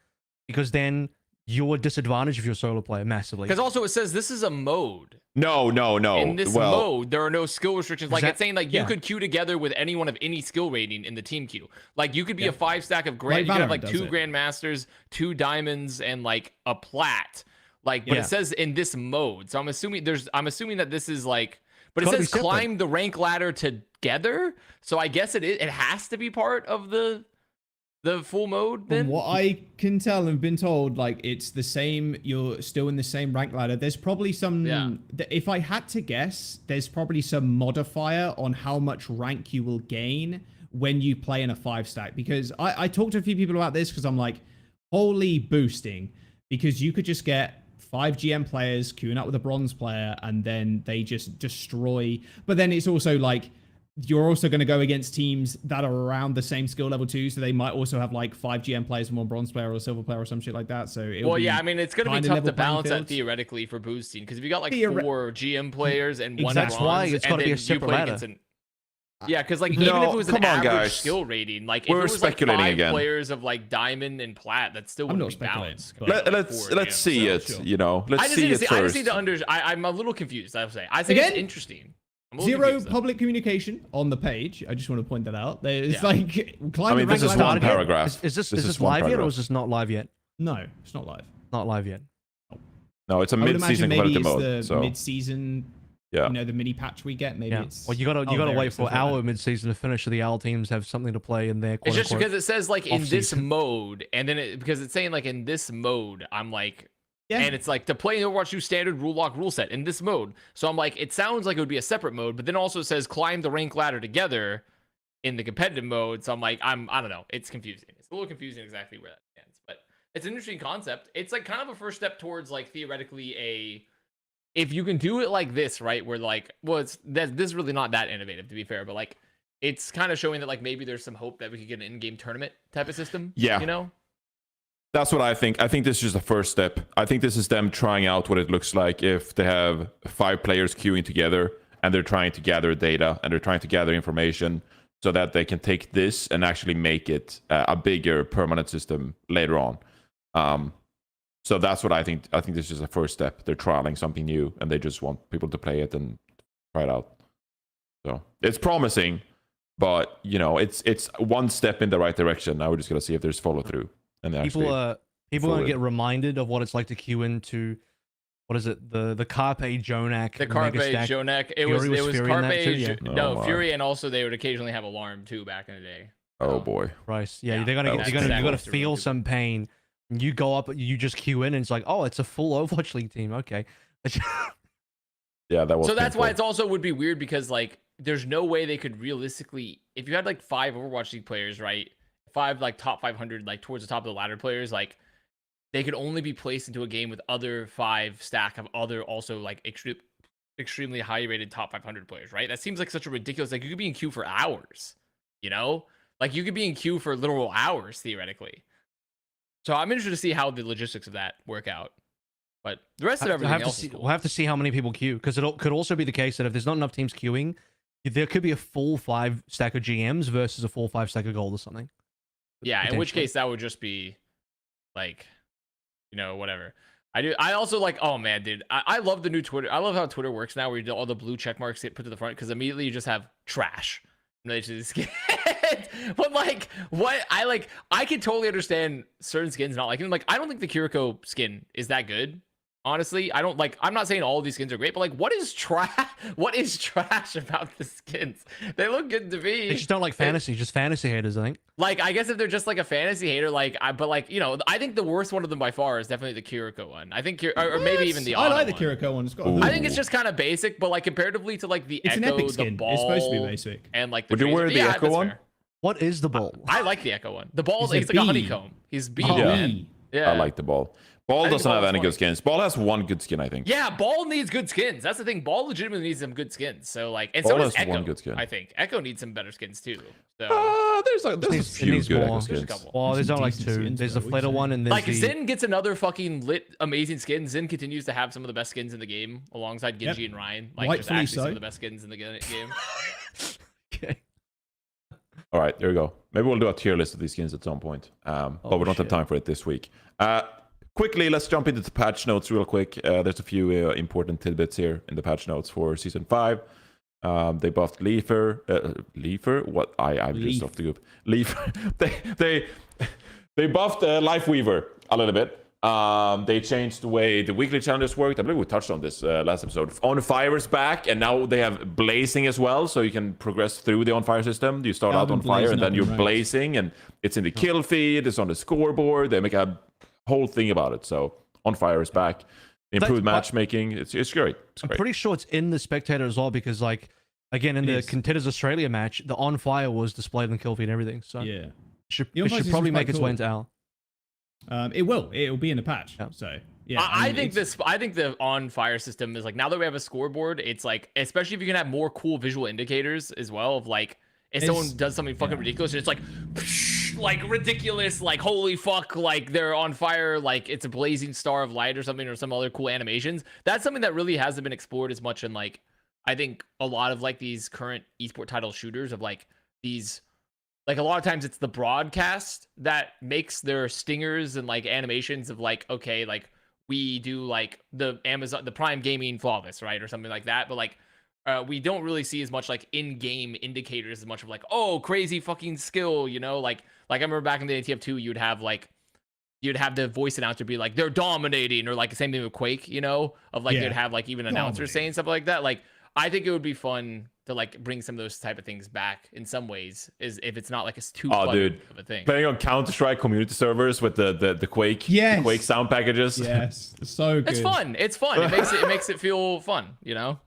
[SPEAKER 4] because then you're disadvantaged if you're a solo player massively.
[SPEAKER 1] Because also it says this is a mode.
[SPEAKER 2] No.
[SPEAKER 1] In this mode, there are no skill restrictions. Like it's saying like you could queue together with anyone of any skill rating in the team queue. Like you could be a 5 stack of grand. You could have like 2 grandmasters, 2 diamonds, and like a plat. Like, but it says in this mode. So I'm assuming that this is like, but it says climb the rank ladder together. So I guess it has to be part of the full mode then?
[SPEAKER 3] From what I can tell and been told, like it's the same, you're still in the same rank ladder. There's probably some, if I had to guess, there's probably some modifier on how much rank you will gain when you play in a 5 stack. Because I talked to a few people about this because I'm like, holy boosting. Because you could just get 5 GM players queuing up with a bronze player and then they just destroy. But then it's also like, you're also going to go against teams that are around the same skill level too, so they might also have like 5 GM players and 1 bronze player or a silver player or some shit like that. So
[SPEAKER 1] I mean, it's going to be tough to balance that theoretically for boosting, because if you got like 4 GM players and 1 bronze,
[SPEAKER 4] that's why it's got to be a separate ladder.
[SPEAKER 1] Yeah, because like even if it was an average skill rating, like if
[SPEAKER 2] we're
[SPEAKER 1] it was
[SPEAKER 2] speculating
[SPEAKER 1] like 5
[SPEAKER 2] again.
[SPEAKER 1] players of like diamond and plat, that still wouldn't be balanced.
[SPEAKER 2] Let's see it.
[SPEAKER 3] Sure.
[SPEAKER 2] Let's see it first.
[SPEAKER 1] I just need to I'm a little confused. I will say. I think it's interesting.
[SPEAKER 3] Zero public communication on the page. I just want to point that out. There's like climb
[SPEAKER 2] this is one paragraph.
[SPEAKER 4] Is this live yet, or is this not live yet?
[SPEAKER 3] No, it's not live.
[SPEAKER 4] Not live yet.
[SPEAKER 2] No, it's a mid-season competitive mode.
[SPEAKER 3] The
[SPEAKER 2] so
[SPEAKER 3] mid-season, the mini patch we get. Maybe it's.
[SPEAKER 4] Well, you gotta wait for our mid-season to finish, so the OWL teams have something to play in their.
[SPEAKER 1] It's just because it says like in this mode, and then because it's saying like in this mode, I'm like. Yeah. And it's like to play in Overwatch 2 standard rule lock rule set in this mode. So I'm like, it sounds like it would be a separate mode, but then also says climb the rank ladder together in the competitive mode. So I'm like, I don't know. It's confusing. It's a little confusing exactly where that stands, but it's an interesting concept. It's like kind of a first step towards like theoretically if you can do it like this, right? Where like, well, this is really not that innovative to be fair, but like it's kind of showing that like maybe there's some hope that we could get an in-game tournament type of system.
[SPEAKER 2] Yeah.
[SPEAKER 1] You know?
[SPEAKER 2] That's what I think. I think this is just the first step. I think this is them trying out what it looks like if they have 5 players queuing together and they're trying to gather data and they're trying to gather information so that they can take this and actually make it a bigger permanent system later on. So that's what I think. I think this is the first step. They're trialing something new and they just want people to play it and try it out. So it's promising, but you know, it's one step in the right direction. Now we're just gonna see if there's follow through. And
[SPEAKER 4] people are going to get reminded of what it's like to queue into, what is it, the Carpe Jonak.
[SPEAKER 1] The Carpe Jonak. It was Carpe. No, Fury, and also they would occasionally have Alarm too back in the day.
[SPEAKER 2] Oh boy.
[SPEAKER 4] Right. Yeah, you're gonna feel some pain. You go up, you just queue in, and it's like, oh, it's a full Overwatch League team. Okay.
[SPEAKER 2] Yeah, that was.
[SPEAKER 1] So that's why it's also would be weird because like there's no way they could realistically, if you had like 5 Overwatch League players, right? 5 like top 500 like towards the top of the ladder players, like they could only be placed into a game with other 5 stack of other also like extremely high rated top 500 players, right? That seems like such a ridiculous, like you could be in queue for hours, you know, like you could be in queue for literal hours theoretically. So I'm interested to see how the logistics of that work out, but the rest of everything else is cool.
[SPEAKER 4] We'll have to see how many people queue, because it could also be the case that if there's not enough teams queuing, there could be a full 5 stack of GMs versus a full 5 stack of gold or something.
[SPEAKER 1] Yeah, in which case that would just be like, you know, whatever. I also like, oh man, dude, I love the new Twitter. I love how Twitter works now, where you do all the blue check marks get put to the front, because immediately you just have trash in relation to the skin. But like, what I can totally understand certain skins not liking them. Like, I don't think the Kiriko skin is that good. Honestly, I don't like. I'm not saying all of these skins are great, but like, what is trash? What is trash about the skins? They look good to me.
[SPEAKER 4] They just don't like fantasy. Just fantasy haters, I think.
[SPEAKER 1] Like, I guess if they're just like a fantasy hater, like, but like, you know, I think the worst one of them by far is definitely the Kiriko one. I think, or maybe even the.
[SPEAKER 3] I like the
[SPEAKER 1] one.
[SPEAKER 3] Kiriko one. It's got.
[SPEAKER 1] I think it's just kind of basic, but like comparatively to like the
[SPEAKER 3] it's
[SPEAKER 1] Echo,
[SPEAKER 3] an epic
[SPEAKER 1] the
[SPEAKER 3] skin.
[SPEAKER 1] ball,
[SPEAKER 3] it's supposed to be basic.
[SPEAKER 1] And like, the
[SPEAKER 2] would you wear the Echo one?
[SPEAKER 4] Fair. What is the ball?
[SPEAKER 1] I like the Echo one. The ball, he's like a honeycomb. He's B,
[SPEAKER 2] man. Yeah, I like the ball. Ball doesn't have any good skins. Ball has one good skin, I think.
[SPEAKER 1] Yeah, Ball needs good skins. That's the thing. Ball legitimately needs some good skins. So like, and so does Echo. One good skin. I think Echo needs some better skins too. So
[SPEAKER 2] there's a few good Echo skins.
[SPEAKER 1] There's a couple.
[SPEAKER 4] Well, there's only like 2. There's the Flitter one, and there's
[SPEAKER 1] like Zin gets another fucking lit, amazing skin. Zin continues to have some of the best skins in the game, alongside Genji and Ryan. Like, just actually some of the best skins in the game.
[SPEAKER 4] Okay.
[SPEAKER 2] All right, there we go. Maybe we'll do a tier list of these skins at some point. But we don't have time for it this week. Quickly, let's jump into the patch notes real quick. There's a few important tidbits here in the patch notes for Season 5. They buffed Leafer. What? I'm just off the group. Leafer. they buffed Lifeweaver a little bit. They changed the way the weekly challenges worked. I believe we touched on this last episode. On Fire is back, and now they have Blazing as well, so you can progress through the On Fire system. You start out on Fire, and then you're Blazing, and it's in the kill feed, it's on the scoreboard. They make a whole thing about it. So On Fire is back. Improved matchmaking. It's great.
[SPEAKER 4] I'm pretty sure it's in the Spectator as well, because like, again, in the Contenders Australia match, the On Fire was displayed in the kill feed and everything. So
[SPEAKER 3] yeah,
[SPEAKER 4] it should probably make its way into Al.
[SPEAKER 3] It will be in the patch. Yeah. So yeah,
[SPEAKER 1] I think the On Fire system is like, now that we have a scoreboard, it's like, especially if you can have more cool visual indicators as well, of like, if someone does something fucking ridiculous, and it's like ridiculous, like holy fuck, like they're on fire, like it's a blazing star of light or something, or some other cool animations. That's something that really hasn't been explored as much in, like, I think a lot of like these current esport title shooters, of like these, like a lot of times it's the broadcast that makes their stingers and like animations of like, okay, like we do like the Prime Gaming Flawless, right, or something like that, but like we don't really see as much like in-game indicators as much of like, oh, crazy fucking skill, you know, like I remember back in the ATF2, you'd have the voice announcer be like, they're dominating, or like the same thing with Quake, you know, of like they'd have like even announcers saying stuff like that. Like, I think it would be fun to like bring some of those type of things back in some ways, is if it's not like it's too of a thing.
[SPEAKER 2] Playing on Counter-Strike community servers with the Quake, the Quake sound packages.
[SPEAKER 3] Yes, so good.
[SPEAKER 1] It's fun. It makes it feel fun, you know.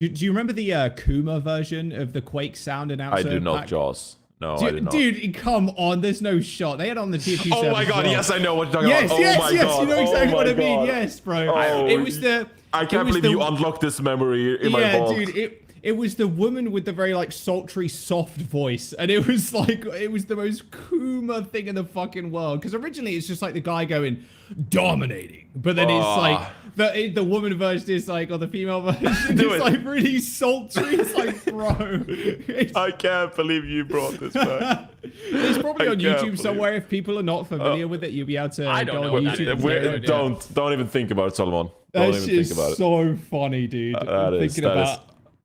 [SPEAKER 3] Do you remember the Kuma version of the Quake sound announcer?
[SPEAKER 2] I do not, Jaws. No, I did not.
[SPEAKER 3] Dude, come on. There's no shot. They had it on the TFT.
[SPEAKER 2] Oh my god, yes, I know what you're talking about.
[SPEAKER 3] Yes,
[SPEAKER 2] God.
[SPEAKER 3] You know exactly what I mean. Yes, bro.
[SPEAKER 2] Oh,
[SPEAKER 3] it was the...
[SPEAKER 2] I can't believe you unlocked this memory in my vault.
[SPEAKER 3] Yeah, dude, it was the woman with the very like sultry, soft voice, and it was the most Kuma thing in the fucking world. Because originally it's just like the guy going dominating, but then it's like the woman version is like, or the female version is like really sultry. It's like, bro,
[SPEAKER 2] I can't believe you brought this back.
[SPEAKER 3] It's probably on YouTube somewhere. If people are not familiar with it, you'll be able to
[SPEAKER 1] I don't
[SPEAKER 3] go
[SPEAKER 1] know
[SPEAKER 3] on
[SPEAKER 1] what that
[SPEAKER 3] YouTube.
[SPEAKER 1] is.
[SPEAKER 2] Don't even think about it, Solomon. Don't
[SPEAKER 3] That
[SPEAKER 2] even
[SPEAKER 3] shit's
[SPEAKER 2] think about it.
[SPEAKER 3] so funny, dude.
[SPEAKER 2] That is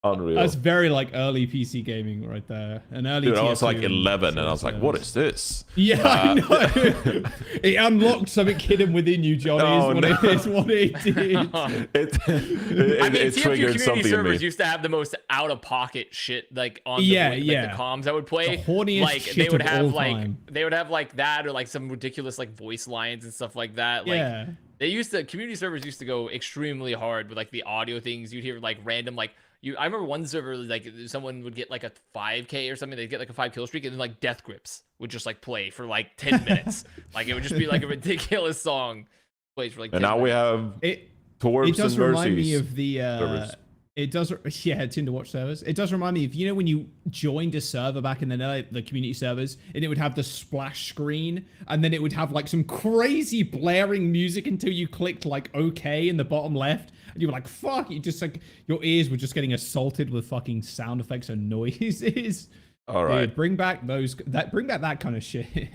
[SPEAKER 2] unreal.
[SPEAKER 3] That's very like early PC gaming right there. An early.
[SPEAKER 2] Dude, I was like
[SPEAKER 3] tier 2
[SPEAKER 2] 11, and I was like, "What is this?"
[SPEAKER 3] Yeah, I know. It unlocked something hidden within you, Johnny. Is what it did.
[SPEAKER 1] I mean,
[SPEAKER 2] it
[SPEAKER 1] TF2
[SPEAKER 2] triggered
[SPEAKER 1] community
[SPEAKER 2] something in
[SPEAKER 1] servers
[SPEAKER 2] me.
[SPEAKER 1] used to have the most out-of-pocket shit, like on the, the comms that would play.
[SPEAKER 3] The horniest
[SPEAKER 1] like
[SPEAKER 3] shit
[SPEAKER 1] they would
[SPEAKER 3] of
[SPEAKER 1] have
[SPEAKER 3] all
[SPEAKER 1] like
[SPEAKER 3] time.
[SPEAKER 1] they would have like that or like some ridiculous like voice lines and stuff like that. Like
[SPEAKER 3] Yeah.
[SPEAKER 1] community servers used to go extremely hard with like the audio things. You'd hear like random like. I remember one server, like someone would get like a 5K or something. They'd get like a 5 kill streak, and then like Death Grips would just like play for like 10 minutes. Like it would just be like a ridiculous song plays for like.
[SPEAKER 2] And now we have
[SPEAKER 3] It
[SPEAKER 2] Torps
[SPEAKER 3] does
[SPEAKER 2] and
[SPEAKER 3] remind me
[SPEAKER 2] Mercies.
[SPEAKER 3] of the.
[SPEAKER 2] servers.
[SPEAKER 3] It does, yeah, Tinder Watch servers. It does remind me of, you know, when you joined a server back in the day, the community servers, and it would have the splash screen, and then it would have like some crazy blaring music until you clicked like OK in the bottom left, and you were like, fuck, you just like, your ears were just getting assaulted with fucking sound effects and noises.
[SPEAKER 2] All right.
[SPEAKER 3] Dude, bring back that kind of shit.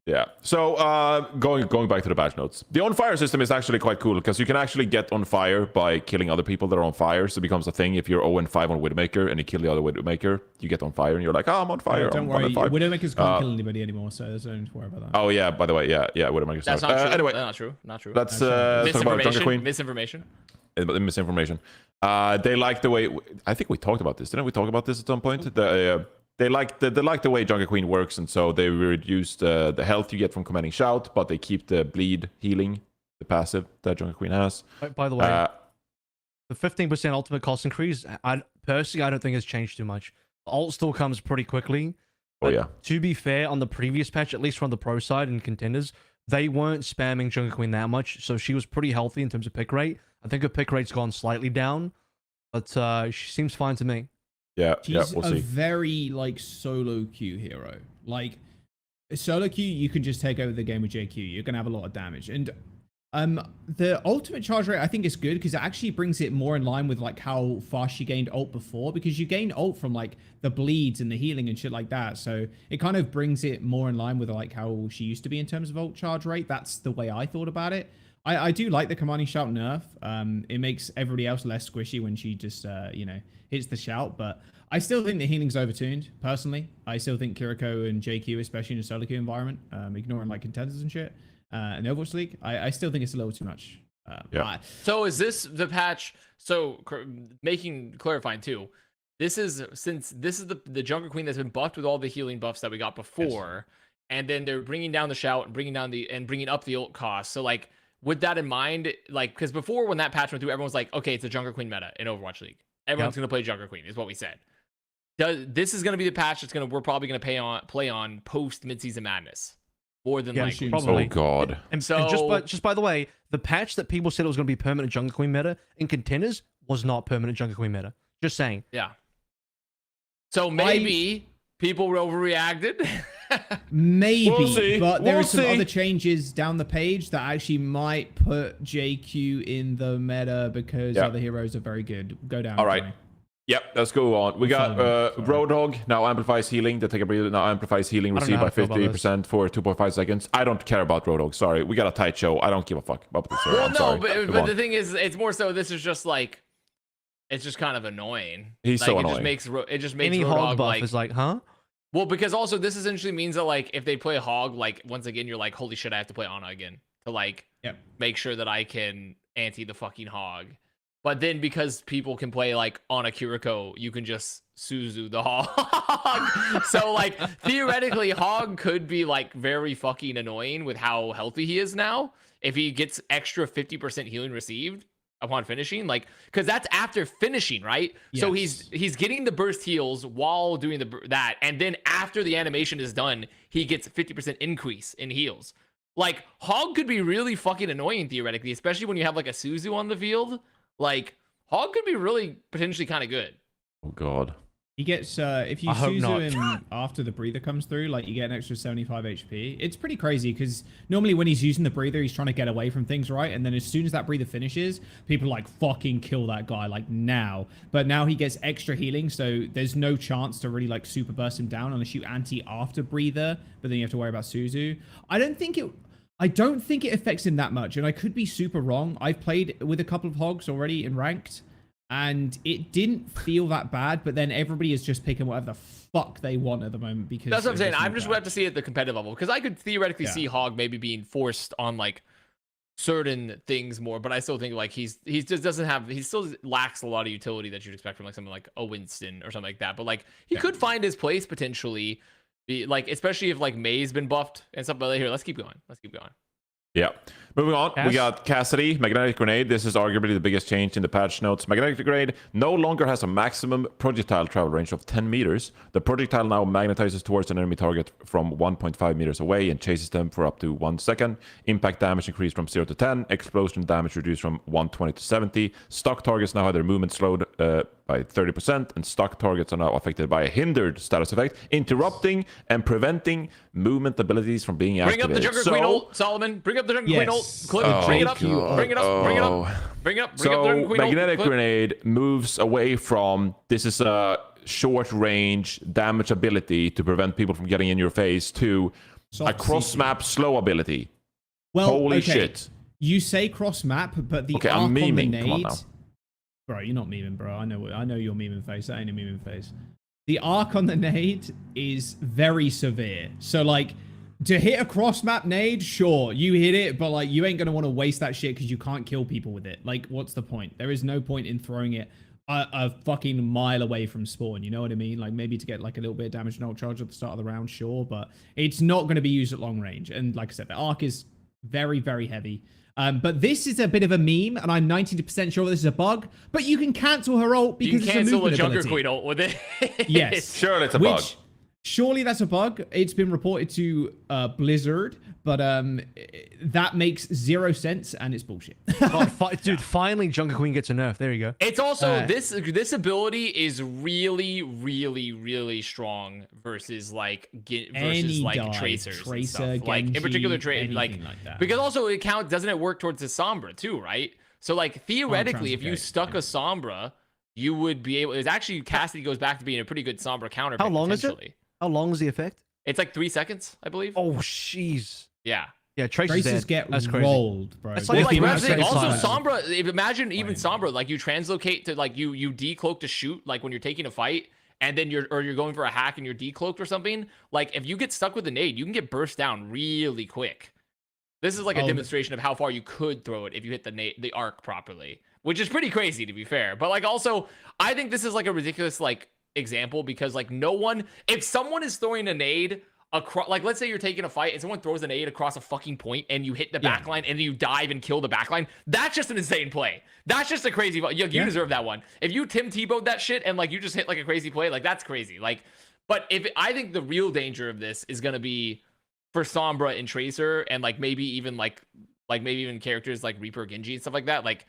[SPEAKER 2] Yeah. So going back to the patch notes, the on fire system is actually quite cool because you can actually get on fire by killing other people that are on fire. So it becomes a thing. If you're 0-5 on Widowmaker and you kill the other Widowmaker, you get on fire and you're like, oh, I'm on fire.
[SPEAKER 3] Don't
[SPEAKER 2] I'm
[SPEAKER 3] worry,
[SPEAKER 2] on fire.
[SPEAKER 3] Widowmakers can't kill anybody anymore, so don't need to worry about that.
[SPEAKER 2] Oh yeah. By the way, yeah, Widowmaker.
[SPEAKER 1] That's not true.
[SPEAKER 2] Anyway,
[SPEAKER 1] That's not true. Not true.
[SPEAKER 2] let's talk about Jungle Queen.
[SPEAKER 1] Misinformation.
[SPEAKER 2] Misinformation. They like the way. I think we talked about this. Didn't we talk about this at some point? They like the way Jungle Queen works, and so they reduce the health you get from commanding shout, but they keep the bleed healing, the passive that Jungle Queen has.
[SPEAKER 4] By the way, the 15% ultimate cost increase, I personally don't think has changed too much. Ult still comes pretty quickly. But to be fair, on the previous patch, at least from the pro side and contenders, they weren't spamming Jungle Queen that much, so she was pretty healthy in terms of pick rate. I think her pick rate's gone slightly down, but she seems fine to me.
[SPEAKER 3] She's
[SPEAKER 2] we'll
[SPEAKER 3] a
[SPEAKER 2] see.
[SPEAKER 3] very like solo queue hero. Like a solo queue, you can just take over the game with JQ. You're gonna have a lot of damage, and the ultimate charge rate I think is good because it actually brings it more in line with like how fast she gained ult before, because you gained ult from like the bleeds and the healing and shit like that. So it kind of brings it more in line with like how she used to be in terms of ult charge rate. That's the way I thought about it. I do like the commanding shout nerf. It makes everybody else less squishy when she just hits the shout, but I still think the healing's overtuned, personally. I still think Kiriko and JQ, especially in a solo queue environment, ignoring like contenders and shit, in Overwatch League, I still think it's a little too much.
[SPEAKER 1] So is this the patch? So clarifying too, this is the Jungle Queen that's been buffed with all the healing buffs that we got before, and then they're bringing down the shout and bringing up the ult cost. So like, with that in mind, like, because before when that patch went through, everyone was like, okay, it's a Jungle Queen meta in Overwatch League. Everyone's gonna play Jungle Queen, is what we said. This is gonna be the patch that's we're probably gonna play on post Midseason Madness, more than likely.
[SPEAKER 4] Probably.
[SPEAKER 2] Oh god.
[SPEAKER 4] And just by the way, the patch that people said it was going to be permanent Jungle Queen meta in contenders was not permanent Jungle Queen meta. Just saying.
[SPEAKER 1] Yeah. So maybe people overreacted.
[SPEAKER 3] Maybe,
[SPEAKER 2] We'll see.
[SPEAKER 3] but there
[SPEAKER 2] We'll
[SPEAKER 3] are some
[SPEAKER 2] see.
[SPEAKER 3] other changes down the page that actually might put JQ in the meta because other heroes are very good. Go down.
[SPEAKER 2] All right.
[SPEAKER 3] Johnny.
[SPEAKER 2] Yep, let's go on. We got Roadhog now amplifies healing. The take a breather now amplifies healing
[SPEAKER 4] I don't know
[SPEAKER 2] received
[SPEAKER 4] how
[SPEAKER 2] by
[SPEAKER 4] I feel about
[SPEAKER 2] 50% for 2.5 seconds. I don't care about Roadhog. Sorry, we got a tight show. I don't give a fuck about this.
[SPEAKER 1] Well,
[SPEAKER 2] I'm
[SPEAKER 1] no,
[SPEAKER 2] sorry.
[SPEAKER 1] but
[SPEAKER 2] Come on.
[SPEAKER 1] the thing is, it's more so. This is just like, it's just kind of annoying.
[SPEAKER 2] He's
[SPEAKER 1] like,
[SPEAKER 2] so
[SPEAKER 1] it
[SPEAKER 2] annoying.
[SPEAKER 1] Just makes
[SPEAKER 4] Any
[SPEAKER 1] Roadhog
[SPEAKER 4] hog buff
[SPEAKER 1] like,
[SPEAKER 4] is like, huh?
[SPEAKER 1] well, because also this essentially means that like if they play a hog, like once again you're like, holy shit, I have to play Ana again to like make sure that I can anti the fucking hog. But then because people can play like on a Kiriko, you can just Suzu the hog. So like theoretically, hog could be like very fucking annoying with how healthy he is now. If he gets extra 50% healing received upon finishing, like, because that's after finishing, right?
[SPEAKER 3] Yes.
[SPEAKER 1] So he's getting the burst heals while doing that, and then after the animation is done, he gets 50% increase in heals. Like hog could be really fucking annoying theoretically, especially when you have like a Suzu on the field. Like hog could be really potentially kind of good.
[SPEAKER 2] Oh god.
[SPEAKER 3] He gets if you
[SPEAKER 4] I hope
[SPEAKER 3] Suzu
[SPEAKER 4] not.
[SPEAKER 3] him after the breather comes through, like you get an extra 75 HP. It's pretty crazy because normally when he's using the breather, he's trying to get away from things, right? And then as soon as that breather finishes, people are like fucking kill that guy like now. But now he gets extra healing, so there's no chance to really like super burst him down unless you anti after breather. But then you have to worry about Suzu. I don't think it affects him that much, and I could be super wrong. I've played with a couple of hogs already in ranked, and it didn't feel that bad, but then everybody is just picking whatever the fuck they want at the moment because
[SPEAKER 1] that's what I'm saying. I'm
[SPEAKER 3] just
[SPEAKER 1] just have to see at the competitive level because I could theoretically see Hog maybe being forced on like certain things more, but I still think like he just doesn't have, he still lacks a lot of utility that you'd expect from like something like a Winston or something like that. But like he could find his place potentially, like especially if like May's been buffed and stuff. But here, let's keep going.
[SPEAKER 2] Yeah. Moving on, we got Cassidy, Magnetic Grenade. This is arguably the biggest change in the patch notes. Magnetic Grenade no longer has a maximum projectile travel range of 10 meters. The projectile now magnetizes towards an enemy target from 1.5 meters away and chases them for up to 1 second. Impact damage increased from 0 to 10. Explosion damage reduced from 120 to 70. Stock targets now have their movement slowed by 30%, and stock targets are now affected by a hindered status effect, interrupting and preventing movement abilities from being activated.
[SPEAKER 1] Bring up the Junker Queen ult, Solomon. Bring up the Junker Queen ult. Bring it up. Bring it up. Bring it up. Bring it up.
[SPEAKER 2] So Magnetic Grenade moves away from this is a short range damage ability to prevent people from getting in your face to a cross map slow ability.
[SPEAKER 3] Well,
[SPEAKER 2] holy shit.
[SPEAKER 3] You say cross map, but the
[SPEAKER 2] okay,
[SPEAKER 3] arc
[SPEAKER 2] I'm memeing.
[SPEAKER 3] on the
[SPEAKER 2] Come on
[SPEAKER 3] nade,
[SPEAKER 2] now.
[SPEAKER 3] bro, you're not memeing, bro. I know you're memeing face. That ain't a memeing face. The arc on the nade is very severe. So like to hit a cross map nade, sure, you hit it, but like you ain't gonna want to waste that shit because you can't kill people with it. Like, what's the point? There is no point in throwing it a fucking mile away from spawn. You know what I mean? Like maybe to get like a little bit of damage and ult charge at the start of the round, sure, but it's not going to be used at long range. And like I said, the arc is very, very heavy. But this is a bit of a meme, and I'm 90% sure this is a bug. But you can cancel her ult because
[SPEAKER 1] you can
[SPEAKER 3] it's a
[SPEAKER 1] cancel a
[SPEAKER 3] movement
[SPEAKER 1] Junker
[SPEAKER 3] ability.
[SPEAKER 1] Queen ult with it.
[SPEAKER 3] Yes,
[SPEAKER 2] sure, it's a bug.
[SPEAKER 3] Surely that's a bug. It's been reported to Blizzard, but that makes 0 sense, and it's bullshit.
[SPEAKER 4] Dude, finally Junker Queen gets a nerf. There you go.
[SPEAKER 1] It's also this ability is really, really, really strong versus like tracers and stuff. Like in particular, like
[SPEAKER 3] that.
[SPEAKER 1] because also it doesn't it work towards the Sombra too, right? So like theoretically, if you stuck a Sombra, you would be able. It's actually Cassidy goes back to being a pretty good Sombra counter.
[SPEAKER 4] How long is it? How long is the effect?
[SPEAKER 1] It's like 3 seconds, I believe.
[SPEAKER 4] Oh, jeez.
[SPEAKER 1] Yeah.
[SPEAKER 4] Yeah,
[SPEAKER 3] Tracers get rolled, bro.
[SPEAKER 4] It's
[SPEAKER 1] Well, like,
[SPEAKER 4] like
[SPEAKER 1] also Sombra, imagine even Sombra, like you translocate to like you decloak to shoot, like when you're taking a fight and then you're going for a hack and you're decloaked or something. Like if you get stuck with a nade, you can get burst down really quick. This is like a demonstration of how far you could throw it if you hit the arc properly, which is pretty crazy to be fair. But like also, I think this is like a ridiculous like example because like if someone is throwing a nade across, like let's say you're taking a fight and someone throws a nade across a fucking point and you hit the backline and you dive and kill the backline, that's just an insane play. That's just a crazy you deserve that one. If you Tim Tebow'd that shit and like you just hit like a crazy play, like that's crazy. Like, but I think the real danger of this is gonna be for Sombra and Tracer and like maybe even characters like Reaper, Genji and stuff like that. Like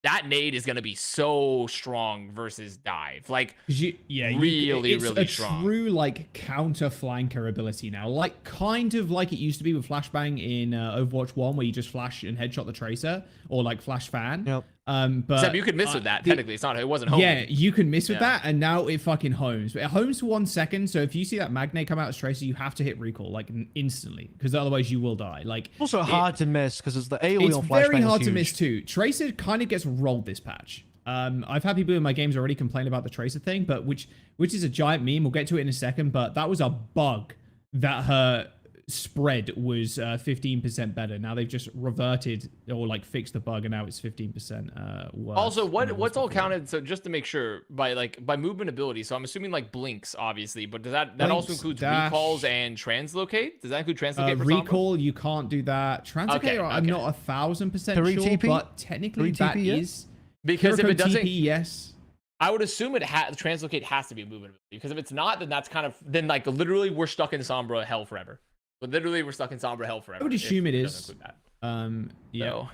[SPEAKER 1] that nade is going to be so strong versus dive. Like, really strong.
[SPEAKER 3] True, like, counter flanker ability now. Like, kind of like it used to be with Flashbang in Overwatch 1, where you just flash and headshot the Tracer, or like Flash Fan.
[SPEAKER 4] Yep.
[SPEAKER 3] But
[SPEAKER 1] except you could miss with that. Technically, it wasn't home.
[SPEAKER 3] Yeah, you can miss with that, and now it fucking homes. But it homes for 1 second, so if you see that Magne come out as Tracer, you have to hit recall, like, instantly, because otherwise you will die. Like,
[SPEAKER 4] also hard to miss, because it's the AoE on Flashbang.
[SPEAKER 3] It's very hard to miss, too. Tracer kind of gets rolled this patch. I've had people in my games already complain about the Tracer thing, but which is a giant meme. We'll get to it in a second, but that was a bug that her spread was 15% better. Now they've just reverted or like fixed the bug, and now it's 15% worse.
[SPEAKER 1] Also, what's all counted? So just to make sure, by movement ability. So I'm assuming like blinks, obviously, but does that also includes recalls and translocate? Does that include translocate? For
[SPEAKER 3] recall, you can't do that. Translocate, I'm not 1,000% sure,
[SPEAKER 4] TP?
[SPEAKER 3] but technically that is
[SPEAKER 1] because if it doesn't,
[SPEAKER 3] TP, yes.
[SPEAKER 1] I would assume translocate has to be a movement ability, because if it's not, then that's then like literally we're stuck in Sombra hell forever. But literally, we're stuck in Sombra hell forever.
[SPEAKER 3] I would assume it is.
[SPEAKER 1] That.
[SPEAKER 3] Yeah.
[SPEAKER 1] So,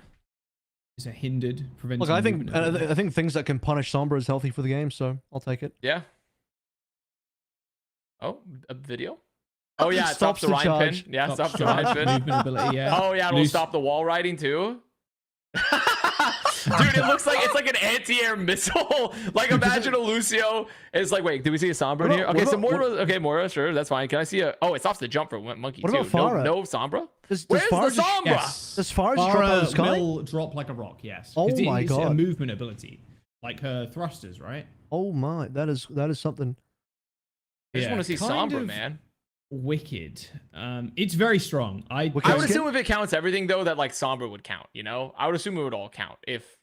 [SPEAKER 3] is a hindered preventing.
[SPEAKER 4] Look, I
[SPEAKER 3] movement
[SPEAKER 4] think I think things that can punish Sombra is healthy for the game, so I'll take it.
[SPEAKER 1] Yeah. Oh, a video. Oh yeah, it
[SPEAKER 4] Stops
[SPEAKER 1] stops the
[SPEAKER 4] the
[SPEAKER 1] Ryan
[SPEAKER 4] charge.
[SPEAKER 1] pin. Yeah,
[SPEAKER 3] Stops
[SPEAKER 1] stops the Ryan
[SPEAKER 3] charge,
[SPEAKER 1] pin.
[SPEAKER 3] movement ability, yeah.
[SPEAKER 1] Oh yeah, it'll
[SPEAKER 3] Loose-
[SPEAKER 1] stop the wall riding too. Dude, it looks like it's like an anti-air missile. Like imagine a Lucio. It's like, wait, did we see a Sombra in here? Okay, so Moira. Okay, Moira, sure, that's fine. Can I see a? Oh, it stops the jump for Monkey
[SPEAKER 4] What
[SPEAKER 1] too.
[SPEAKER 4] about Farah?
[SPEAKER 1] No Sombra.
[SPEAKER 4] Does
[SPEAKER 1] Where's
[SPEAKER 4] Farah
[SPEAKER 1] the
[SPEAKER 4] just-
[SPEAKER 1] Sombra?
[SPEAKER 3] Yes.
[SPEAKER 4] Does Farah just drop out of the sky?
[SPEAKER 3] will drop like a rock, yes.
[SPEAKER 4] Oh
[SPEAKER 3] 'Cause
[SPEAKER 4] my
[SPEAKER 3] it's a
[SPEAKER 4] God.
[SPEAKER 3] movement ability. Like her thrusters, right?
[SPEAKER 4] Oh my, that is something.
[SPEAKER 1] I just want to see
[SPEAKER 3] kind
[SPEAKER 1] Sombra,
[SPEAKER 3] of
[SPEAKER 1] man.
[SPEAKER 3] Wicked. It's very strong. I
[SPEAKER 4] Wicked.
[SPEAKER 1] I would assume if it counts everything though, that like Sombra would count. You know, I would assume it would all count if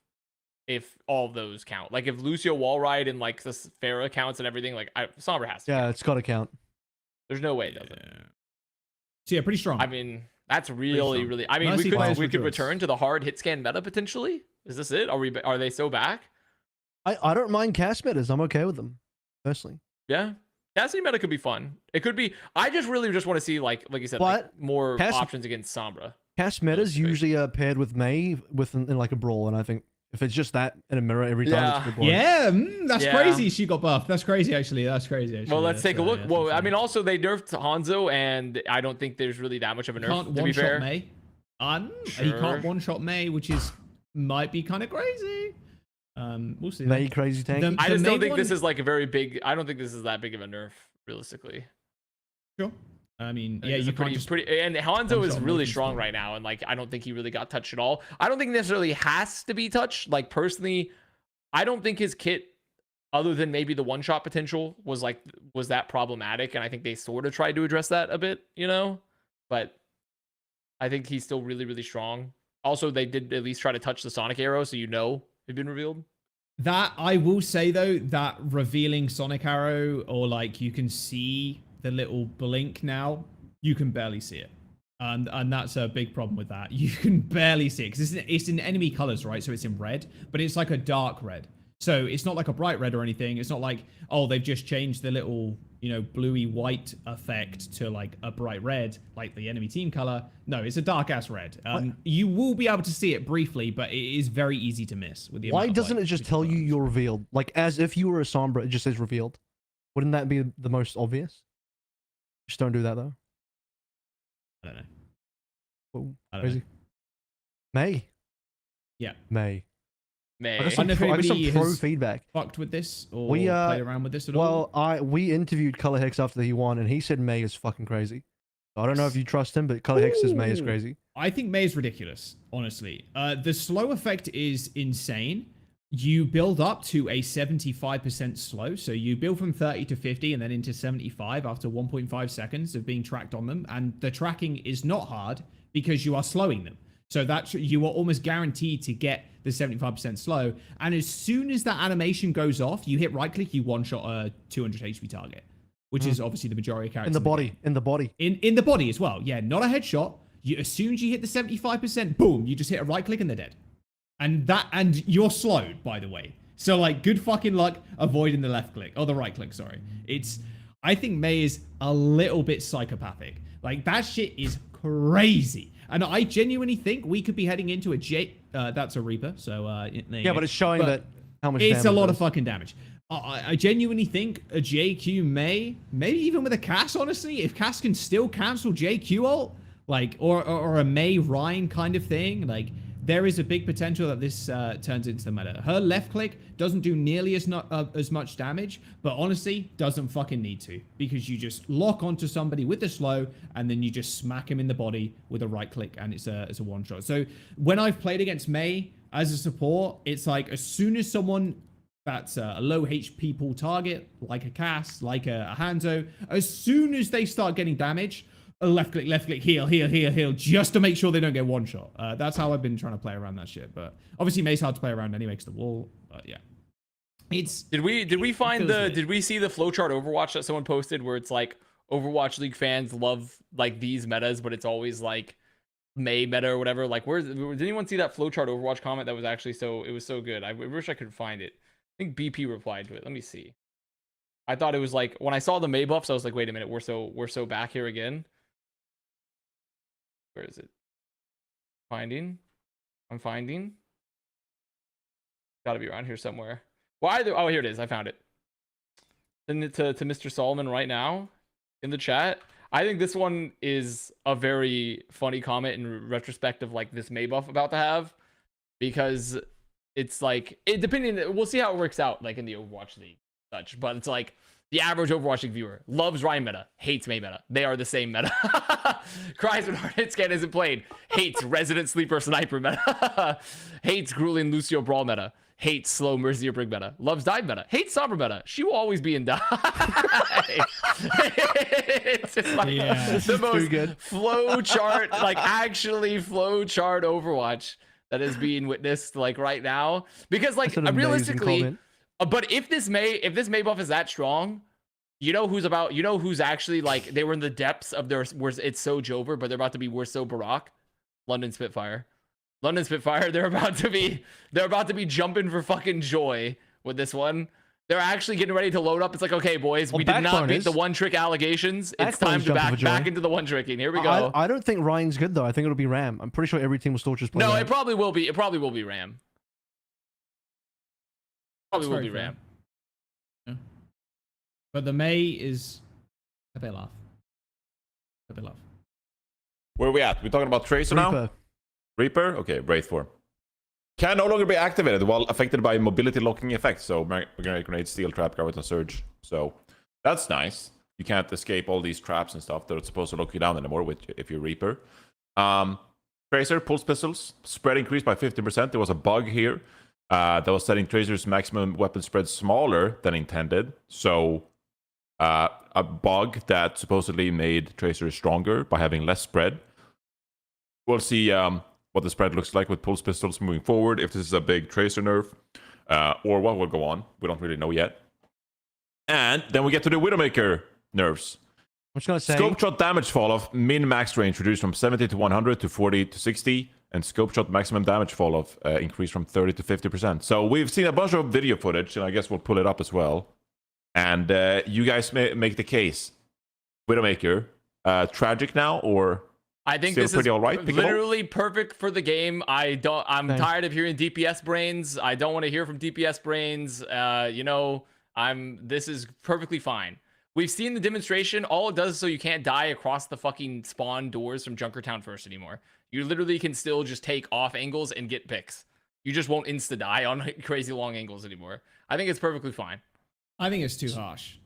[SPEAKER 1] all of those count. Like if Lucio wall ride and like the Pharah counts and everything, like Sombra has to.
[SPEAKER 4] Yeah,
[SPEAKER 1] count.
[SPEAKER 4] it's got to count.
[SPEAKER 1] There's no way it doesn't.
[SPEAKER 3] So yeah, pretty strong.
[SPEAKER 1] I mean, that's really,
[SPEAKER 3] strong.
[SPEAKER 1] really. I mean,
[SPEAKER 3] Nicely
[SPEAKER 1] we
[SPEAKER 3] players
[SPEAKER 1] could
[SPEAKER 3] for druids.
[SPEAKER 1] return to the hard hit scan meta potentially. Is this it? Are they so back?
[SPEAKER 4] I don't mind cast metas. I'm okay with them, personally.
[SPEAKER 1] Yeah, casting meta could be fun. It could be. I just really just want to see like you said, like,
[SPEAKER 4] But
[SPEAKER 1] more
[SPEAKER 4] cast-
[SPEAKER 1] options against Sombra.
[SPEAKER 4] Cast metas
[SPEAKER 1] That's great.
[SPEAKER 4] usually are paired with Mei in like a brawl, and I think if it's just that in a mirror every time,
[SPEAKER 1] Yeah.
[SPEAKER 4] it's a bit boring.
[SPEAKER 3] yeah, that's
[SPEAKER 1] Yeah.
[SPEAKER 3] crazy. She got buffed. That's crazy, actually. That's crazy. Actually.
[SPEAKER 1] Well, let's take a look.
[SPEAKER 3] That's
[SPEAKER 1] Well, I
[SPEAKER 3] insane.
[SPEAKER 1] mean, also they nerfed Hanzo, and I don't think there's really that much of a nerf.
[SPEAKER 3] can't
[SPEAKER 1] To be
[SPEAKER 3] one shot
[SPEAKER 1] fair,
[SPEAKER 3] May. He
[SPEAKER 1] Sure.
[SPEAKER 3] can't one shot May, which is might be kind of crazy. We'll see.
[SPEAKER 4] Mei crazy tank.
[SPEAKER 3] The-
[SPEAKER 1] I just don't
[SPEAKER 3] May
[SPEAKER 1] think this
[SPEAKER 3] one-
[SPEAKER 1] is like a very big. I don't think this is that big of a nerf, realistically.
[SPEAKER 3] Sure. I mean,
[SPEAKER 1] I think
[SPEAKER 3] yeah,
[SPEAKER 1] it's
[SPEAKER 3] you
[SPEAKER 1] a pretty,
[SPEAKER 3] can't just
[SPEAKER 1] pretty, and Hanzo
[SPEAKER 3] one
[SPEAKER 1] is
[SPEAKER 3] shot
[SPEAKER 1] really
[SPEAKER 3] Wilkinson.
[SPEAKER 1] strong right now, and like I don't think he really got touched at all. I don't think necessarily has to be touched. Like personally, I don't think his kit, other than maybe the one shot potential, was that problematic, and I think they sort of tried to address that a bit, you know. But I think he's still really, really strong. Also, they did at least try to touch the Sonic arrow, so you know it'd been revealed.
[SPEAKER 3] That I will say though, that revealing Sonic Arrow, or like you can see the little blink now, you can barely see it. And that's a big problem with that. You can barely see it because it's in enemy colors, right? So it's in red, but it's like a dark red. So it's not like a bright red or anything. It's not like, oh, they've just changed the little, bluey white effect to like a bright red, like the enemy team color. No, it's a dark ass red. You will be able to see it briefly, but it is very easy to miss with the
[SPEAKER 4] Why
[SPEAKER 3] amount of,
[SPEAKER 4] doesn't
[SPEAKER 3] like,
[SPEAKER 4] it just
[SPEAKER 3] visual
[SPEAKER 4] tell you
[SPEAKER 3] buttons.
[SPEAKER 4] you're revealed? Like as if you were a Sombra, it just says revealed. Wouldn't that be the most obvious? Just don't do that though.
[SPEAKER 3] I don't know.
[SPEAKER 4] Oh,
[SPEAKER 3] I don't know.
[SPEAKER 4] crazy. May.
[SPEAKER 3] Yeah.
[SPEAKER 4] May.
[SPEAKER 1] May.
[SPEAKER 4] I got
[SPEAKER 3] I
[SPEAKER 4] some,
[SPEAKER 3] don't know if
[SPEAKER 4] I got some
[SPEAKER 3] anybody
[SPEAKER 4] pro
[SPEAKER 3] has
[SPEAKER 4] feedback.
[SPEAKER 3] Fucked with this or
[SPEAKER 4] We,
[SPEAKER 3] played around with this at all?
[SPEAKER 4] Well, we interviewed Color Hex after he won, and he said May is fucking crazy. So I don't know if you trust him, but Color Hex says May is
[SPEAKER 3] Ooh.
[SPEAKER 4] crazy.
[SPEAKER 3] I think May is ridiculous, honestly. The slow effect is insane. You build up to a 75% slow. So you build from 30 to 50 and then into 75 after 1.5 seconds of being tracked on them. And the tracking is not hard because you are slowing them. So that you are almost guaranteed to get the 75% slow. And as soon as that animation goes off, you hit right click, you one shot a 200 HP target, which is obviously the majority of characters.
[SPEAKER 4] In the
[SPEAKER 3] game.
[SPEAKER 4] body. In the body.
[SPEAKER 3] In the body as well. Yeah, not a headshot. As soon as you hit the 75%, boom, you just hit a right click and they're dead. And you're slowed, by the way. So like, good fucking luck avoiding the left click or the right click. Sorry, I think May is a little bit psychopathic. Like that shit is crazy, and I genuinely think we could be heading into a J. That's a Reaper. So
[SPEAKER 4] Yeah, but it's showing that how much
[SPEAKER 3] it's a
[SPEAKER 4] damage
[SPEAKER 3] lot
[SPEAKER 4] it
[SPEAKER 3] of
[SPEAKER 4] does.
[SPEAKER 3] fucking damage. I genuinely think a JQ may, maybe even with a Cass, honestly, if Cass can still cancel JQ ult, like, or a May Ryan kind of thing, like, there is a big potential that this turns into the meta. Her left click doesn't do nearly as much damage, but honestly, doesn't fucking need to, because you just lock onto somebody with the slow, and then you just smack him in the body with a right click, and it's a one shot. So when I've played against May as a support, it's like as soon as someone that's a low HP pool target, like a Cass, like a Hanzo, as soon as they start getting damage, a left click, heal, just to make sure they don't get one shot. That's how I've been trying to play around that shit. But obviously, May's hard to play around anyway because the wall. But yeah, it's.
[SPEAKER 1] Did we find
[SPEAKER 3] feels
[SPEAKER 1] the?
[SPEAKER 3] weird.
[SPEAKER 1] Did we see the flowchart Overwatch that someone posted where it's like Overwatch League fans love like these metas, but it's always like May meta or whatever? Like, did anyone see that flowchart Overwatch comment that was actually it was so good? I wish I could find it. I think BP replied to it. Let me see. I thought it was like when I saw the May buffs, I was like, wait a minute, we're so back here again. Where is it? I'm finding. Got to be around here somewhere. Why? Oh, here it is. I found it. Send it to Mr. Solomon right now in the chat. I think this one is a very funny comment in retrospect of like this May buff about to have, because it's like we'll see how it works out like in the Overwatch League such, but it's like the average Overwatch League viewer loves Ryan meta, hates May meta. They are the same meta. Cries when hard hit scan isn't played. Hates Resident Sleeper Sniper meta. Hates grueling Lucio Brawl meta. Hates slow Mercy or Brig meta. Loves dive meta. Hates Sombra meta. She will always be in dive. It's just like the most flow chart, like actually flow chart Overwatch that is being witnessed like right now. Because like realistically, but if this May buff is that strong, you know who's actually like they were in the depths of their where it's so Jover, but they're about to be worse so Barack. London Spitfire. London Spitfire, they're about to be jumping for fucking joy with this one. They're actually getting ready to load up. It's like, okay, boys, we did not beat the one trick allegations. It's time to back into the one tricking. Here we go.
[SPEAKER 4] I don't think Ryan's good though. I think it'll be Ram. I'm pretty sure every team will still just play.
[SPEAKER 1] No,
[SPEAKER 4] Ram.
[SPEAKER 1] it probably will be. It probably will be Ram. Probably will be Ram.
[SPEAKER 3] Yeah. But the May is a bit off.
[SPEAKER 2] Where are we at? We're talking about Tracer now? Reaper? Okay, Wraith form. Can no longer be activated while affected by mobility locking effects. So magnetic grenade, steel trap, graviton surge. So that's nice. You can't escape all these traps and stuff that are supposed to lock you down anymore if you're Reaper. Tracer, pulse pistols, spread increased by 50%. There was a bug here that was setting Tracer's maximum weapon spread smaller than intended. So a bug that supposedly made Tracer stronger by having less spread. We'll see what the spread looks like with pulse pistols moving forward, if this is a big Tracer nerf, or what will go on. We don't really know yet. And then we get to the Widowmaker nerfs.
[SPEAKER 4] I'm just gonna say,
[SPEAKER 2] scope shot damage fall off min-max range reduced from 70 to 100 to 40 to 60, and scope shot maximum damage fall off increased from 30 to 50%. So we've seen a bunch of video footage, and I guess we'll pull it up as well. And you guys may make the case. Widowmaker, tragic now, or
[SPEAKER 1] I think
[SPEAKER 2] still
[SPEAKER 1] this
[SPEAKER 2] pretty
[SPEAKER 1] is
[SPEAKER 2] all right?
[SPEAKER 1] literally perfect for the game. I'm tired of hearing DPS brains. I don't want to hear from DPS brains. This is perfectly fine. We've seen the demonstration. All it does is so you can't die across the fucking spawn doors from Junkertown first anymore. You literally can still just take off angles and get picks. You just won't insta die on crazy long angles anymore. I think it's perfectly fine.
[SPEAKER 3] I think it's too harsh.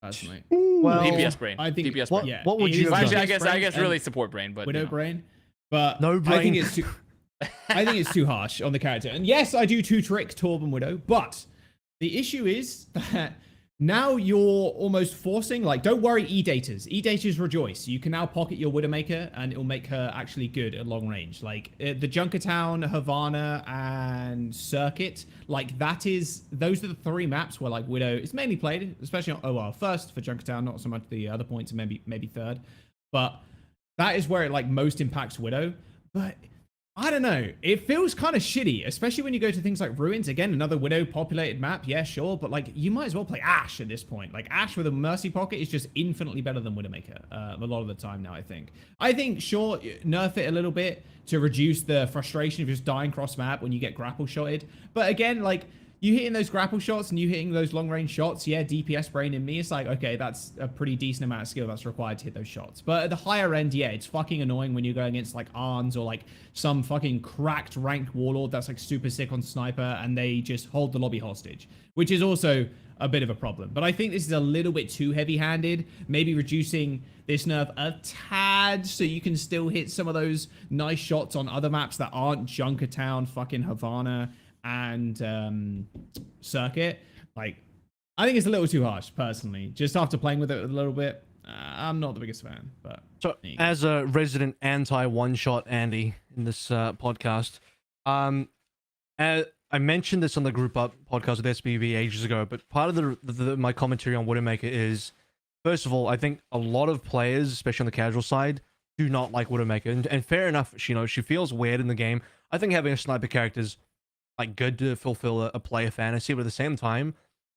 [SPEAKER 3] Personally.
[SPEAKER 4] Well,
[SPEAKER 1] DPS brain.
[SPEAKER 3] I think
[SPEAKER 1] DPS brain.
[SPEAKER 3] Yeah,
[SPEAKER 4] what would you have
[SPEAKER 1] Actually,
[SPEAKER 4] done?
[SPEAKER 1] I guess really support brain, but
[SPEAKER 3] Widow brain. But
[SPEAKER 4] no brain.
[SPEAKER 3] I think it's too I think it's too harsh on the character. And yes, I do two trick Torb and Widow, but the issue is that now you're almost forcing, like, don't worry, E-daters. E-daters rejoice. You can now pocket your Widowmaker, and it'll make her actually good at long range. Like, the Junkertown, Havana, and Circuit, like, those are the three maps where, like, Widow is mainly played, especially on OR first for Junkertown, not so much the other points, and maybe third. But that is where it, like, most impacts Widow. But I don't know. It feels kind of shitty, especially when you go to things like Ruins. Again, another Widow-populated map. Yeah, sure. But, like, you might as well play Ashe at this point. Like, Ashe with a Mercy Pocket is just infinitely better than Widowmaker a lot of the time now, I think. Sure, nerf it a little bit to reduce the frustration of just dying cross-map when you get grapple shotted. But, again, like, you hitting those grapple shots and you hitting those long-range shots, yeah, DPS brain in me, it's like, okay, that's a pretty decent amount of skill that's required to hit those shots. But at the higher end, yeah, it's fucking annoying when you're going against, like, Arns or, like, some fucking cracked ranked warlord that's, like, super sick on sniper and they just hold the lobby hostage, which is also a bit of a problem. But I think this is a little bit too heavy-handed, maybe reducing this nerf a tad so you can still hit some of those nice shots on other maps that aren't Junkertown, fucking Havana, and Circuit. Like, I think it's a little too harsh, personally. Just after playing with it a little bit, I'm not the biggest fan. But
[SPEAKER 4] so, as a resident anti-one-shot Andy in this podcast, I mentioned this on the group up podcast with SBV ages ago, but part of my commentary on Widowmaker is, first of all, I think a lot of players, especially on the casual side, do not like Widowmaker, and fair enough. She feels weird in the game. I think having a sniper character is like good to fulfill a player fantasy, but at the same time,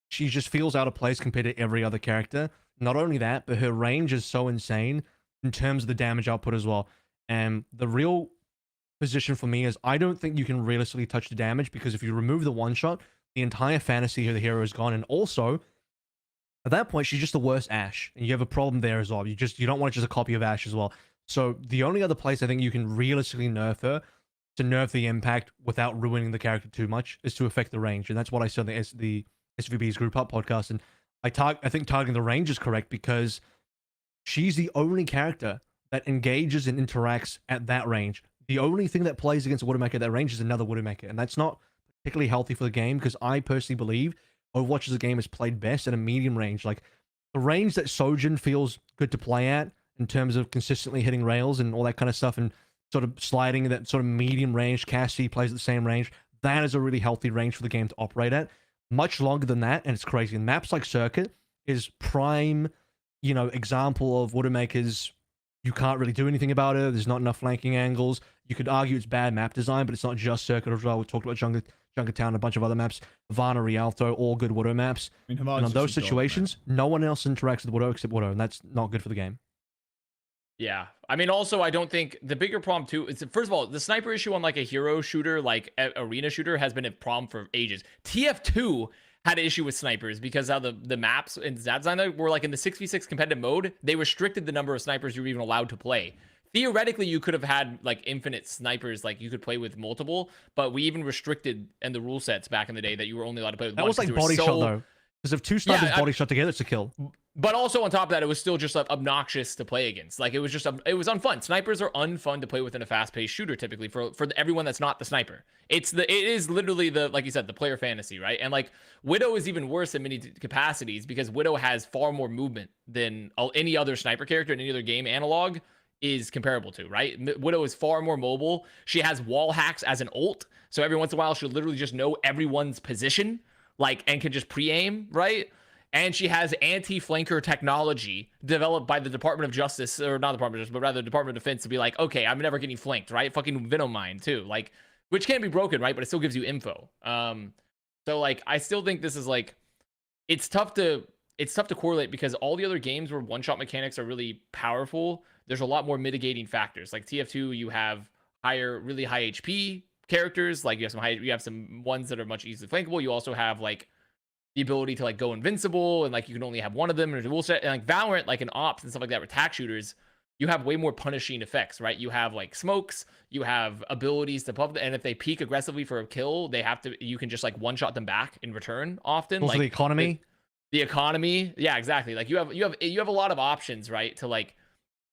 [SPEAKER 4] she just feels out of place compared to every other character. Not only that, but her range is so insane in terms of the damage output as well. And the real position for me is I don't think you can realistically touch the damage, because if you remove the one shot, the entire fantasy of the hero is gone. And also, at that point, she's just the worst Ashe, and you have a problem there as well. You don't want just a copy of Ashe as well. So the only other place I think you can realistically nerf her, to nerf the impact without ruining the character too much, is to affect the range. And that's what I said in the SVB's Group Up podcast. And I think targeting the range is correct, because she's the only character that engages and interacts at that range. The only thing that plays against a Widowmaker at that range is another Widowmaker, and that's not particularly healthy for the game, because I personally believe Overwatch as a game is played best at a medium range. Like, the range that Sojin feels good to play at in terms of consistently hitting rails and all that kind of stuff, and sort of sliding that sort of medium range. Cassie plays at the same range. That is a really healthy range for the game to operate at. Much longer than that, and it's crazy. And maps like Circuit is prime, example of Widowmakers. You can't really do anything about it. There's not enough flanking angles. You could argue it's bad map design, but it's not just Circuit as well. We talked about Junkertown, a bunch of other maps. Varna, Rialto, all good Widow maps. And on those situations, no one else interacts with Widow except Widow, and that's not good for the game.
[SPEAKER 1] Yeah. I mean, also, I don't think the bigger problem too is, first of all, the sniper issue on like a hero shooter, like arena shooter, has been a problem for ages. TF2 had an issue with snipers because how the maps in that design were like in the 6v6 competitive mode, they restricted the number of snipers you were even allowed to play. Theoretically, you could have had like infinite snipers, like you could play with multiple, but we even restricted in the rule sets back in the day that you were only allowed to play with
[SPEAKER 4] that
[SPEAKER 1] one.
[SPEAKER 4] Was like body shot though, because if two snipers body shot together, it's a kill.
[SPEAKER 1] But also on top of that, it was still just like obnoxious to play against. Like it was unfun. Snipers are unfun to play with in a fast-paced shooter typically for everyone that's not the sniper. It is literally like you said, the player fantasy, right? And like Widow is even worse in many capacities because Widow has far more movement than any other sniper character in any other game analog is comparable to, right? Widow is far more mobile. She has wall hacks as an ult, so every once in a while she'll literally just know everyone's position, like, and can just pre-aim, right? And she has anti-flanker technology developed by the Department of Justice, or not the Department of Justice, but rather the Department of Defense, to be like, okay, I'm never getting flanked, right? Fucking Venom Mine too, like, which can be broken, right? But it still gives you info. So like, I still think this is like, it's tough to correlate because all the other games where one-shot mechanics are really powerful, there's a lot more mitigating factors. Like TF2, you have really high HP characters, like you have some ones that are much easily flankable. You also have like the ability to like go invincible, and like you can only have one of them in a dual set. And like Valorant, like in ops and stuff like that, with tac shooters, you have way more punishing effects, right? You have like smokes, you have abilities to pump, and if they peek aggressively for a kill, you can just like one shot them back in return often.
[SPEAKER 4] Also,
[SPEAKER 1] like
[SPEAKER 4] the economy.
[SPEAKER 1] The economy, yeah, exactly. Like you have a lot of options, right? To like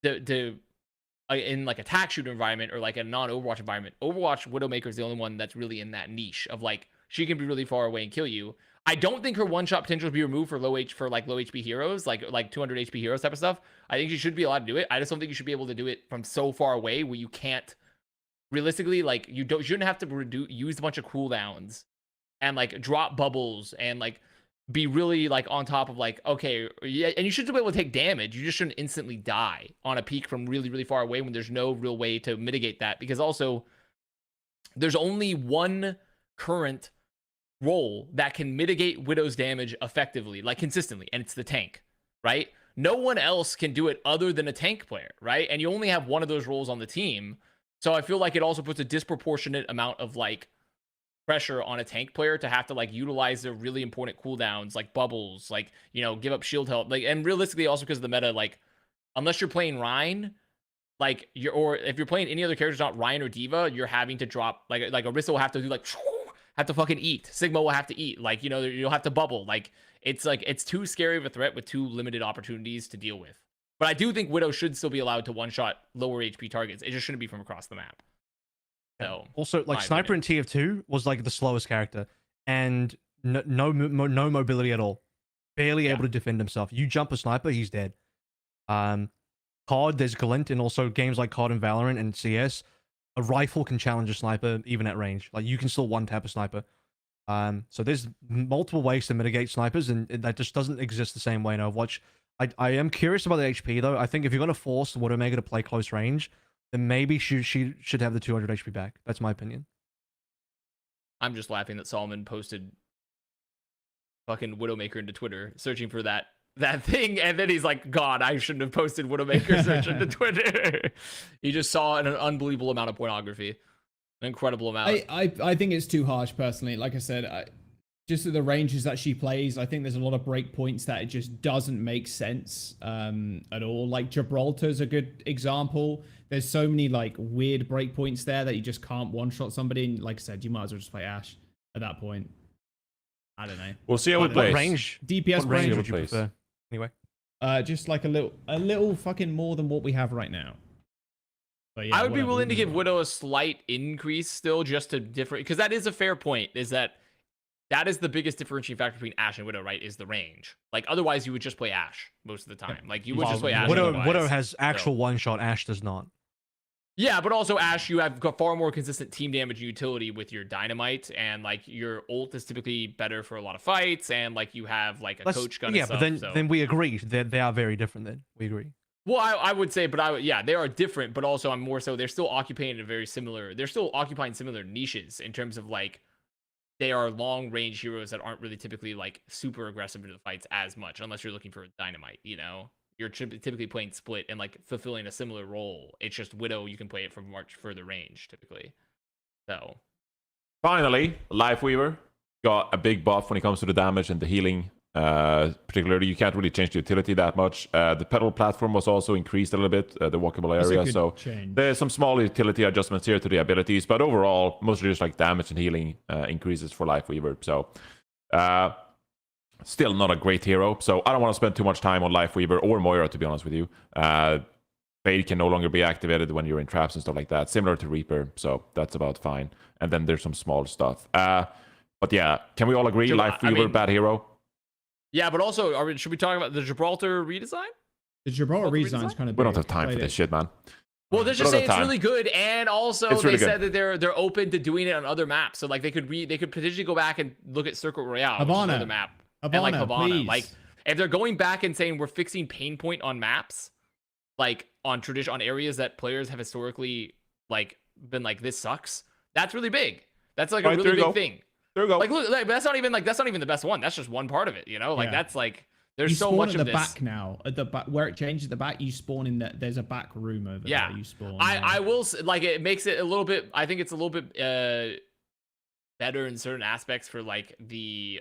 [SPEAKER 1] in like a tac shooter environment or like a non-Overwatch environment. Overwatch Widowmaker is the only one that's really in that niche of like she can be really far away and kill you. I don't think her one-shot potential will be removed for low HP heroes, like 200 HP heroes type of stuff. I think she should be allowed to do it. I just don't think you should be able to do it from so far away where you can't realistically, like you shouldn't have to use a bunch of cooldowns and like drop bubbles and like be really like on top of like, okay, yeah, and you should be able to take damage. You just shouldn't instantly die on a peak from really, really far away when there's no real way to mitigate that, because also there's only one current role that can mitigate Widow's damage effectively, like consistently, and it's the tank, right? No one else can do it other than a tank player, right? And you only have one of those roles on the team. So I feel like it also puts a disproportionate amount of like pressure on a tank player to have to like utilize their really important cooldowns, like bubbles, like, give up shield health, like, and realistically also because of the meta, like unless you're playing Rhine, like or if you're playing any other characters not Rhine or D.Va, you're having to drop like Orisa will have to do like have to fucking eat. Sigma will have to eat. Like, you'll have to bubble. Like, it's too scary of a threat with too limited opportunities to deal with. But I do think Widow should still be allowed to one-shot lower HP targets. It just shouldn't be from across the map. So
[SPEAKER 4] also, like Sniper in TF2 was like the slowest character and no mobility at all. Barely able to defend himself. You jump a sniper, he's dead. COD, there's Glint, and also games like COD and Valorant and CS. A rifle can challenge a sniper even at range. Like you can still one-tap a sniper. So there's multiple ways to mitigate snipers, and that just doesn't exist the same way in Overwatch. I am curious about the HP though. I think if you're gonna force the Widowmaker to play close range, then maybe she should have the 200 HP back. That's my opinion.
[SPEAKER 1] I'm just laughing that Solomon posted fucking Widowmaker into Twitter, searching for that thing, and then he's like, God, I shouldn't have posted Widowmaker search into Twitter. He just saw an unbelievable amount of pornography. An incredible amount.
[SPEAKER 3] I think it's too harsh personally. Like I said, just at the ranges that she plays, I think there's a lot of break points that it just doesn't make sense at all. Like Gibraltar's a good example. There's so many like weird break points there that you just can't one-shot somebody. And like I said, you might as well just play Ashe at that point. I don't know.
[SPEAKER 2] We'll see how it plays.
[SPEAKER 4] What range?
[SPEAKER 3] DPS
[SPEAKER 4] What range
[SPEAKER 3] range
[SPEAKER 4] would you prefer? Anyway.
[SPEAKER 3] Just like a little fucking more than what we have right now. But yeah,
[SPEAKER 1] I would be
[SPEAKER 3] whatever,
[SPEAKER 1] willing to
[SPEAKER 3] we'll
[SPEAKER 1] give
[SPEAKER 3] move on.
[SPEAKER 1] Widow a slight increase still, just to different, because that is a fair point. Is that is the biggest differentiating factor between Ashe and Widow, right? Is the range. Like otherwise, you would just play Ashe most of the time. Like you would just play Ashe.
[SPEAKER 4] Widow has actual one shot. Ashe does not.
[SPEAKER 1] Yeah, but also Ashe, you have got far more consistent team damage and utility with your dynamite, and like your ult is typically better for a lot of fights, and like you have like a coach gun.
[SPEAKER 4] Yeah,
[SPEAKER 1] and stuff,
[SPEAKER 4] but then we agree that they are very different. Then we agree.
[SPEAKER 1] Well, I would say, but yeah, they are different, but also I'm more so they're still occupying similar niches in terms of like they are long range heroes that aren't really typically like super aggressive into the fights as much, unless you're looking for a dynamite, you know? You're typically playing split and like fulfilling a similar role. It's just Widow, you can play it from much further range typically. So
[SPEAKER 2] Finally, Lifeweaver got a big buff when it comes to the damage and the healing. Particularly, you can't really change the utility that much. The pedal platform was also increased a little bit, the walkable
[SPEAKER 3] That's a
[SPEAKER 2] area.
[SPEAKER 3] good
[SPEAKER 2] So
[SPEAKER 3] change.
[SPEAKER 2] there's some small utility adjustments here to the abilities, but overall, mostly just like damage and healing increases for Lifeweaver. So still not a great hero. So I don't want to spend too much time on Lifeweaver or Moira, to be honest with you. Fade can no longer be activated when you're in traps and stuff like that, similar to Reaper. So that's about fine. And then there's some small stuff. But yeah, can we all agree Lifeweaver, bad hero?
[SPEAKER 1] yeah, but also should we talk about the Gibraltar redesign?
[SPEAKER 3] The Gibraltar
[SPEAKER 1] Both
[SPEAKER 3] redesign's kind of
[SPEAKER 2] We don't
[SPEAKER 3] big.
[SPEAKER 2] have time for
[SPEAKER 3] Played
[SPEAKER 2] this
[SPEAKER 3] it.
[SPEAKER 2] shit, man.
[SPEAKER 1] Well, they're just
[SPEAKER 2] Another
[SPEAKER 1] saying it's
[SPEAKER 2] time.
[SPEAKER 1] really good, and also
[SPEAKER 2] It's
[SPEAKER 1] they
[SPEAKER 2] really
[SPEAKER 1] said
[SPEAKER 2] good.
[SPEAKER 1] that they're open to doing it on other maps. So like they could potentially go back and look at Circuit Royale, which is
[SPEAKER 3] Havana.
[SPEAKER 1] another map, and like
[SPEAKER 3] Havana,
[SPEAKER 1] Havana.
[SPEAKER 3] please.
[SPEAKER 1] Like if they're going back and saying we're fixing pain point on maps, like on areas that players have historically like been like this sucks. That's really big. That's like a
[SPEAKER 2] Right,
[SPEAKER 1] really
[SPEAKER 2] there you
[SPEAKER 1] big
[SPEAKER 2] go.
[SPEAKER 1] thing.
[SPEAKER 2] There we go.
[SPEAKER 1] Like look, like, that's not even the best one. That's just one part of it. You know, like
[SPEAKER 3] Yeah.
[SPEAKER 1] that's like there's
[SPEAKER 3] You
[SPEAKER 1] so
[SPEAKER 3] spawn
[SPEAKER 1] much
[SPEAKER 3] at
[SPEAKER 1] of
[SPEAKER 3] the
[SPEAKER 1] this.
[SPEAKER 3] back now. At the back where it changes at the back, you spawn in that. There's a back room over
[SPEAKER 1] Yeah.
[SPEAKER 3] there. You spawn.
[SPEAKER 1] I will like it makes it a little bit. I think it's a little bit better in certain aspects for like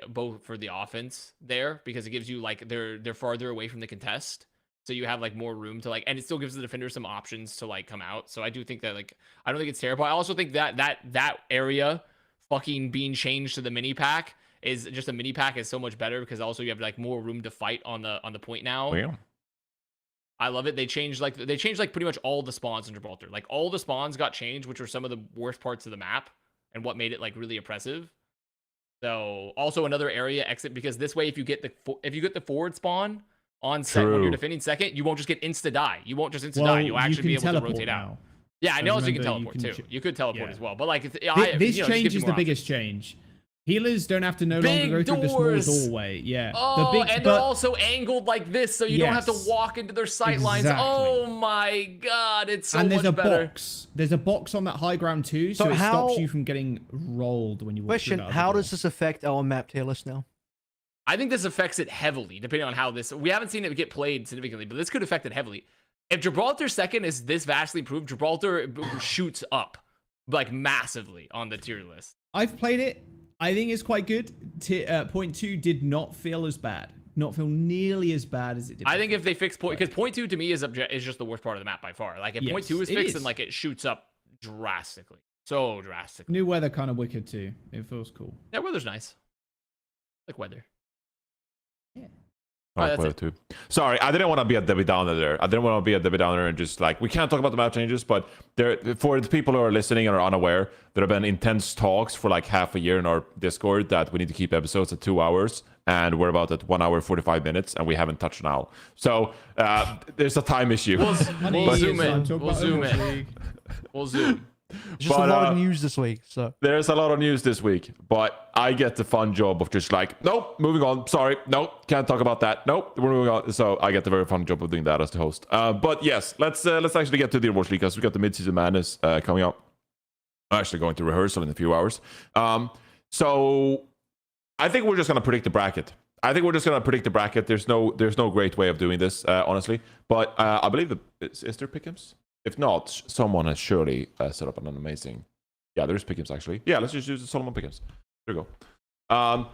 [SPEAKER 1] both for the offense there, because it gives you like they're farther away from the contest, so you have like more room to like, and it still gives the defender some options to like come out. So I do think that like I don't think it's terrible. I also think that area fucking being changed to the mini pack is just a mini pack is so much better, because also you have like more room to fight on the point now.
[SPEAKER 2] Yeah.
[SPEAKER 1] I love it. They changed like pretty much all the spawns in Gibraltar. Like all the spawns got changed, which were some of the worst parts of the map and what made it like really oppressive. So also another area exit, because this way if you get the forward spawn on set when
[SPEAKER 2] True.
[SPEAKER 1] you're defending second, you won't just get insta die. You won't just insta die. You'll actually be able to rotate out. Yeah, I know. Also, you can teleport too. You could teleport as well, but like
[SPEAKER 3] This
[SPEAKER 1] you know,
[SPEAKER 3] change
[SPEAKER 1] gives you
[SPEAKER 3] is
[SPEAKER 1] more
[SPEAKER 3] the biggest change. Healers don't have to no
[SPEAKER 1] Big
[SPEAKER 3] longer go through the
[SPEAKER 1] doors.
[SPEAKER 3] small doorway. Yeah.
[SPEAKER 1] Oh, and they're also angled like this, so you don't have to
[SPEAKER 3] Yes.
[SPEAKER 1] walk into their sight lines.
[SPEAKER 3] Exactly.
[SPEAKER 1] Oh my god, it's so
[SPEAKER 3] and there's
[SPEAKER 1] much
[SPEAKER 3] a
[SPEAKER 1] better.
[SPEAKER 3] box. There's a box on that high ground too, so
[SPEAKER 4] So
[SPEAKER 3] it
[SPEAKER 4] how-
[SPEAKER 3] stops you from getting rolled when you walk
[SPEAKER 4] Question:
[SPEAKER 3] through that
[SPEAKER 4] how
[SPEAKER 3] other
[SPEAKER 4] does this affect our map tier list now?
[SPEAKER 1] I think this affects it heavily, depending on how this. We haven't seen it get played significantly, but this could affect it heavily. If Gibraltar second is this vastly improved, Gibraltar shoots up like massively on the tier list.
[SPEAKER 3] I've played it. I think it's quite good. Point 2 did not feel as bad. Not feel nearly as bad as it did.
[SPEAKER 1] I think if they fix point, because point 2 to me is just the worst part of the map by far. Like if point 2 is
[SPEAKER 3] Yes, it
[SPEAKER 1] fixed,
[SPEAKER 3] is.
[SPEAKER 1] then like it shoots up drastically, so drastically.
[SPEAKER 3] New weather kind of wicked too. It feels cool.
[SPEAKER 1] Yeah, weather's nice. Like weather.
[SPEAKER 2] I like
[SPEAKER 1] that's
[SPEAKER 2] weather too. Sorry, I didn't want to be a Debbie Downer there. I didn't want to be a Debbie Downer and just like, we can't talk about the map changes, but there, for the people who are listening and are unaware, there have been intense talks for like half a year in our Discord that we need to keep episodes at 2 hours, and we're about at 1 hour 45 minutes, and we haven't touched an hour. So there's a time issue.
[SPEAKER 1] We'll zoom
[SPEAKER 3] Time
[SPEAKER 1] in.
[SPEAKER 3] to talk
[SPEAKER 1] We'll
[SPEAKER 3] about
[SPEAKER 1] zoom
[SPEAKER 3] Overwatch
[SPEAKER 1] in.
[SPEAKER 3] League.
[SPEAKER 1] We'll zoom.
[SPEAKER 4] Just
[SPEAKER 2] But,
[SPEAKER 4] a lot of news this week, so
[SPEAKER 2] There's a lot of news this week, but I get the fun job of just like, nope, moving on. Sorry, nope, can't talk about that. Nope, we're moving on. So I get the very fun job of doing that as the host. But yes, let's actually get to the Overwatch League, because we got the Midseason Madness coming up. I'm actually going to rehearsal in a few hours. So I think we're just gonna predict the bracket. There's no great way of doing this, honestly. But I believe is there pick'ems? If not, someone has surely set up an amazing Yeah, there's pick'ems actually. Yeah, let's just use the Solomon pick'ems. There we go.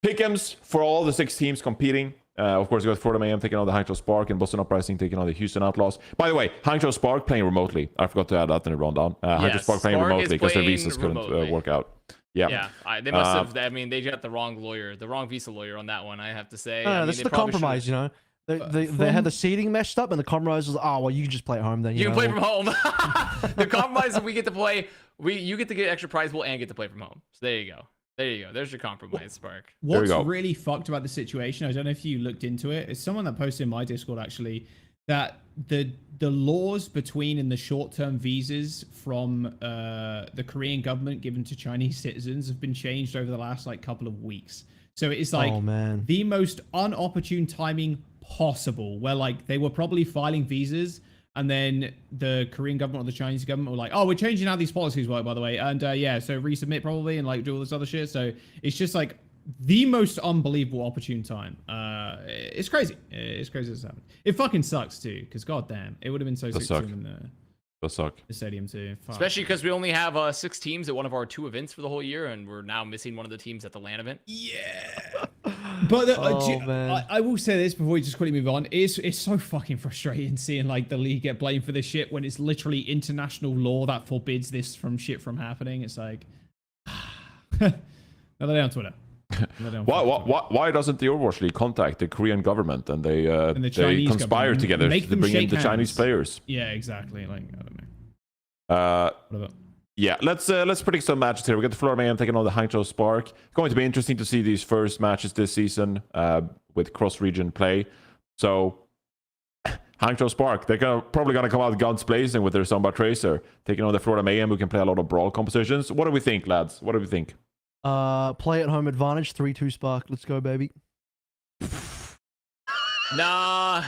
[SPEAKER 2] Pick'ems for all the 6 teams competing. Of course, you got Florida Mayhem taking on the Hangzhou Spark and Boston Uprising taking on the Houston Outlaws. By the way, Hangzhou Spark playing remotely. I forgot to add that in the rundown. Hangzhou Spark playing remotely because their visas couldn't work out. Yeah.
[SPEAKER 1] They must have. I mean, they got the wrong lawyer, the wrong visa lawyer on that one. I have to say.
[SPEAKER 4] No, that's the compromise. You know, they had the seating messed up, and the compromise was, oh well, you can just play at home then.
[SPEAKER 1] You can play from home. The compromise is we get to play. You get to get extra prize pool and get to play from home. So there you go. There you go. There's your compromise, Spark.
[SPEAKER 3] What's really fucked about the situation, I don't know if you looked into it, it's someone that posted in my Discord actually, that the laws between in the short-term visas from the Korean government given to Chinese citizens have been changed over the last like couple of weeks. So it's like the most unopportune timing possible, where like they were probably filing visas and then the Korean government or the Chinese government were like, oh, we're changing how these policies work, by the way. And yeah, so resubmit probably and like do all this other shit. So it's just like the most unbelievable opportune time. It's crazy. It's crazy as happened. It fucking sucks too, because goddamn, it would have been so sick to in the stadium too. Fuck.
[SPEAKER 1] Especially because we only have 6 teams at one of our 2 events for the whole year, and we're now missing one of the teams at the LAN event.
[SPEAKER 3] Yeah. But I will say this before we just quickly move on. It's so fucking frustrating seeing like the league get blamed for this shit when it's literally international law that forbids this shit from happening. It's like, another day on Twitter.
[SPEAKER 2] Why doesn't the Overwatch League contact the Korean government and they conspire together to bring in the Chinese players?
[SPEAKER 3] Yeah, exactly. Like I don't know.
[SPEAKER 2] Yeah, let's predict some matches here. We got the Florida Mayhem taking on the Hangzhou Spark. It's going to be interesting to see these first matches this season with cross-region play. So Hangzhou Spark, they're probably going to come out guns blazing with their Samba Tracer, taking on the Florida Mayhem, who can play a lot of brawl compositions. What do we think, lads? What do we think?
[SPEAKER 4] Play at home advantage, 3-2 Spark. Let's go, baby.
[SPEAKER 1] Nah,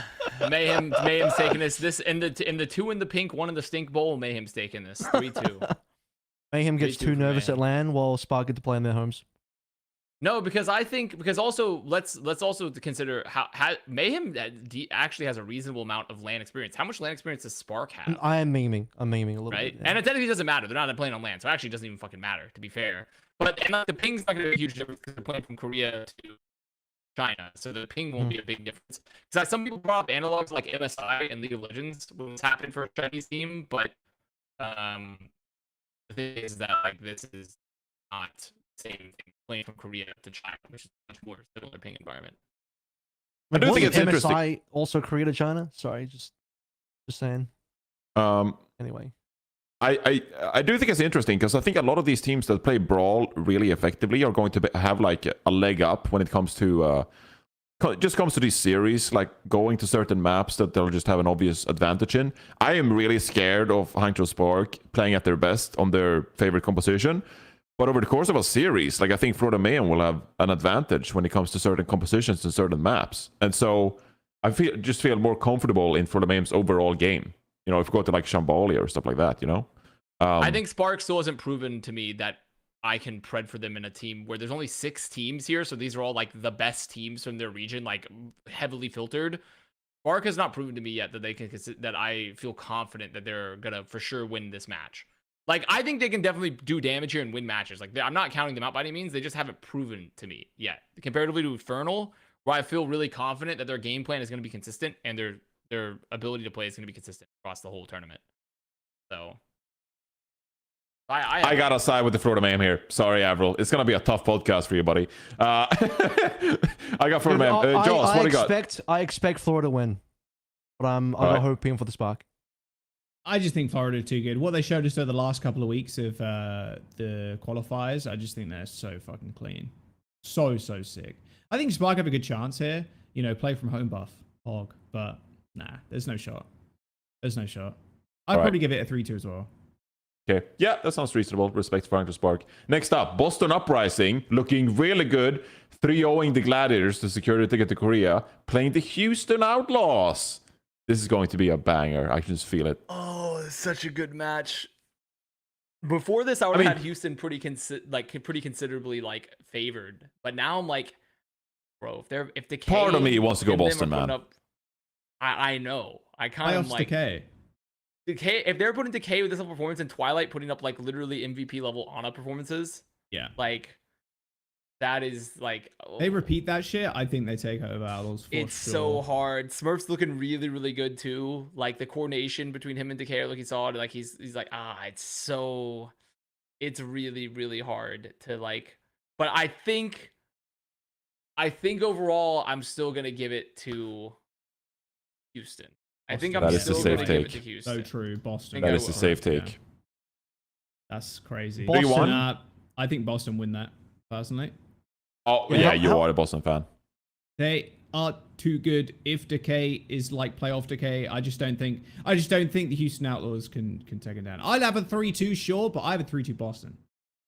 [SPEAKER 1] Mayhem's taking this. This in the 2 in the pink, 1 in the stink bowl. Mayhem's taking this 3-2.
[SPEAKER 4] Mayhem gets too nervous at LAN while Spark get to play in their homes.
[SPEAKER 1] No, because also let's also consider how Mayhem actually has a reasonable amount of LAN experience. How much LAN experience does Spark have?
[SPEAKER 4] I'm memeing a little bit.
[SPEAKER 1] Yeah. And it technically doesn't matter. They're not playing on LAN, so it actually doesn't even fucking matter, to be fair. But and like, the ping's not going to be a huge difference because they're playing from Korea to China, so the ping won't be a big difference. Because some people brought up analogs like MSI and League of Legends when it's happened for a Chinese team, but the thing is that like this is not the same thing playing from Korea to China, which is much more similar ping environment.
[SPEAKER 2] I do think it's interesting.
[SPEAKER 4] MSI also Korea to China? Sorry, just saying. Anyway.
[SPEAKER 2] I do think it's interesting because I think a lot of these teams that play Brawl really effectively are going to have like a leg up when it comes to these series, like going to certain maps that they'll just have an obvious advantage in. I am really scared of Hangzhou Spark playing at their best on their favorite composition. But over the course of a series, like I think Florida Mayhem will have an advantage when it comes to certain compositions and certain maps. And so I just feel more comfortable in Florida Mayhem's overall game. You know, if we go to like Shambhala or stuff like that, you know?
[SPEAKER 1] I think Spark still hasn't proven to me that I can pred for them in a team where there's only 6 teams here. So these are all like the best teams from their region, like heavily filtered. Spark has not proven to me yet that they can, that I feel confident that they're going to for sure win this match. Like, I think they can definitely do damage here and win matches. Like, I'm not counting them out by any means. They just haven't proven to me yet. Comparatively to Infernal, where I feel really confident that their game plan is going to be consistent and their ability to play is going to be consistent across the whole tournament. So
[SPEAKER 2] I gotta side with the Florida Mayhem here. Sorry, AVRL. It's gonna be a tough podcast for you, buddy. I got Florida Mayhem. Jaws, what do you got?
[SPEAKER 4] I expect Florida to win, but I'm not hoping for the Spark.
[SPEAKER 3] I just think Florida are too good. What they showed us over the last couple of weeks of the qualifiers, I just think they're so fucking clean, so sick. I think Spark have a good chance here. You know, play from home buff, hog, but nah, there's no shot. There's no shot. I'd probably give it a 3-2 as well.
[SPEAKER 2] Okay, yeah, that sounds reasonable. Respect for Hangzhou Spark. Next up, Boston Uprising, looking really good. 3-0ing the Gladiators to secure the ticket to Korea, playing the Houston Outlaws. This is going to be a banger. I can just feel it.
[SPEAKER 1] Oh, it's such a good match. Before this, I would have had Houston pretty considerably like favored, but now I'm like, bro, if the
[SPEAKER 2] part of me wants to go Boston, man.
[SPEAKER 1] I know. I kind of like.
[SPEAKER 3] Decay.
[SPEAKER 1] Decay, if they're putting Decay with this level performance and Twilight putting up like literally MVP level Ana performances,
[SPEAKER 3] Yeah.
[SPEAKER 1] like that is like
[SPEAKER 3] They repeat that shit, I think they take over Outlaws for
[SPEAKER 1] it's
[SPEAKER 3] sure.
[SPEAKER 1] so hard. Smurf's looking really, really good too. Like the coordination between him and Decay, like he saw it, like he's like, it's really, really hard to like. But I think overall, I'm still gonna give it to Houston. I think I'm
[SPEAKER 2] That is the
[SPEAKER 1] still
[SPEAKER 2] safe
[SPEAKER 1] gonna give it
[SPEAKER 2] take.
[SPEAKER 1] to Houston.
[SPEAKER 3] So true, Boston.
[SPEAKER 1] That
[SPEAKER 2] That
[SPEAKER 1] is
[SPEAKER 2] is the safe take.
[SPEAKER 3] Yeah. That's crazy.
[SPEAKER 4] Boston.
[SPEAKER 3] I think Boston win that, personally.
[SPEAKER 2] Oh
[SPEAKER 3] Yeah,
[SPEAKER 2] yeah, you are a Boston fan.
[SPEAKER 3] They are too good. If Decay is like playoff Decay, I just don't think the Houston Outlaws can take it down. I'd have a 3-2 sure, but I have a 3-2 Boston.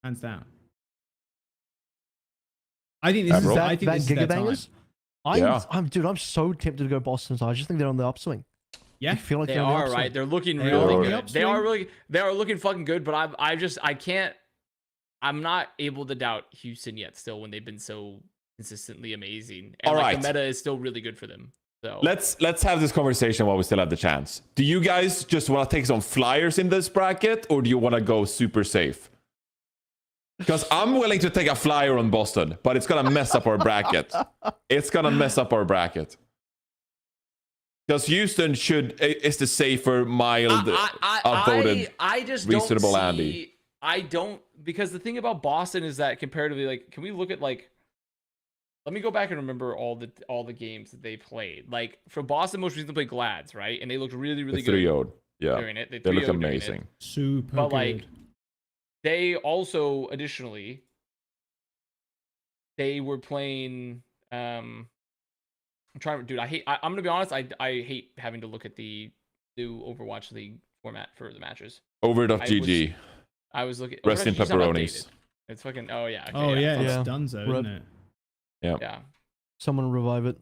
[SPEAKER 3] Hands down. I think this is
[SPEAKER 2] Averill?
[SPEAKER 3] I think this is their time.
[SPEAKER 4] Gigabangers?
[SPEAKER 2] Yeah.
[SPEAKER 4] I'm so tempted to go Boston. So I just think they're on the upswing.
[SPEAKER 3] Yeah.
[SPEAKER 4] I feel like
[SPEAKER 1] They
[SPEAKER 4] they're on the
[SPEAKER 1] are
[SPEAKER 4] upswing.
[SPEAKER 1] right. They're looking
[SPEAKER 3] They
[SPEAKER 1] really
[SPEAKER 3] are.
[SPEAKER 1] good. They are looking fucking good. But I'm not able to doubt Houston yet. Still, when they've been so consistently amazing, and
[SPEAKER 2] All
[SPEAKER 1] like
[SPEAKER 2] right.
[SPEAKER 1] the meta is still really good for them. So
[SPEAKER 2] Let's have this conversation while we still have the chance. Do you guys just want to take some flyers in this bracket, or do you want to go super safe? Because I'm willing to take a flyer on Boston, but it's gonna mess up our bracket. It's gonna mess up our bracket. Because Houston is the safer, mild, upvoted.
[SPEAKER 1] I just
[SPEAKER 2] reasonable
[SPEAKER 1] don't see,
[SPEAKER 2] Andy.
[SPEAKER 1] I don't, because the thing about Boston is that comparatively, like, can we look at like, let me go back and remember all the games that they played. Like for Boston, most recently played Glads, right? And they looked really, really
[SPEAKER 2] The
[SPEAKER 1] good
[SPEAKER 2] 3-0'd. Yeah,
[SPEAKER 1] during it.
[SPEAKER 2] they look
[SPEAKER 1] 3-0'd during it.
[SPEAKER 2] amazing.
[SPEAKER 3] Super
[SPEAKER 1] But
[SPEAKER 3] good.
[SPEAKER 1] like, they also additionally, they were playing. I'm trying, dude. I'm gonna be honest. I hate having to look at the new Overwatch League format for the matches.
[SPEAKER 2] Over.gg.
[SPEAKER 1] I was looking.
[SPEAKER 2] Rest in
[SPEAKER 1] Overwatch is not
[SPEAKER 2] pepperonis.
[SPEAKER 1] updated. It's fucking. Oh yeah. Okay,
[SPEAKER 3] Oh yeah,
[SPEAKER 4] Yeah.
[SPEAKER 3] it's Dunzo,
[SPEAKER 4] Rip.
[SPEAKER 3] isn't it?
[SPEAKER 1] Yeah.
[SPEAKER 4] Someone revive it.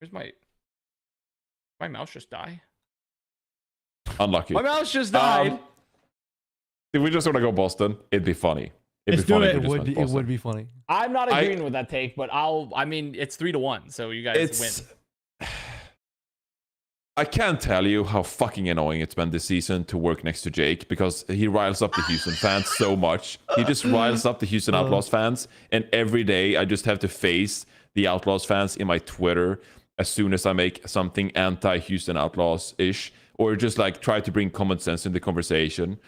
[SPEAKER 1] Where's my mouse just die?
[SPEAKER 2] Unlucky.
[SPEAKER 1] My mouse just died.
[SPEAKER 2] If we just want to go Boston, it'd be funny.
[SPEAKER 3] Let's
[SPEAKER 2] It'd be
[SPEAKER 3] do
[SPEAKER 2] funny
[SPEAKER 3] it.
[SPEAKER 2] if we
[SPEAKER 4] It
[SPEAKER 2] just
[SPEAKER 4] would
[SPEAKER 2] went
[SPEAKER 4] be. It
[SPEAKER 2] Boston.
[SPEAKER 4] would be funny.
[SPEAKER 1] I'm not agreeing with that take, but I mean, it's 3-1, so you guys win.
[SPEAKER 2] I can't tell you how fucking annoying it's been this season to work next to Jake, because he riles up the Houston fans so much. He just riles up the Houston Outlaws fans, and every day I just have to face the Outlaws fans in my Twitter as soon as I make something anti-Houston Outlaws-ish, or just like try to bring common sense in the conversation.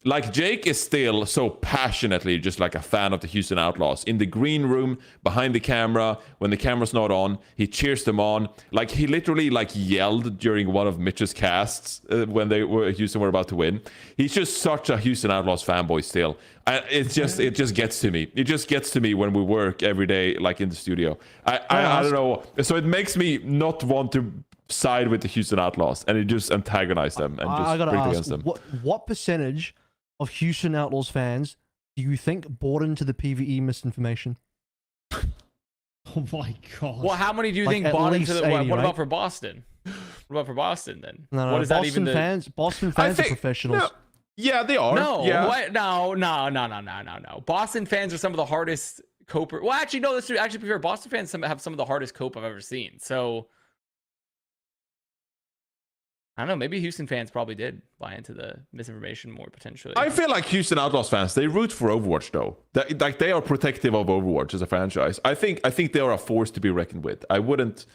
[SPEAKER 2] Like Jake is still so passionately just like a fan of the Houston Outlaws. In the green room, behind the camera, when the camera's not on, he cheers them on. Like he literally like yelled during one of Mitch's casts when Houston were about to win. He's just such a Houston Outlaws fanboy still. It just gets to me. It just gets to me when we work every day, like in the studio. I don't know. So it makes me not want to side with the Houston Outlaws, and it just antagonize them and
[SPEAKER 4] I
[SPEAKER 2] just
[SPEAKER 4] gotta
[SPEAKER 2] root
[SPEAKER 4] ask,
[SPEAKER 2] against them.
[SPEAKER 4] what percentage of Houston Outlaws fans do you think bought into the PvE misinformation?
[SPEAKER 3] Oh my god.
[SPEAKER 1] Well, how many do you
[SPEAKER 4] Like
[SPEAKER 1] think
[SPEAKER 4] at
[SPEAKER 1] bought into
[SPEAKER 4] least
[SPEAKER 1] the?
[SPEAKER 4] 80,
[SPEAKER 1] What
[SPEAKER 4] right?
[SPEAKER 1] about for Boston? What about for Boston then?
[SPEAKER 4] No,
[SPEAKER 1] What is that even?
[SPEAKER 4] Boston fans are
[SPEAKER 2] think-
[SPEAKER 4] professionals.
[SPEAKER 2] no. Yeah, they are.
[SPEAKER 1] No,
[SPEAKER 2] yeah.
[SPEAKER 1] what? No. Boston fans are some of the hardest coper. Well, actually, no. That's true. Actually, to be fair, Boston fans have some of the hardest cope I've ever seen. So I don't know. Maybe Houston fans probably did buy into the misinformation more potentially.
[SPEAKER 2] I feel like Houston Outlaws fans, they root for Overwatch though. Like they are protective of Overwatch as a franchise. I think they are a force to be reckoned with. I wouldn't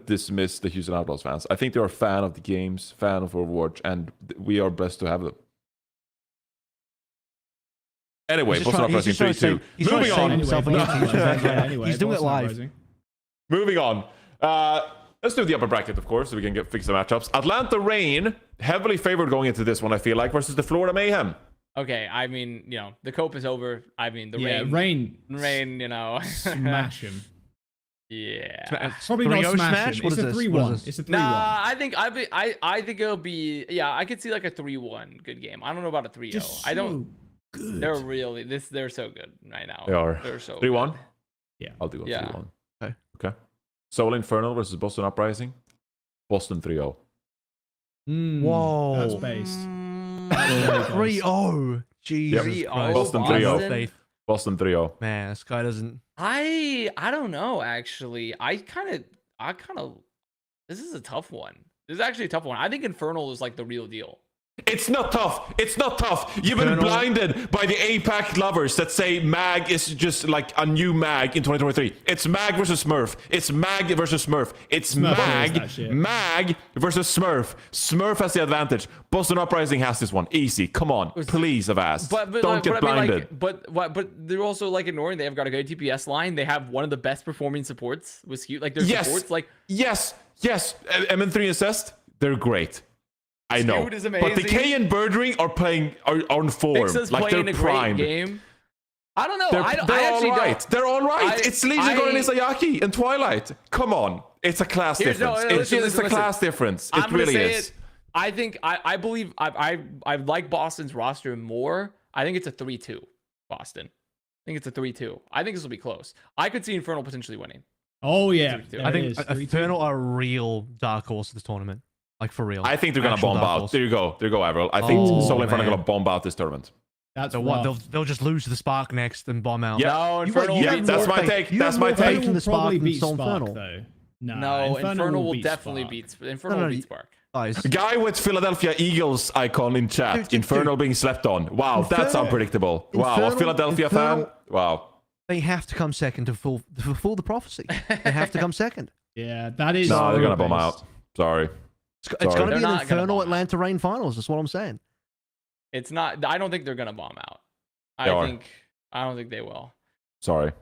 [SPEAKER 2] dismiss the Houston Outlaws fans. I think they are a fan of the games, fan of Overwatch, and we are blessed to have them. Anyway,
[SPEAKER 4] He's just
[SPEAKER 2] Boston
[SPEAKER 4] trying- he's
[SPEAKER 2] Uprising
[SPEAKER 4] just trying
[SPEAKER 2] 3-2.
[SPEAKER 4] to say- he's trying to
[SPEAKER 2] Moving
[SPEAKER 4] say
[SPEAKER 2] on.
[SPEAKER 4] himself against Houston fans.
[SPEAKER 3] Anyway,
[SPEAKER 4] He's doing it
[SPEAKER 3] Boston
[SPEAKER 4] live.
[SPEAKER 3] Uprising.
[SPEAKER 2] Moving on. Let's do the upper bracket, of course, so we can fix the matchups. Atlanta Reign, heavily favored going into this one, I feel like, versus the Florida Mayhem.
[SPEAKER 1] Okay, I mean, the cope is over. I mean, the rain, you know,
[SPEAKER 3] smash him.
[SPEAKER 1] Yeah.
[SPEAKER 3] Probably not
[SPEAKER 4] 3-0
[SPEAKER 3] smash him.
[SPEAKER 4] What
[SPEAKER 3] It's
[SPEAKER 4] is
[SPEAKER 3] a
[SPEAKER 4] this?
[SPEAKER 3] 3-1.
[SPEAKER 4] What is this?
[SPEAKER 3] It's a 3-1.
[SPEAKER 1] Nah, I think it'll be. Yeah, I could see like a 3-1 good game. I don't know about a 3-0.
[SPEAKER 3] Just
[SPEAKER 1] I don't.
[SPEAKER 3] so good.
[SPEAKER 1] They're so good right now.
[SPEAKER 2] They are.
[SPEAKER 1] They're so
[SPEAKER 2] 3-1?
[SPEAKER 1] good.
[SPEAKER 3] Yeah.
[SPEAKER 2] I'll do a
[SPEAKER 1] Yeah.
[SPEAKER 2] 3-1.
[SPEAKER 4] Okay.
[SPEAKER 2] Soul Infernal versus Boston Uprising. Boston 3-0.
[SPEAKER 4] Whoa.
[SPEAKER 3] That's based.
[SPEAKER 1] Mm,
[SPEAKER 3] That's very based.
[SPEAKER 4] 3-0. Jesus
[SPEAKER 1] 3-0.
[SPEAKER 4] Christ.
[SPEAKER 2] Boston
[SPEAKER 4] I have no
[SPEAKER 2] 3-0.
[SPEAKER 4] faith.
[SPEAKER 2] Boston 3-0.
[SPEAKER 4] Man, this guy doesn't.
[SPEAKER 1] I don't know actually. I kind of. This is a tough one. This is actually a tough one. I think Infernal is like the real deal.
[SPEAKER 2] It's not tough. It's not tough. You've been blinded by the APAC lovers that say MAG is just like a new MAG in 2023. It's MAG versus Smurf. It's MAG versus Smurf. It's MAG versus Smurf. Smurf has the advantage. Boston Uprising has this one. Easy. Come on. Please, Avast. Don't get blinded.
[SPEAKER 1] But they're also like ignoring. They've got a good TPS line. They have one of the best performing supports with Skew. Like their supports. Like
[SPEAKER 2] yes. MN3 and Cest, they're great. I know,
[SPEAKER 1] is amazing.
[SPEAKER 2] But the K and Birdring are on form. Like they're primed.
[SPEAKER 1] Game. I don't know.
[SPEAKER 2] They're
[SPEAKER 1] actually
[SPEAKER 2] all right.
[SPEAKER 1] don't.
[SPEAKER 2] They're all right. It's Legion going Izayaki and Twilight. Come on, it's a class difference. It's a class difference. It really is.
[SPEAKER 1] I think I believe I like Boston's roster more. I think it's a 3-2 Boston. I think it's a 3-2. I think this will be close. I could see Infernal potentially winning.
[SPEAKER 3] Oh yeah,
[SPEAKER 4] I think Infernal are a real dark horse of this tournament. Like for real.
[SPEAKER 2] I think they're gonna bomb out. There you go, AVRL. I think Soul Inferno are gonna bomb out this tournament.
[SPEAKER 3] That's
[SPEAKER 4] they'll just lose to the Spark next and bomb out.
[SPEAKER 2] Yeah,
[SPEAKER 1] no, Infernal.
[SPEAKER 2] That's my take. That's my take.
[SPEAKER 4] The Spark and Soul
[SPEAKER 3] Spark,
[SPEAKER 4] Infernal.
[SPEAKER 3] Though.
[SPEAKER 1] No, Infernal will definitely beat. Infernal will beat Spark.
[SPEAKER 4] Guys.
[SPEAKER 2] Guy with Philadelphia Eagles icon in chat. Infernal being slept on. Wow, that's unpredictable. Wow, a Philadelphia fan. Wow.
[SPEAKER 4] They have to come second to fulfill the prophecy. They have to come second.
[SPEAKER 3] Yeah, that is.
[SPEAKER 2] No, they're gonna bomb out. Sorry.
[SPEAKER 4] It's going to be an Infernal Atlanta Reign finals. That's what I'm saying.
[SPEAKER 1] It's not. I don't think they're going to bomb out. I don't think they will.
[SPEAKER 2] Sorry.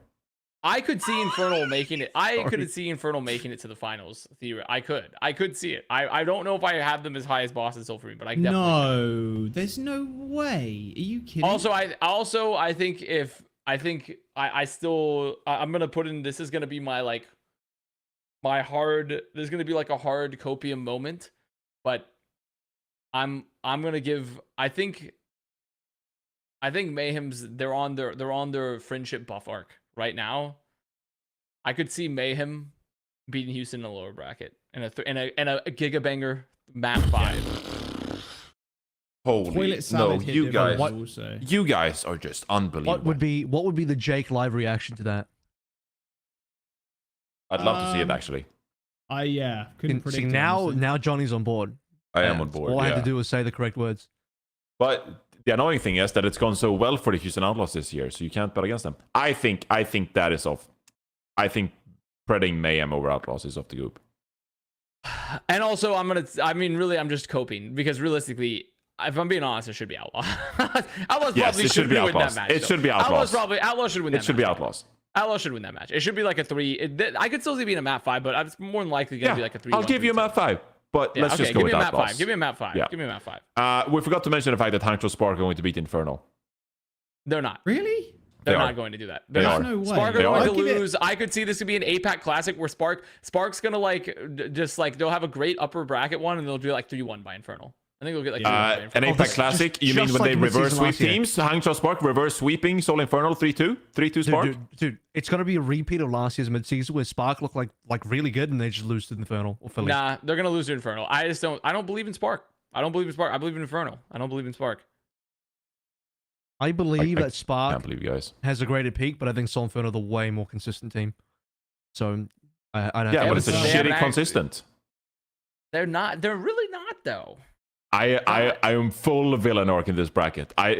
[SPEAKER 1] I could see Infernal making it. I could see Infernal making it to the finals. I could see it. I don't know if I have them as high as Boston Soul for me, but I definitely.
[SPEAKER 3] No, there's no way. Are you kidding?
[SPEAKER 1] I think I'm gonna put in. This is gonna be my like. There's gonna be like a hard copium moment, but I'm gonna give. I think Mayhem's they're on their friendship buff arc right now. I could see Mayhem beating Houston in a lower bracket and a gigabanger map 5.
[SPEAKER 2] Holy no, you guys are just unbelievable.
[SPEAKER 4] What would be the Jake live reaction to that?
[SPEAKER 2] I'd love to see it actually.
[SPEAKER 3] Couldn't predict.
[SPEAKER 4] See, now Johnny's on board.
[SPEAKER 2] I am on board.
[SPEAKER 4] All I had to do was say the correct words.
[SPEAKER 2] But the annoying thing is that it's gone so well for the Houston Outlaws this year, so you can't bet against them. I think that is off. I think spreading Mayhem over Outlaws is off the goop.
[SPEAKER 1] And also, I'm just coping because realistically, if I'm being honest, it should be Outlaw. Outlaws probably should be win that match.
[SPEAKER 2] It should be Outlaws.
[SPEAKER 1] Outlaws should win that match.
[SPEAKER 2] It should be Outlaws.
[SPEAKER 1] Outlaws should win that match. It should be like a 3. I could still see it being a map 5, but I'm more than likely going to be like a 3.
[SPEAKER 2] I'll give you a map 5, but let's just go with Outlaws.
[SPEAKER 1] Give me a map 5.
[SPEAKER 2] Yeah.
[SPEAKER 1] Give me a map 5.
[SPEAKER 2] We forgot to mention the fact that Hangzhou Spark are going to beat Infernal.
[SPEAKER 1] They're not.
[SPEAKER 3] Really?
[SPEAKER 1] They're not going to do that.
[SPEAKER 3] There's no way.
[SPEAKER 1] Spark are going to lose. I could see this could be an APAC Classic where Spark's going to they'll have a great upper bracket one and they'll do like 3-1 by Infernal. I think they'll get like
[SPEAKER 2] an APAC Classic. You mean when they reverse sweep teams? Hangzhou Spark reverse sweeping Soul Infernal 3-2 Spark.
[SPEAKER 4] Dude, it's gonna be a repeat of last year's mid-season where Spark looked like really good and they just lose to Infernal or Philly.
[SPEAKER 1] Nah, they're gonna lose to Infernal. I don't believe in Spark. I don't believe in Spark. I believe in Infernal. I don't believe in Spark.
[SPEAKER 4] I believe that Spark
[SPEAKER 2] can't believe you guys.
[SPEAKER 4] Has a greater peak, but I think Soul Infernal are the way more consistent team. So I don't.
[SPEAKER 2] Yeah, but it's a shitty consistent.
[SPEAKER 1] They're not. They're really not though.
[SPEAKER 2] I am full of villain arc in this bracket. I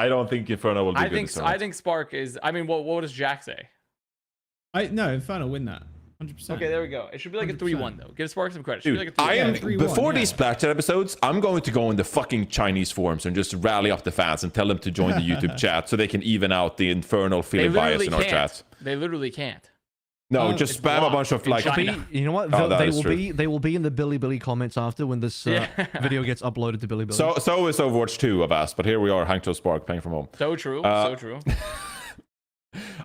[SPEAKER 2] don't think Inferno will do good.
[SPEAKER 1] I think Spark is. I mean, what does Jack say?
[SPEAKER 3] No, Inferno win that. 100%.
[SPEAKER 1] Okay, there we go. It should be like a 3-1 though. Give Spark some credit. It should be like a 3-1.
[SPEAKER 2] Before these Plat Chat episodes, I'm going to go in the fucking Chinese forums and just rally up the fans and tell them to join the YouTube chat so they can even out the infernal feeling bias in our chat.
[SPEAKER 1] They literally can't.
[SPEAKER 2] No, just spam a bunch of like.
[SPEAKER 4] You know what? They will be in the Billy comments after when this video gets uploaded to Billy.
[SPEAKER 2] So is Overwatch 2 of us, but here we are, Hangzhou Spark playing from home.
[SPEAKER 1] So true. So true.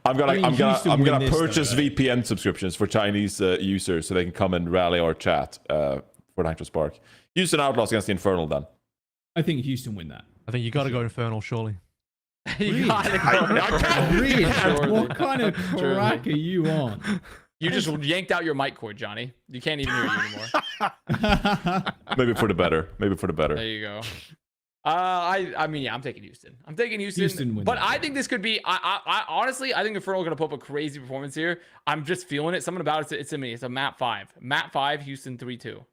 [SPEAKER 2] I'm gonna purchase VPN subscriptions for Chinese users so they can come and rally our chat for Hangzhou Spark. Houston Outlaws against the Infernal then.
[SPEAKER 3] I think Houston win that.
[SPEAKER 4] I think you got to go Infernal, surely.
[SPEAKER 1] You gotta go.
[SPEAKER 3] Really? What kind of crack are you on?
[SPEAKER 1] You just yanked out your mic cord, Johnny. You can't even hear you anymore.
[SPEAKER 2] Maybe for the better.
[SPEAKER 1] There you go. I mean, yeah, I'm taking Houston. But I think this could be. I honestly, I think Infernal going to put up a crazy performance here. I'm just feeling it. Something about it. It's in me. It's a map 5. Map 5. Houston 3-2.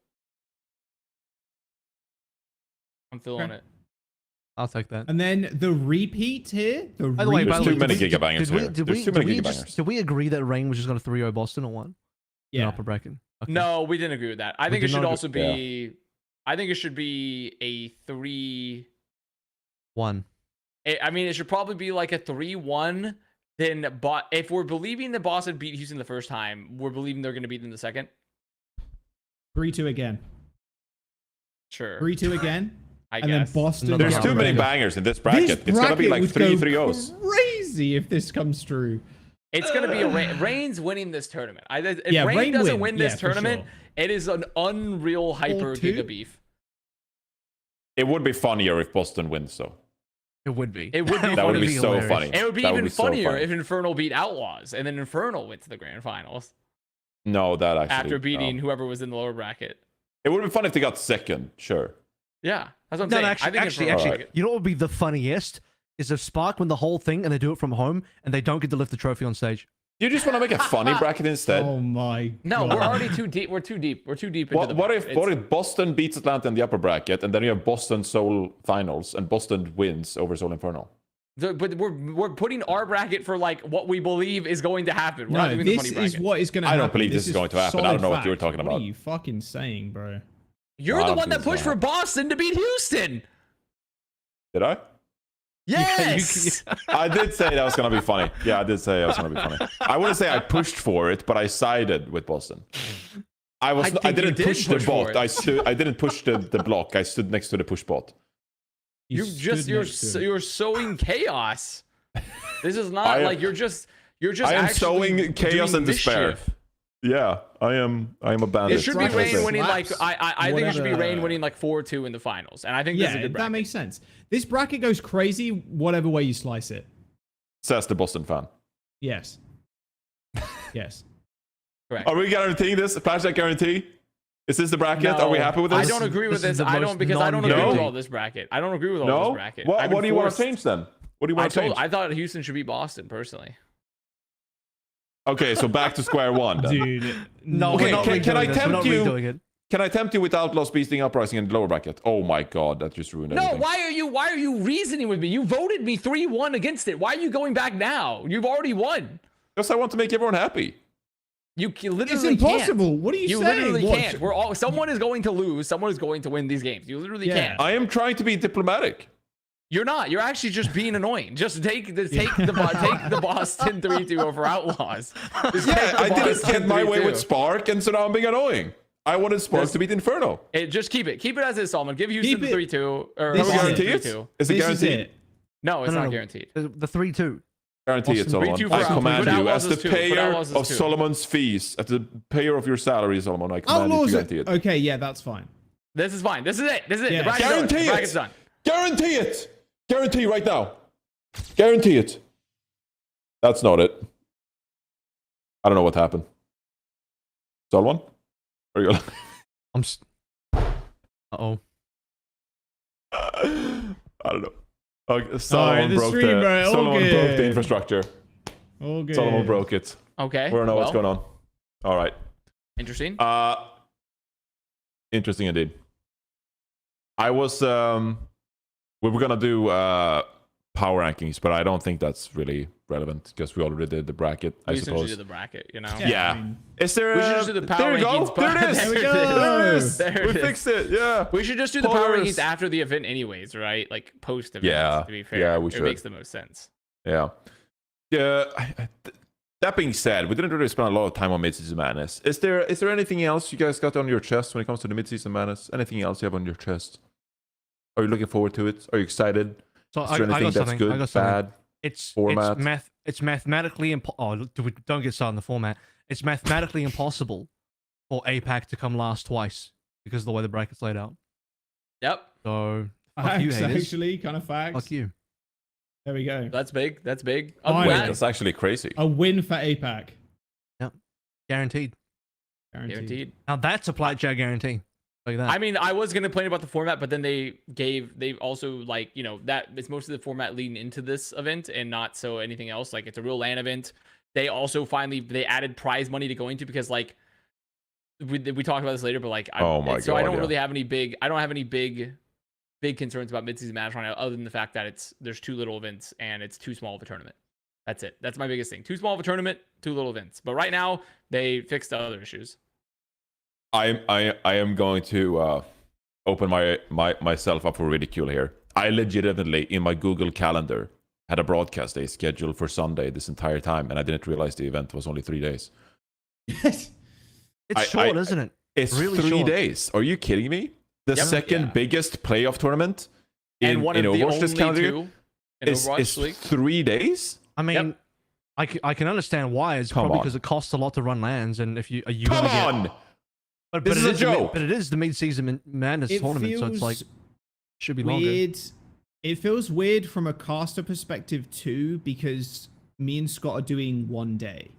[SPEAKER 1] I'm feeling
[SPEAKER 3] Okay.
[SPEAKER 1] it.
[SPEAKER 4] I'll take that.
[SPEAKER 3] And then the repeat here.
[SPEAKER 4] By the way,
[SPEAKER 2] There's too many gigabangers here.
[SPEAKER 4] Did
[SPEAKER 2] There's too many gigabangers.
[SPEAKER 4] did we agree that Rain was just going to 3-0 Boston or what? In
[SPEAKER 3] Yeah.
[SPEAKER 4] upper bracket. Okay.
[SPEAKER 1] No, we didn't agree with that. I think it
[SPEAKER 4] did
[SPEAKER 1] should
[SPEAKER 4] not
[SPEAKER 1] also be. I think it should be a 3.
[SPEAKER 4] 1.
[SPEAKER 1] I mean, it should probably be like a 3-1. Then, if we're believing that Boston beat Houston the first time, we're believing they're going to beat them the second.
[SPEAKER 3] 3-2 again.
[SPEAKER 1] Sure.
[SPEAKER 3] 3-2 again.
[SPEAKER 1] I
[SPEAKER 3] And
[SPEAKER 1] guess.
[SPEAKER 3] then Boston.
[SPEAKER 2] There's
[SPEAKER 3] the
[SPEAKER 2] too
[SPEAKER 3] upper
[SPEAKER 2] many
[SPEAKER 3] bracket.
[SPEAKER 2] bangers in this bracket.
[SPEAKER 3] This
[SPEAKER 2] It's gonna be
[SPEAKER 3] bracket
[SPEAKER 2] like
[SPEAKER 3] would
[SPEAKER 2] 3-3-0s.
[SPEAKER 3] go crazy if this comes true.
[SPEAKER 1] It's going to be a Reigns winning this tournament. If
[SPEAKER 3] Yeah,
[SPEAKER 1] Reign
[SPEAKER 3] Reign
[SPEAKER 1] doesn't
[SPEAKER 3] win.
[SPEAKER 1] win this
[SPEAKER 3] Yeah, for
[SPEAKER 1] tournament,
[SPEAKER 3] sure.
[SPEAKER 1] it is an unreal hyper
[SPEAKER 3] 4-2?
[SPEAKER 1] giga beef.
[SPEAKER 2] It would be funnier if Boston wins, though.
[SPEAKER 4] It would be.
[SPEAKER 1] It would be
[SPEAKER 2] That would
[SPEAKER 1] funny.
[SPEAKER 2] be so
[SPEAKER 4] hilarious.
[SPEAKER 2] funny.
[SPEAKER 1] It would be
[SPEAKER 2] That
[SPEAKER 1] even
[SPEAKER 2] so
[SPEAKER 1] funnier
[SPEAKER 2] funny.
[SPEAKER 1] if Infernal beat Outlaws and then Infernal went to the grand finals
[SPEAKER 2] No, that actually.
[SPEAKER 1] after beating
[SPEAKER 2] no.
[SPEAKER 1] whoever was in the lower bracket.
[SPEAKER 2] It would be fun if they got second. Sure.
[SPEAKER 1] Yeah, that's what I'm
[SPEAKER 4] No,
[SPEAKER 1] saying.
[SPEAKER 4] no,
[SPEAKER 1] I think
[SPEAKER 4] actually,
[SPEAKER 1] Infernal-
[SPEAKER 2] Alright.
[SPEAKER 4] you know what would be the funniest is if Spark win the whole thing and they do it from home and they don't get to lift the trophy on stage.
[SPEAKER 2] You just want to make a funny bracket instead.
[SPEAKER 3] Oh my.
[SPEAKER 1] No,
[SPEAKER 3] God.
[SPEAKER 1] we're already too deep. We're too deep. We're too deep into the
[SPEAKER 2] What
[SPEAKER 1] bracket.
[SPEAKER 2] if Boston beats Atlanta in the upper bracket, and then you have Boston Seoul finals, and Boston wins over Seoul Infernal?
[SPEAKER 1] But we're putting our bracket for like what we believe is going to happen. We're not
[SPEAKER 3] No,
[SPEAKER 1] doing the
[SPEAKER 3] this
[SPEAKER 1] funny
[SPEAKER 3] is
[SPEAKER 1] bracket.
[SPEAKER 3] what is going to
[SPEAKER 2] I
[SPEAKER 3] happen.
[SPEAKER 2] don't believe this is going to happen. I don't know what you were talking
[SPEAKER 3] What
[SPEAKER 2] about.
[SPEAKER 3] are you fucking saying, bro?
[SPEAKER 1] You're
[SPEAKER 2] I
[SPEAKER 1] the
[SPEAKER 2] don't
[SPEAKER 1] one
[SPEAKER 2] think
[SPEAKER 1] that
[SPEAKER 2] it's
[SPEAKER 1] pushed for
[SPEAKER 2] gonna
[SPEAKER 1] Boston to beat Houston.
[SPEAKER 2] Did I?
[SPEAKER 1] Yes.
[SPEAKER 2] I did say that was going to be funny. Yeah, I did say it was going to be funny. I wouldn't say I pushed for it, but I sided with Boston. I
[SPEAKER 1] think you
[SPEAKER 2] didn't
[SPEAKER 1] did
[SPEAKER 2] push the
[SPEAKER 1] push for
[SPEAKER 2] bot.
[SPEAKER 1] it.
[SPEAKER 2] I didn't push the block. I stood next to the push bot.
[SPEAKER 3] You
[SPEAKER 1] You're sowing chaos. This is not
[SPEAKER 2] I am-
[SPEAKER 1] like you're just
[SPEAKER 2] I am
[SPEAKER 1] actually
[SPEAKER 2] sowing chaos
[SPEAKER 1] doing
[SPEAKER 2] and despair.
[SPEAKER 1] mischief.
[SPEAKER 2] Yeah, I am a bandit.
[SPEAKER 1] It should be
[SPEAKER 3] Bracket
[SPEAKER 1] Rain winning like
[SPEAKER 3] slaps.
[SPEAKER 1] I think it should be
[SPEAKER 3] Whatever.
[SPEAKER 1] Rain winning like 4-2 in the finals, and I think this is a
[SPEAKER 3] Yeah,
[SPEAKER 1] good
[SPEAKER 3] that
[SPEAKER 1] bracket.
[SPEAKER 3] makes sense. This bracket goes crazy, whatever way you slice it.
[SPEAKER 2] Says the Boston fan.
[SPEAKER 3] Yes. Yes.
[SPEAKER 1] Correct.
[SPEAKER 2] Are we guaranteeing this? PLATCHAT guarantee? Is this the bracket?
[SPEAKER 1] No,
[SPEAKER 2] Are we happy with this?
[SPEAKER 1] I don't agree with
[SPEAKER 4] This is
[SPEAKER 1] this.
[SPEAKER 4] the
[SPEAKER 1] I
[SPEAKER 4] most
[SPEAKER 1] don't because I don't agree with
[SPEAKER 4] non-guaranteed.
[SPEAKER 1] all this bracket. I don't agree with all
[SPEAKER 2] No.
[SPEAKER 1] this bracket.
[SPEAKER 2] What,
[SPEAKER 1] I've
[SPEAKER 2] what
[SPEAKER 1] been
[SPEAKER 2] do you want to
[SPEAKER 1] forced-
[SPEAKER 2] change then? What do you
[SPEAKER 1] I
[SPEAKER 2] want to change?
[SPEAKER 1] I thought Houston should beat Boston personally.
[SPEAKER 2] Okay, so back to square one. Then.
[SPEAKER 3] Dude.
[SPEAKER 4] No,
[SPEAKER 2] Okay,
[SPEAKER 4] we're not
[SPEAKER 2] can I
[SPEAKER 4] redoing this. We're not
[SPEAKER 2] tempt you-
[SPEAKER 4] redoing it.
[SPEAKER 2] Can I tempt you with Outlaws beating Uprising in the lower bracket? Oh my god, that just ruined
[SPEAKER 1] No,
[SPEAKER 2] everything.
[SPEAKER 1] why are you reasoning with me? You voted me 3-1 against it. Why are you going back now? You've already won.
[SPEAKER 2] Because I want to make everyone happy.
[SPEAKER 1] You literally
[SPEAKER 3] It's impossible.
[SPEAKER 1] Can't.
[SPEAKER 3] What are you saying?
[SPEAKER 1] literally
[SPEAKER 3] What?
[SPEAKER 1] can't. We're all someone is going to lose. Someone is going to win these games. You literally
[SPEAKER 3] Yeah.
[SPEAKER 1] can't.
[SPEAKER 2] I am trying to be diplomatic.
[SPEAKER 1] You're not. You're actually just being annoying. Just take the Boston 3-2 over Outlaws. Just take
[SPEAKER 2] Yeah,
[SPEAKER 1] the
[SPEAKER 2] I didn't
[SPEAKER 1] Boston
[SPEAKER 2] get my way
[SPEAKER 1] 3-2.
[SPEAKER 2] with Spark, and so now I'm being annoying. I wanted Spark to beat Inferno.
[SPEAKER 1] Just keep it. Keep it as is, Solomon. Give Houston the
[SPEAKER 3] Keep it-
[SPEAKER 1] 3-2. Or
[SPEAKER 3] This
[SPEAKER 2] Can we
[SPEAKER 3] is
[SPEAKER 1] Boston
[SPEAKER 2] guarantee it?
[SPEAKER 1] 3-2.
[SPEAKER 2] Is it
[SPEAKER 3] This is
[SPEAKER 2] guaranteed?
[SPEAKER 3] it.
[SPEAKER 1] No, it's
[SPEAKER 4] No,
[SPEAKER 1] not
[SPEAKER 4] no.
[SPEAKER 1] guaranteed.
[SPEAKER 4] The 3-2.
[SPEAKER 2] Guarantee it,
[SPEAKER 1] Boston,
[SPEAKER 2] Solomon.
[SPEAKER 1] 3-2 for
[SPEAKER 2] I
[SPEAKER 1] Outlaws.
[SPEAKER 2] command
[SPEAKER 1] Put
[SPEAKER 2] you,
[SPEAKER 1] Outlaws
[SPEAKER 2] as the
[SPEAKER 1] as 2. Put
[SPEAKER 2] payer
[SPEAKER 1] Outlaws as
[SPEAKER 2] of
[SPEAKER 1] 2.
[SPEAKER 2] Solomon's fees, as the payer of your salary, Solomon, I command you to
[SPEAKER 3] Outlaws.
[SPEAKER 2] guarantee it.
[SPEAKER 3] Okay, yeah, that's fine.
[SPEAKER 1] This is fine. This is it. This is it.
[SPEAKER 3] Yeah.
[SPEAKER 1] The bracket's done.
[SPEAKER 2] Guarantee
[SPEAKER 1] The bracket's
[SPEAKER 2] it!
[SPEAKER 1] done.
[SPEAKER 2] Guarantee it! Guarantee right now. Guarantee it. That's not it. I don't know what happened. Solomon? Are you
[SPEAKER 4] I'm. Uh-oh.
[SPEAKER 2] I don't know. Okay,
[SPEAKER 3] Sorry,
[SPEAKER 2] Solomon
[SPEAKER 3] the
[SPEAKER 2] broke
[SPEAKER 3] stream, bro. All
[SPEAKER 2] Solomon broke
[SPEAKER 3] good.
[SPEAKER 2] the infrastructure.
[SPEAKER 3] All good.
[SPEAKER 2] Solomon broke it.
[SPEAKER 1] Okay.
[SPEAKER 2] We don't know what's
[SPEAKER 1] well,
[SPEAKER 2] going on. All right.
[SPEAKER 1] Interesting.
[SPEAKER 2] Interesting indeed. I was we were gonna do power rankings, but I don't think that's really relevant because we already did the bracket, I
[SPEAKER 1] We essentially
[SPEAKER 2] suppose.
[SPEAKER 1] did the bracket, you know?
[SPEAKER 2] Yeah.
[SPEAKER 3] I mean,
[SPEAKER 2] Is there
[SPEAKER 1] We should just do the power
[SPEAKER 2] there you
[SPEAKER 1] rankings,
[SPEAKER 2] go.
[SPEAKER 1] but-
[SPEAKER 2] There it is.
[SPEAKER 1] There we
[SPEAKER 3] go.
[SPEAKER 2] There it is.
[SPEAKER 1] There
[SPEAKER 2] We
[SPEAKER 1] it is.
[SPEAKER 2] fixed it. Yeah.
[SPEAKER 1] We should just do the power
[SPEAKER 2] Polaris.
[SPEAKER 1] rankings after the event anyways, right? Like post-event,
[SPEAKER 2] Yeah.
[SPEAKER 1] to be fair.
[SPEAKER 2] Yeah, we
[SPEAKER 1] It
[SPEAKER 2] should.
[SPEAKER 1] makes the most sense.
[SPEAKER 2] Yeah. Yeah. That being said, we didn't really spend a lot of time on Midseason Madness. Is there anything else you guys got on your chest when it comes to the Midseason Madness? Anything else you have on your chest? Are you looking forward to it? Are you excited?
[SPEAKER 4] So
[SPEAKER 2] Is
[SPEAKER 4] I
[SPEAKER 2] there
[SPEAKER 4] got
[SPEAKER 2] anything that's
[SPEAKER 4] something. I
[SPEAKER 2] good,
[SPEAKER 4] got something.
[SPEAKER 2] bad?
[SPEAKER 4] It's
[SPEAKER 2] Format.
[SPEAKER 4] It's mathematically don't get started on the format. It's mathematically impossible for APAC to come last twice because of the way the bracket's laid out.
[SPEAKER 1] Yep.
[SPEAKER 4] So fuck you,
[SPEAKER 3] facts,
[SPEAKER 4] haters.
[SPEAKER 3] actually, kind of facts.
[SPEAKER 4] Fuck you.
[SPEAKER 3] There we go.
[SPEAKER 1] That's big. That's big.
[SPEAKER 3] Oh,
[SPEAKER 1] I'm
[SPEAKER 3] yeah.
[SPEAKER 1] glad.
[SPEAKER 2] That's actually crazy.
[SPEAKER 3] A win for APAC.
[SPEAKER 4] Guaranteed.
[SPEAKER 1] Guaranteed.
[SPEAKER 4] Now that's a PLATCHAT guarantee. Like that.
[SPEAKER 1] I mean, I was gonna complain about the format, but then they also like, you know, that it's most of the format leading into this event and not so anything else. Like it's a real LAN event. They also they added prize money to go into because like we talked about this later, but like
[SPEAKER 2] Oh my
[SPEAKER 1] so I
[SPEAKER 2] God,
[SPEAKER 1] don't
[SPEAKER 2] yeah.
[SPEAKER 1] really have any big big concerns about midseason match right now, other than the fact that there's too little events and it's too small of a tournament. That's it. That's my biggest thing. Too small of a tournament, too little events. But right now, they fixed the other issues.
[SPEAKER 2] I am going to open myself up for ridicule here. I legitimately, in my Google Calendar, had a broadcast day scheduled for Sunday this entire time, and I didn't realize the event was only 3 days.
[SPEAKER 4] It's short, isn't it?
[SPEAKER 2] It's
[SPEAKER 4] really
[SPEAKER 2] 3
[SPEAKER 4] short.
[SPEAKER 2] days. Are you kidding me? The second biggest playoff tournament in Overwatch this calendar year is 3 days?
[SPEAKER 4] I mean, I can understand why. It's probably because it costs a lot to run lands, and if you
[SPEAKER 2] Come on!
[SPEAKER 4] But
[SPEAKER 2] This is a joke.
[SPEAKER 4] But it is the mid-season madness tournament, so it's like should be
[SPEAKER 3] weird.
[SPEAKER 4] longer.
[SPEAKER 3] It feels weird from a caster perspective too, because me and Scott are doing 1 day.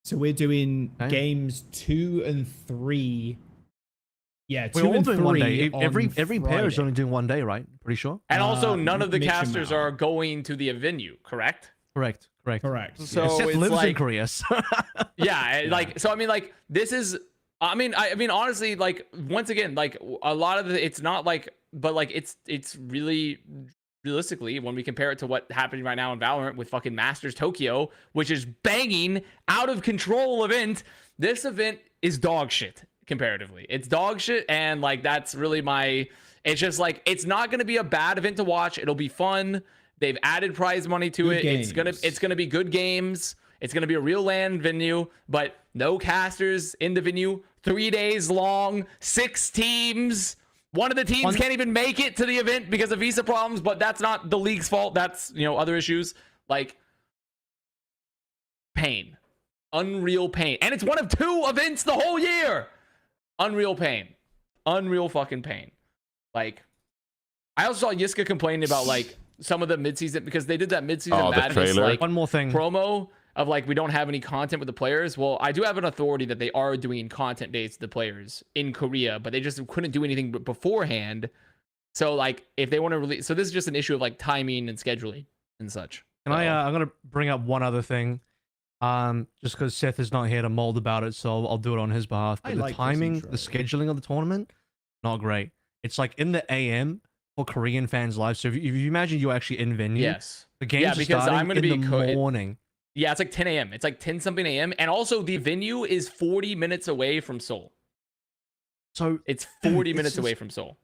[SPEAKER 3] So we're doing games 2 and 3. Yeah, 2
[SPEAKER 4] we're all
[SPEAKER 3] and
[SPEAKER 4] doing
[SPEAKER 3] 3
[SPEAKER 4] 1 day. Every
[SPEAKER 3] Friday.
[SPEAKER 4] pair is only doing 1 day, right? Pretty sure.
[SPEAKER 1] And also, none of the
[SPEAKER 3] Mitch and
[SPEAKER 1] casters
[SPEAKER 3] Mal.
[SPEAKER 1] are going to the venue, correct?
[SPEAKER 4] Correct.
[SPEAKER 1] So
[SPEAKER 4] Seth
[SPEAKER 1] it's
[SPEAKER 4] lives in
[SPEAKER 1] like,
[SPEAKER 4] Korea. So.
[SPEAKER 1] yeah, like, so I mean, like, this is, I mean, honestly, like, once again, like, a lot of it's not like, but like, it's really, realistically, when we compare it to what happening right now in Valorant with fucking Masters Tokyo, which is banging out of control event, this event is dog shit comparatively. It's dog shit, and like, that's really it's just like, it's not going to be a bad event to watch. It'll be fun. They've added prize money to it. It's gonna be good games. It's gonna be a real LAN venue, but no casters in the venue. 3 days long, 6 teams. One of the teams can't even make it to the event because of visa problems, but that's not the league's fault. That's, other issues. Like, pain. Unreal pain. And it's one of 2 events the whole year. Unreal pain. Unreal fucking pain. Like, I also saw Yiska complaining about, like, some of the midseason, because they did that midseason madness, like,
[SPEAKER 4] one more thing
[SPEAKER 1] promo of like, we don't have any content with the players. Well, I do have an authority that they are doing content days to the players in Korea, but they just couldn't do anything beforehand. So like, if they want to release, so this is just an issue of like timing and scheduling and such.
[SPEAKER 4] And I'm gonna bring up one other thing, just because Seth is not here to mold about it, so I'll do it on his behalf. But the timing, the scheduling of the tournament, not great. It's like in the AM for Korean fans live. So if you imagine you're actually in venue,
[SPEAKER 1] yes,
[SPEAKER 4] the games are starting in the morning.
[SPEAKER 1] Yeah, it's like 10 a.m. It's like 10 something a.m. And also the venue is 40 minutes away from Seoul.
[SPEAKER 4] So
[SPEAKER 1] it's 40 minutes away from Seoul.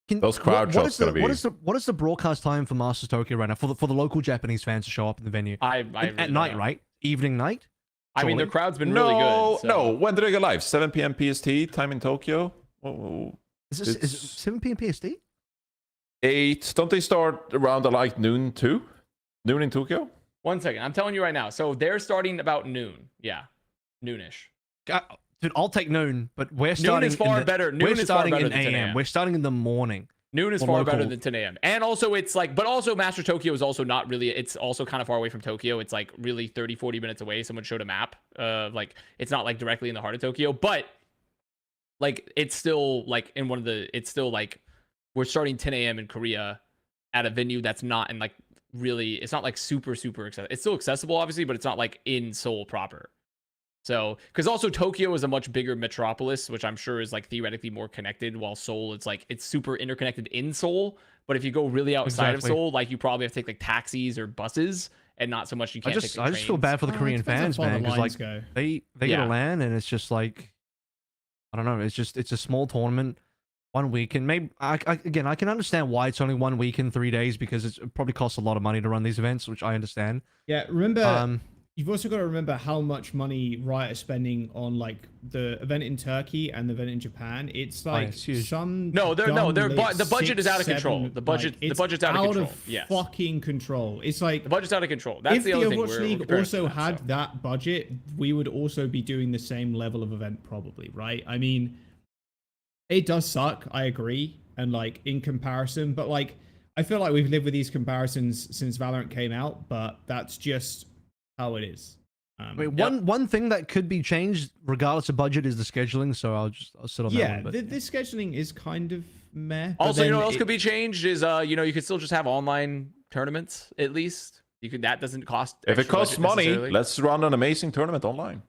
[SPEAKER 2] Those crowd shots gonna be.
[SPEAKER 4] What is the broadcast time for Masters Tokyo right now for the local Japanese fans to show up in the venue? At night, right? Evening night.
[SPEAKER 1] I mean, the crowd's been really good. So.
[SPEAKER 2] No, when did they go live? 7 p.m. PST time in Tokyo.
[SPEAKER 4] Is it 7 p.m. PST?
[SPEAKER 2] 8. Don't they start around like noon too? Noon in Tokyo?
[SPEAKER 1] 1 second. I'm telling you right now. So they're starting about noon. Yeah. Noonish.
[SPEAKER 4] Dude, I'll take noon, but we're starting.
[SPEAKER 1] Noon is far better. Noon is far better than 10 a.m.
[SPEAKER 4] We're starting in the morning.
[SPEAKER 1] Noon is far better than 10 a.m. And also it's like, but also Master Tokyo is also not really, it's also kind of far away from Tokyo. It's like really 30, 40 minutes away. Someone showed a map. Like it's not like directly in the heart of Tokyo, but like it's still like in one of the, it's still like we're starting 10 a.m. in Korea at a venue that's not in like really, it's not like super accessible. It's still accessible obviously, but it's not like in Seoul proper. So, because also Tokyo is a much bigger metropolis, which I'm sure is like theoretically more connected, while Seoul, it's like it's super interconnected in Seoul. But if you go really outside of Seoul, like you probably have to take like taxis or buses, and not so much you can't take the trains.
[SPEAKER 4] I just feel bad for the Korean fans, man, because like they get a LAN and it's just like, I don't know, it's a small tournament, 1 week, and maybe I can understand why it's only 1 week and 3 days, because it probably costs a lot of money to run these events, which I understand.
[SPEAKER 3] Yeah, remember. You've also got to remember how much money Wright is spending on like the event in Turkey and the event in Japan. It's like some
[SPEAKER 1] the budget is out of control. The budget's out of control. Yes.
[SPEAKER 3] Fucking control. It's like
[SPEAKER 1] the budget's out of control. That's the other thing.
[SPEAKER 3] If the Overwatch League also had that budget, we would also be doing the same level of event probably, right? I mean, it does suck. I agree, and like in comparison, but like I feel like we've lived with these comparisons since Valorant came out, but that's just how it is.
[SPEAKER 4] Wait, one thing that could be changed regardless of budget is the scheduling, so I'll sit on that one.
[SPEAKER 3] Yeah, the scheduling is kind of meh.
[SPEAKER 1] Also, you know what else could be changed is you could still just have online tournaments at least. You could, that doesn't cost.
[SPEAKER 2] If it costs money, let's run an amazing tournament online.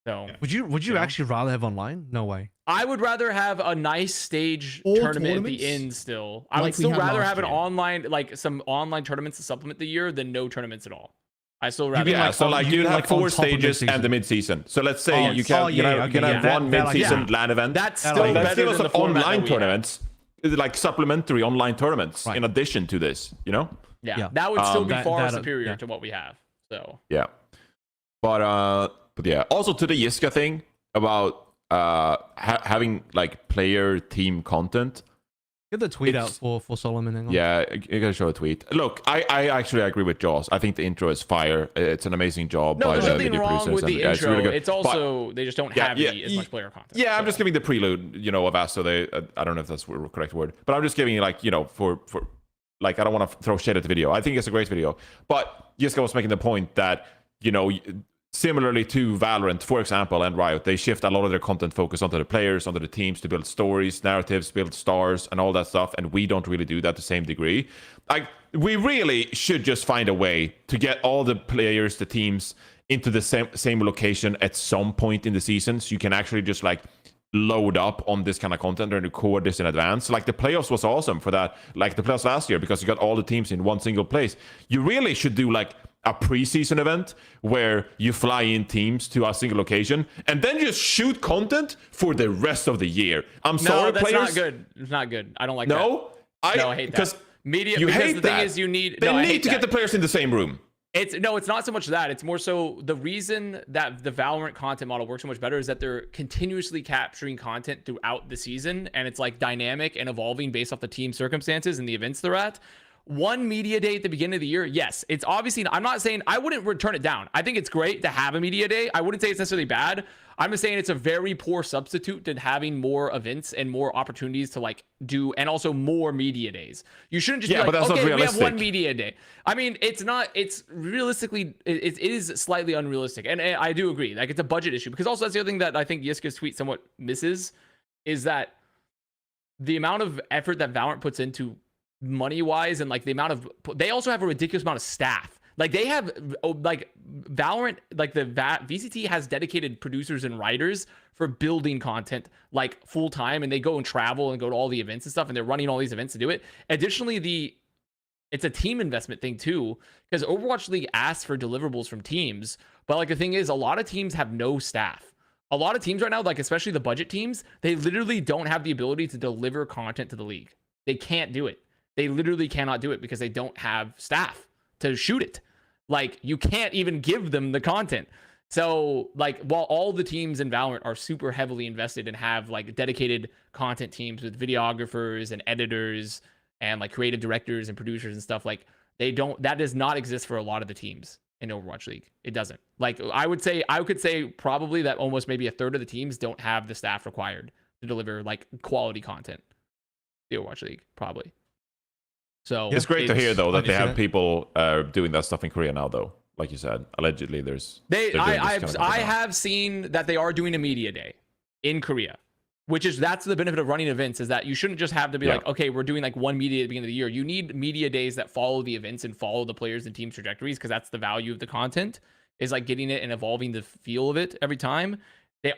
[SPEAKER 1] So
[SPEAKER 4] would you actually rather have online? No way.
[SPEAKER 1] I would rather have a nice stage
[SPEAKER 3] Or
[SPEAKER 1] tournament at the
[SPEAKER 3] tournaments?
[SPEAKER 1] end still. I
[SPEAKER 3] Like
[SPEAKER 1] would
[SPEAKER 3] we
[SPEAKER 1] still
[SPEAKER 3] had
[SPEAKER 1] rather
[SPEAKER 3] last
[SPEAKER 1] have an
[SPEAKER 3] year.
[SPEAKER 1] online, like some online tournaments to supplement the year than no tournaments at all. I still rather.
[SPEAKER 2] Yeah, so like you'd have
[SPEAKER 4] like,
[SPEAKER 2] 4
[SPEAKER 4] on top of
[SPEAKER 2] stages and the mid-season. So let's say you can you can have one mid-season LAN event.
[SPEAKER 1] That's still
[SPEAKER 2] Like, let's
[SPEAKER 1] better
[SPEAKER 2] give us
[SPEAKER 1] than the
[SPEAKER 2] some
[SPEAKER 1] format that
[SPEAKER 2] online
[SPEAKER 1] we have.
[SPEAKER 2] tournaments, like supplementary online tournaments
[SPEAKER 4] Right.
[SPEAKER 2] in addition to this. You know?
[SPEAKER 1] Yeah, that would still be
[SPEAKER 4] That-
[SPEAKER 1] far
[SPEAKER 4] that-
[SPEAKER 1] superior
[SPEAKER 4] yeah.
[SPEAKER 1] to what we have. So
[SPEAKER 2] Yeah. But yeah. Also to the Yiska thing about having like player team content.
[SPEAKER 4] Get the tweet out
[SPEAKER 2] It's-
[SPEAKER 4] for Solomon. Hang on.
[SPEAKER 2] Yeah, you gotta show a tweet. Look, I actually agree with Jaws. I think the intro is fire. It's an amazing job
[SPEAKER 1] no,
[SPEAKER 2] by
[SPEAKER 1] there's
[SPEAKER 2] the
[SPEAKER 1] nothing
[SPEAKER 2] video
[SPEAKER 1] wrong
[SPEAKER 2] producers.
[SPEAKER 1] with the
[SPEAKER 2] and, it's
[SPEAKER 1] intro.
[SPEAKER 2] really good.
[SPEAKER 1] It's also they just don't
[SPEAKER 2] Yeah,
[SPEAKER 1] have
[SPEAKER 2] yeah,
[SPEAKER 1] as much player content.
[SPEAKER 2] Yeah, I'm
[SPEAKER 1] so.
[SPEAKER 2] just giving the prelude, you know, of Avast. So they, I don't know if that's the correct word, but I'm just giving like, you know, for like, I don't want to throw shit at the video. I think it's a great video, but Yiska was making the point that, you know, similarly to Valorant, for example, and Riot, they shift a lot of their content focus onto the players, onto the teams to build stories, narratives, build stars, and all that stuff. And we don't really do that to the same degree. Like, we really should just find a way to get all the players, the teams, into the same location at some point in the season, so you can actually just like load up on this kind of content and record this in advance. Like the playoffs was awesome for that, like the playoffs last year, because you got all the teams in one single place. You really should do like a preseason event where you fly in teams to a single location and then just shoot content for the rest of the year. I'm sorry,
[SPEAKER 1] No, that's
[SPEAKER 2] players.
[SPEAKER 1] not good. It's not good. I don't like
[SPEAKER 2] No,
[SPEAKER 1] that. No, I hate that.
[SPEAKER 2] Media, you
[SPEAKER 1] because
[SPEAKER 2] hate
[SPEAKER 1] the
[SPEAKER 2] that.
[SPEAKER 1] thing is you need
[SPEAKER 2] They
[SPEAKER 1] no, I
[SPEAKER 2] need
[SPEAKER 1] hate
[SPEAKER 2] to
[SPEAKER 1] that.
[SPEAKER 2] get the players in the same room.
[SPEAKER 1] It's not so much that. It's more so the reason that the Valorant content model works so much better is that they're continuously capturing content throughout the season, and it's like dynamic and evolving based off the team circumstances and the events they're at. One media day at the beginning of the year, yes, it's obviously, I'm not saying, I wouldn't turn it down. I think it's great to have a media day. I wouldn't say it's necessarily bad. I'm just saying it's a very poor substitute to having more events and more opportunities to like do, and also more media days. You shouldn't just be
[SPEAKER 2] but
[SPEAKER 1] like,
[SPEAKER 2] that's not
[SPEAKER 1] okay, we have
[SPEAKER 2] realistic.
[SPEAKER 1] one media day. I mean, it's not, it's realistically, it is slightly unrealistic. And I do agree, like it's a budget issue, because also that's the other thing that I think Yiska's tweet somewhat misses is that the amount of effort that Valorant puts into money wise, and like the amount of, they also have a ridiculous amount of staff. Like they have like Valorant, like the VCT has dedicated producers and writers for building content like full time, and they go and travel and go to all the events and stuff, and they're running all these events to do it. Additionally, it's a team investment thing too, because Overwatch League asks for deliverables from teams, but like the thing is, a lot of teams have no staff. A lot of teams right now, like especially the budget teams, they literally don't have the ability to deliver content to the league. They can't do it. They literally cannot do it because they don't have staff to shoot it. Like you can't even give them the content. So like while all the teams in Valorant are super heavily invested and have like dedicated content teams with videographers and editors and like creative directors and producers and stuff, like that does not exist for a lot of the teams in Overwatch League. It doesn't. Like I could say probably that almost maybe a third of the teams don't have the staff required to deliver like quality content. The Overwatch League probably. So
[SPEAKER 2] It's great to hear though that they have
[SPEAKER 4] that.
[SPEAKER 2] people doing that stuff in Korea now, though. Like you said, allegedly
[SPEAKER 1] I have seen that they are doing a media day in Korea, that's the benefit of running events, is that you shouldn't just have to be like, okay, we're doing like one media at the beginning of the year. You need media days that follow the events and follow the players and teams trajectories, because that's the value of the content, is like getting it and evolving the feel of it every time.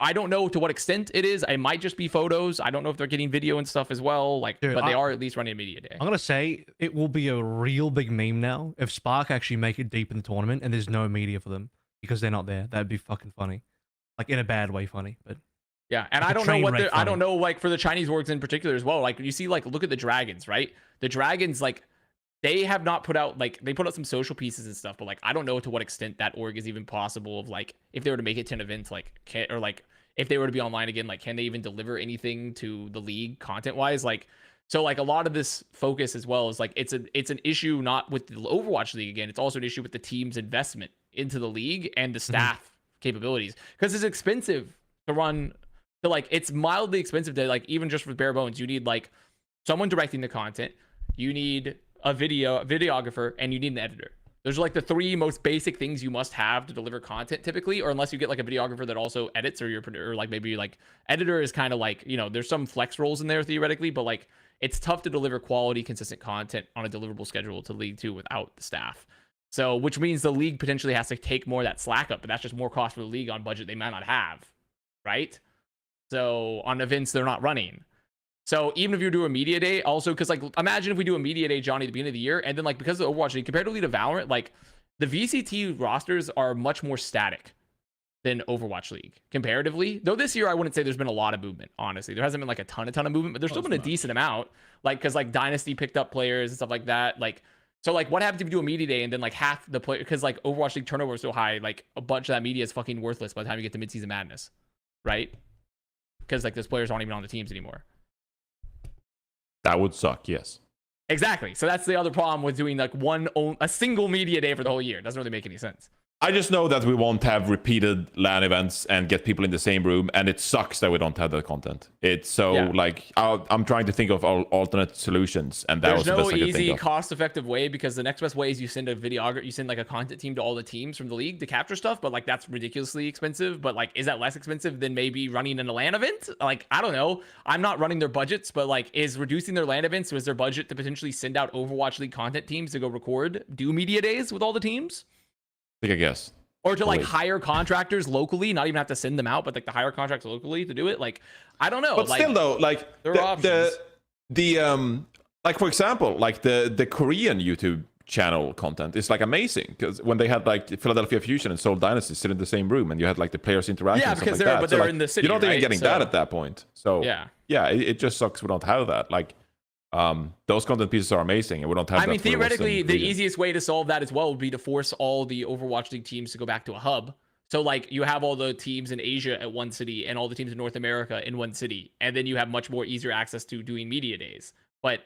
[SPEAKER 1] I don't know to what extent it is. It might just be photos. I don't know if they're getting video and stuff as well. Like,
[SPEAKER 4] Dude,
[SPEAKER 1] but they are at least running a media day.
[SPEAKER 4] I'm gonna say it will be a real big meme now if Spark actually make it deep in the tournament and there's no media for them because they're not there. That'd be fucking funny, like in a bad way funny. But
[SPEAKER 1] yeah, and
[SPEAKER 4] like
[SPEAKER 1] I don't know what I don't
[SPEAKER 4] funny.
[SPEAKER 1] know like for the Chinese orgs in particular as well. Like you see, like look at the Dragons, right? The Dragons, like they have not put out, like they put out some social pieces and stuff, but like I don't know to what extent that org is even possible of like if they were to make it to an event, like or like if they were to be online again, like can they even deliver anything to the league content wise? Like so like a lot of this focus as well is like it's an issue not with the Overwatch League again, it's also an issue with the team's investment into the league and the staff capabilities, because it's expensive to run. So like it's mildly expensive to like, even just with bare bones, you need like someone directing the content, you need a videographer, and you need an editor. Those are like the three most basic things you must have to deliver content typically, or unless you get like a videographer that also edits, or like maybe like editor is kind of like, you know, there's some flex roles in there theoretically, but like it's tough to deliver quality, consistent content on a deliverable schedule to League 2 without the staff. So, which means the league potentially has to take more of that slack up, but that's just more cost for the league on budget they might not have, right? So on events they're not running. So even if you do a media day, also because like imagine if we do a media day, Johnny, at the beginning of the year, and then like because of the Overwatch League, comparatively to Valorant, like the VCT rosters are much more static than Overwatch League comparatively. Though this year I wouldn't say there's been a lot of movement. Honestly, there hasn't been like a ton of movement, but there's still been a decent amount. Like because like Dynasty picked up players and stuff like that. Like so like what happens if you do a media day and then like half the player because like Overwatch League turnover is so high, like a bunch of that media is fucking worthless by the time you get to Midseason Madness, right? Because like those players aren't even on the teams anymore.
[SPEAKER 2] That would suck, yes.
[SPEAKER 1] Exactly. So that's the other problem with doing like a single media day for the whole year. It doesn't really make any sense.
[SPEAKER 2] I just know that we won't have repeated LAN events and get people in the same room, and it sucks that we don't have that content. It's so like I'm trying to think of alternate solutions, and that was the best I could think of.
[SPEAKER 1] There's no easy, cost-effective way because the next best way is you send a videographer, you send like a content team to all the teams from the league to capture stuff, but like that's ridiculously expensive. But like, is that less expensive than maybe running an LAN event? Like, I don't know. I'm not running their budgets, but like, is reducing their LAN events, was their budget to potentially send out Overwatch League content teams to go do media days with all the teams?
[SPEAKER 2] I guess.
[SPEAKER 1] Or to like hire contractors locally, not even have to send them out, but like to hire contractors locally to do it. Like, I don't know.
[SPEAKER 2] But like, still though, like
[SPEAKER 1] there are options.
[SPEAKER 2] the like for example, like the Korean YouTube channel content is like amazing because when they had like Philadelphia Fusion and Seoul Dynasty sit in the same room and you had like the players interacting.
[SPEAKER 1] Yeah,
[SPEAKER 2] and
[SPEAKER 1] because
[SPEAKER 2] stuff like
[SPEAKER 1] but
[SPEAKER 2] that.
[SPEAKER 1] they're in the city.
[SPEAKER 2] You're not even getting that at that point. So
[SPEAKER 1] yeah,
[SPEAKER 2] it just sucks we don't have that. Like. Those content pieces are amazing, and we don't have.
[SPEAKER 1] I mean, theoretically, the easiest way to solve that as well would be to force all the Overwatch League teams to go back to a hub. So, like, you have all the teams in Asia at one city, and all the teams in North America in one city, and then you have much more easier access to doing media days. But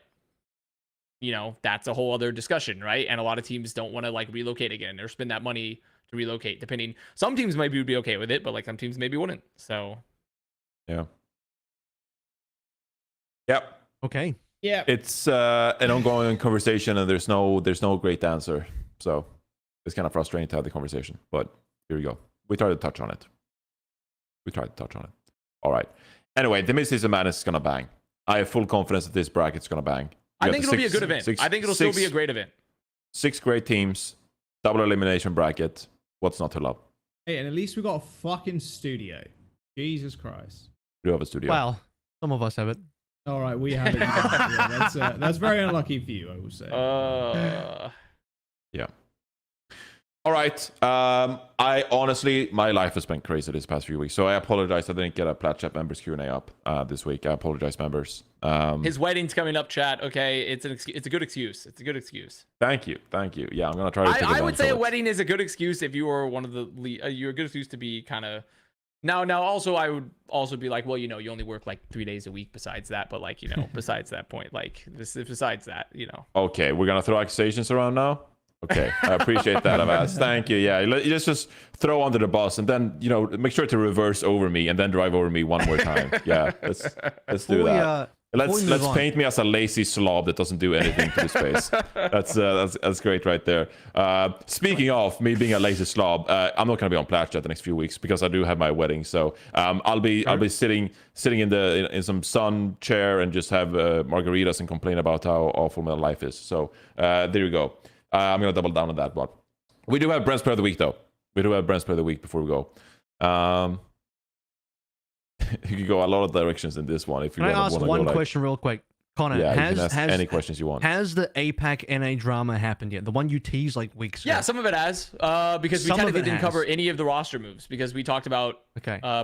[SPEAKER 1] you know, that's a whole other discussion, right? And a lot of teams don't want to like relocate again or spend that money to relocate. Depending, some teams maybe would be okay with it, but like some teams maybe wouldn't. So,
[SPEAKER 2] yeah. Yep.
[SPEAKER 4] Okay.
[SPEAKER 3] Yeah,
[SPEAKER 2] it's an ongoing conversation, and there's no great answer. So it's kind of frustrating to have the conversation. But here we go. We tried to touch on it. All right. Anyway, the Midseason Madness is gonna bang. I have full confidence that this bracket's gonna bang.
[SPEAKER 1] I think it'll be a good event. I think it'll still be a great event. 6
[SPEAKER 2] great teams, double elimination bracket. What's not to love?
[SPEAKER 3] Hey, and at least we got a fucking studio. Jesus Christ.
[SPEAKER 2] We do have a studio.
[SPEAKER 4] Well, some of us have it.
[SPEAKER 3] All right, we have it. Yeah, that's very unlucky for you, I will say.
[SPEAKER 2] Yeah. All right. I honestly, my life has been crazy this past few weeks, so I apologize. I didn't get a Plat Chat Members Q&A up this week. I apologize, members.
[SPEAKER 1] His wedding's coming up, chat. Okay, it's a good excuse. It's a good excuse.
[SPEAKER 2] Thank you. Yeah, I'm gonna try to.
[SPEAKER 1] I would say a wedding is a good excuse if you were one of the. You're a good excuse to be kind of. Now, also, I would also be like, well, you know, you only work like 3 days a week besides that. But like, you know, besides that point, like besides that, you know.
[SPEAKER 2] Okay, we're going to throw accusations around now. Okay, I appreciate that, Avast. Thank you. Yeah, let's just throw under the bus and then, you know, make sure to reverse over me and then drive over me one more time. Yeah, let's do that. Let's paint me as a lazy slob that doesn't do anything to the space. That's great right there. Speaking of me being a lazy slob, I'm not gonna be on Plat Chat the next few weeks because I do have my wedding. So I'll be sitting in some sun chair and just have margaritas and complain about how awful my life is. So there you go. I'm gonna double down on that. But we do have Bren's Player of the Week though. We do have Bren's Player of the Week before we go. You could go a lot of directions in this one. If you
[SPEAKER 4] want to ask one question real quick, Connor.
[SPEAKER 2] Yeah, you can ask any questions you want.
[SPEAKER 4] Has the APAC NA drama happened yet? The one you teased like weeks ago.
[SPEAKER 1] Yeah, some of it has. Because we technically didn't cover any of the roster moves because we talked about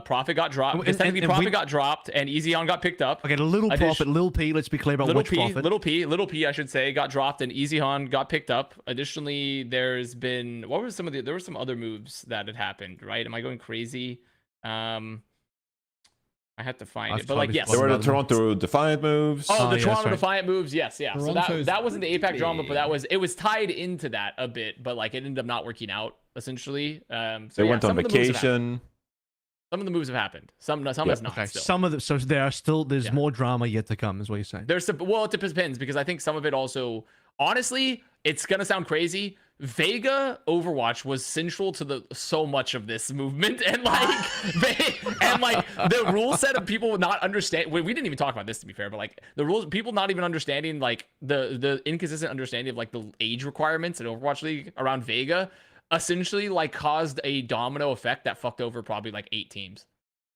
[SPEAKER 1] Prophet got dropped. Because technically Prophet got dropped and Easyon got picked up.
[SPEAKER 4] Okay, the little Prophet, Lil P. Let's be clear about which Prophet.
[SPEAKER 1] Little P, I should say, got dropped and Easyon got picked up. Additionally, there's been there were some other moves that had happened. Right? Am I going crazy? I had to find it, but like yes,
[SPEAKER 2] there were the Toronto Defiant moves.
[SPEAKER 1] Oh, the Toronto Defiant moves, yes, yeah. So that wasn't the APAC drama, but it was tied into that a bit, but like it ended up not working out essentially.
[SPEAKER 2] They went on vacation.
[SPEAKER 1] Some of the moves have happened. Some has not. Still.
[SPEAKER 4] Some of so there's more drama yet to come, is what you're saying.
[SPEAKER 1] Well, it depends because I think some of it also, honestly, it's gonna sound crazy. Vega Overwatch was central to so much of this movement, and like the rule set of people not understand. We didn't even talk about this, to be fair, but like the rules, people not even understanding like the inconsistent understanding of like the age requirements in Overwatch League around Vega, essentially like caused a domino effect that fucked over probably like 8 teams.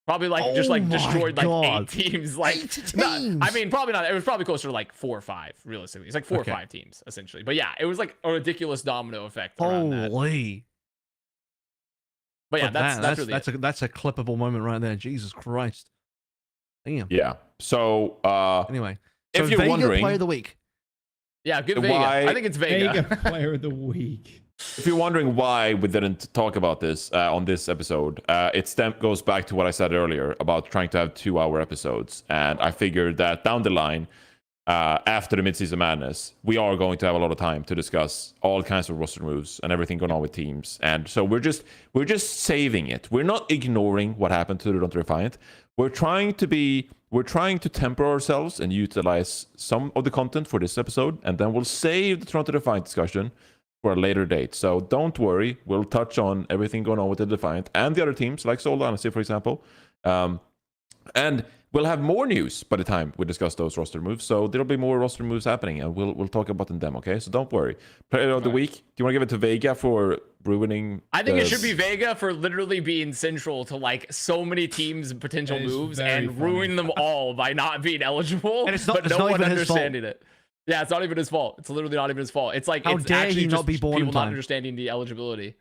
[SPEAKER 1] Probably like just like destroyed like 8 teams. Like, 8 teams. I mean, probably not. It was probably closer to like 4 or 5. Realistically, it's like 4 or 5 teams essentially. But yeah, it was like a ridiculous domino effect.
[SPEAKER 4] Holy!
[SPEAKER 1] But yeah, that's really
[SPEAKER 4] that's a clippable moment right there. Jesus Christ! Damn.
[SPEAKER 2] Yeah. So
[SPEAKER 4] anyway,
[SPEAKER 2] if you're
[SPEAKER 4] Vega
[SPEAKER 2] wondering,
[SPEAKER 4] player of the week.
[SPEAKER 1] Yeah, good Vega. I think it's Vega.
[SPEAKER 3] Player of the week.
[SPEAKER 2] If you're wondering why we didn't talk about this on this episode, it goes back to what I said earlier about trying to have 2-hour episodes. And I figured that down the line, after the Midseason Madness, we are going to have a lot of time to discuss all kinds of roster moves and everything going on with teams. And so we're just saving it. We're not ignoring what happened to the Toronto Defiant. We're trying to temper ourselves and utilize some of the content for this episode, and then we'll save the Toronto Defiant discussion for a later date. So don't worry, we'll touch on everything going on with the Defiant and the other teams, like Seoul Dynasty, for example. And we'll have more news by the time we discuss those roster moves. So there'll be more roster moves happening, and we'll talk about them, okay? So don't worry. Player of the week, do you want to give it to Vega for ruining...
[SPEAKER 1] I think it should be Vega for literally being central to like so many teams' potential moves and ruining them all by not being eligible, and but no one understanding it. Yeah, it's not even his fault. It's literally not even his fault. It's like, it's actually just people not understanding the eligibility.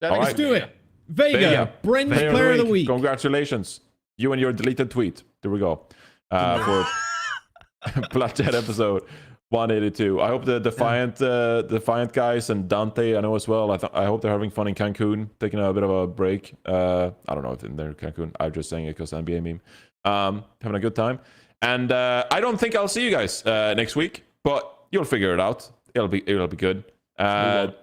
[SPEAKER 2] Let's
[SPEAKER 3] do it. Vega, Bren's player of the week.
[SPEAKER 2] Congratulations. You and your deleted tweet. There we go. For Plat Chat episode 182. I hope the Defiant guys and Dante, I know as well. I hope they're having fun in Cancun, taking a bit of a break. I don't know if they're in Cancun. I'm just saying it because NBA meme. Having a good time. And I don't think I'll see you guys next week, but you'll figure it out. It'll be good.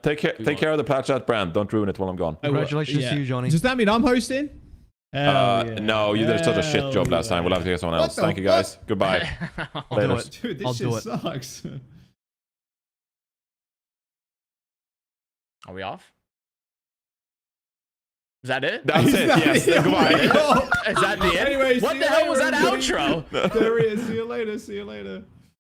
[SPEAKER 2] Take care of the Plat Chat brand. Don't ruin it while I'm gone.
[SPEAKER 4] Congratulations to you, Johnny.
[SPEAKER 3] Does that mean I'm hosting?
[SPEAKER 2] No, you did such a shit job last time. We'll have to get someone else. Thank you, guys. Goodbye.
[SPEAKER 4] I'll do it.
[SPEAKER 3] Dude, this shit sucks.
[SPEAKER 1] Are we off? Is that it?
[SPEAKER 2] That's it. Yes. Goodbye.
[SPEAKER 1] Is that the end?
[SPEAKER 3] Anyway,
[SPEAKER 1] what the hell was that outro?
[SPEAKER 3] There he is. See you later.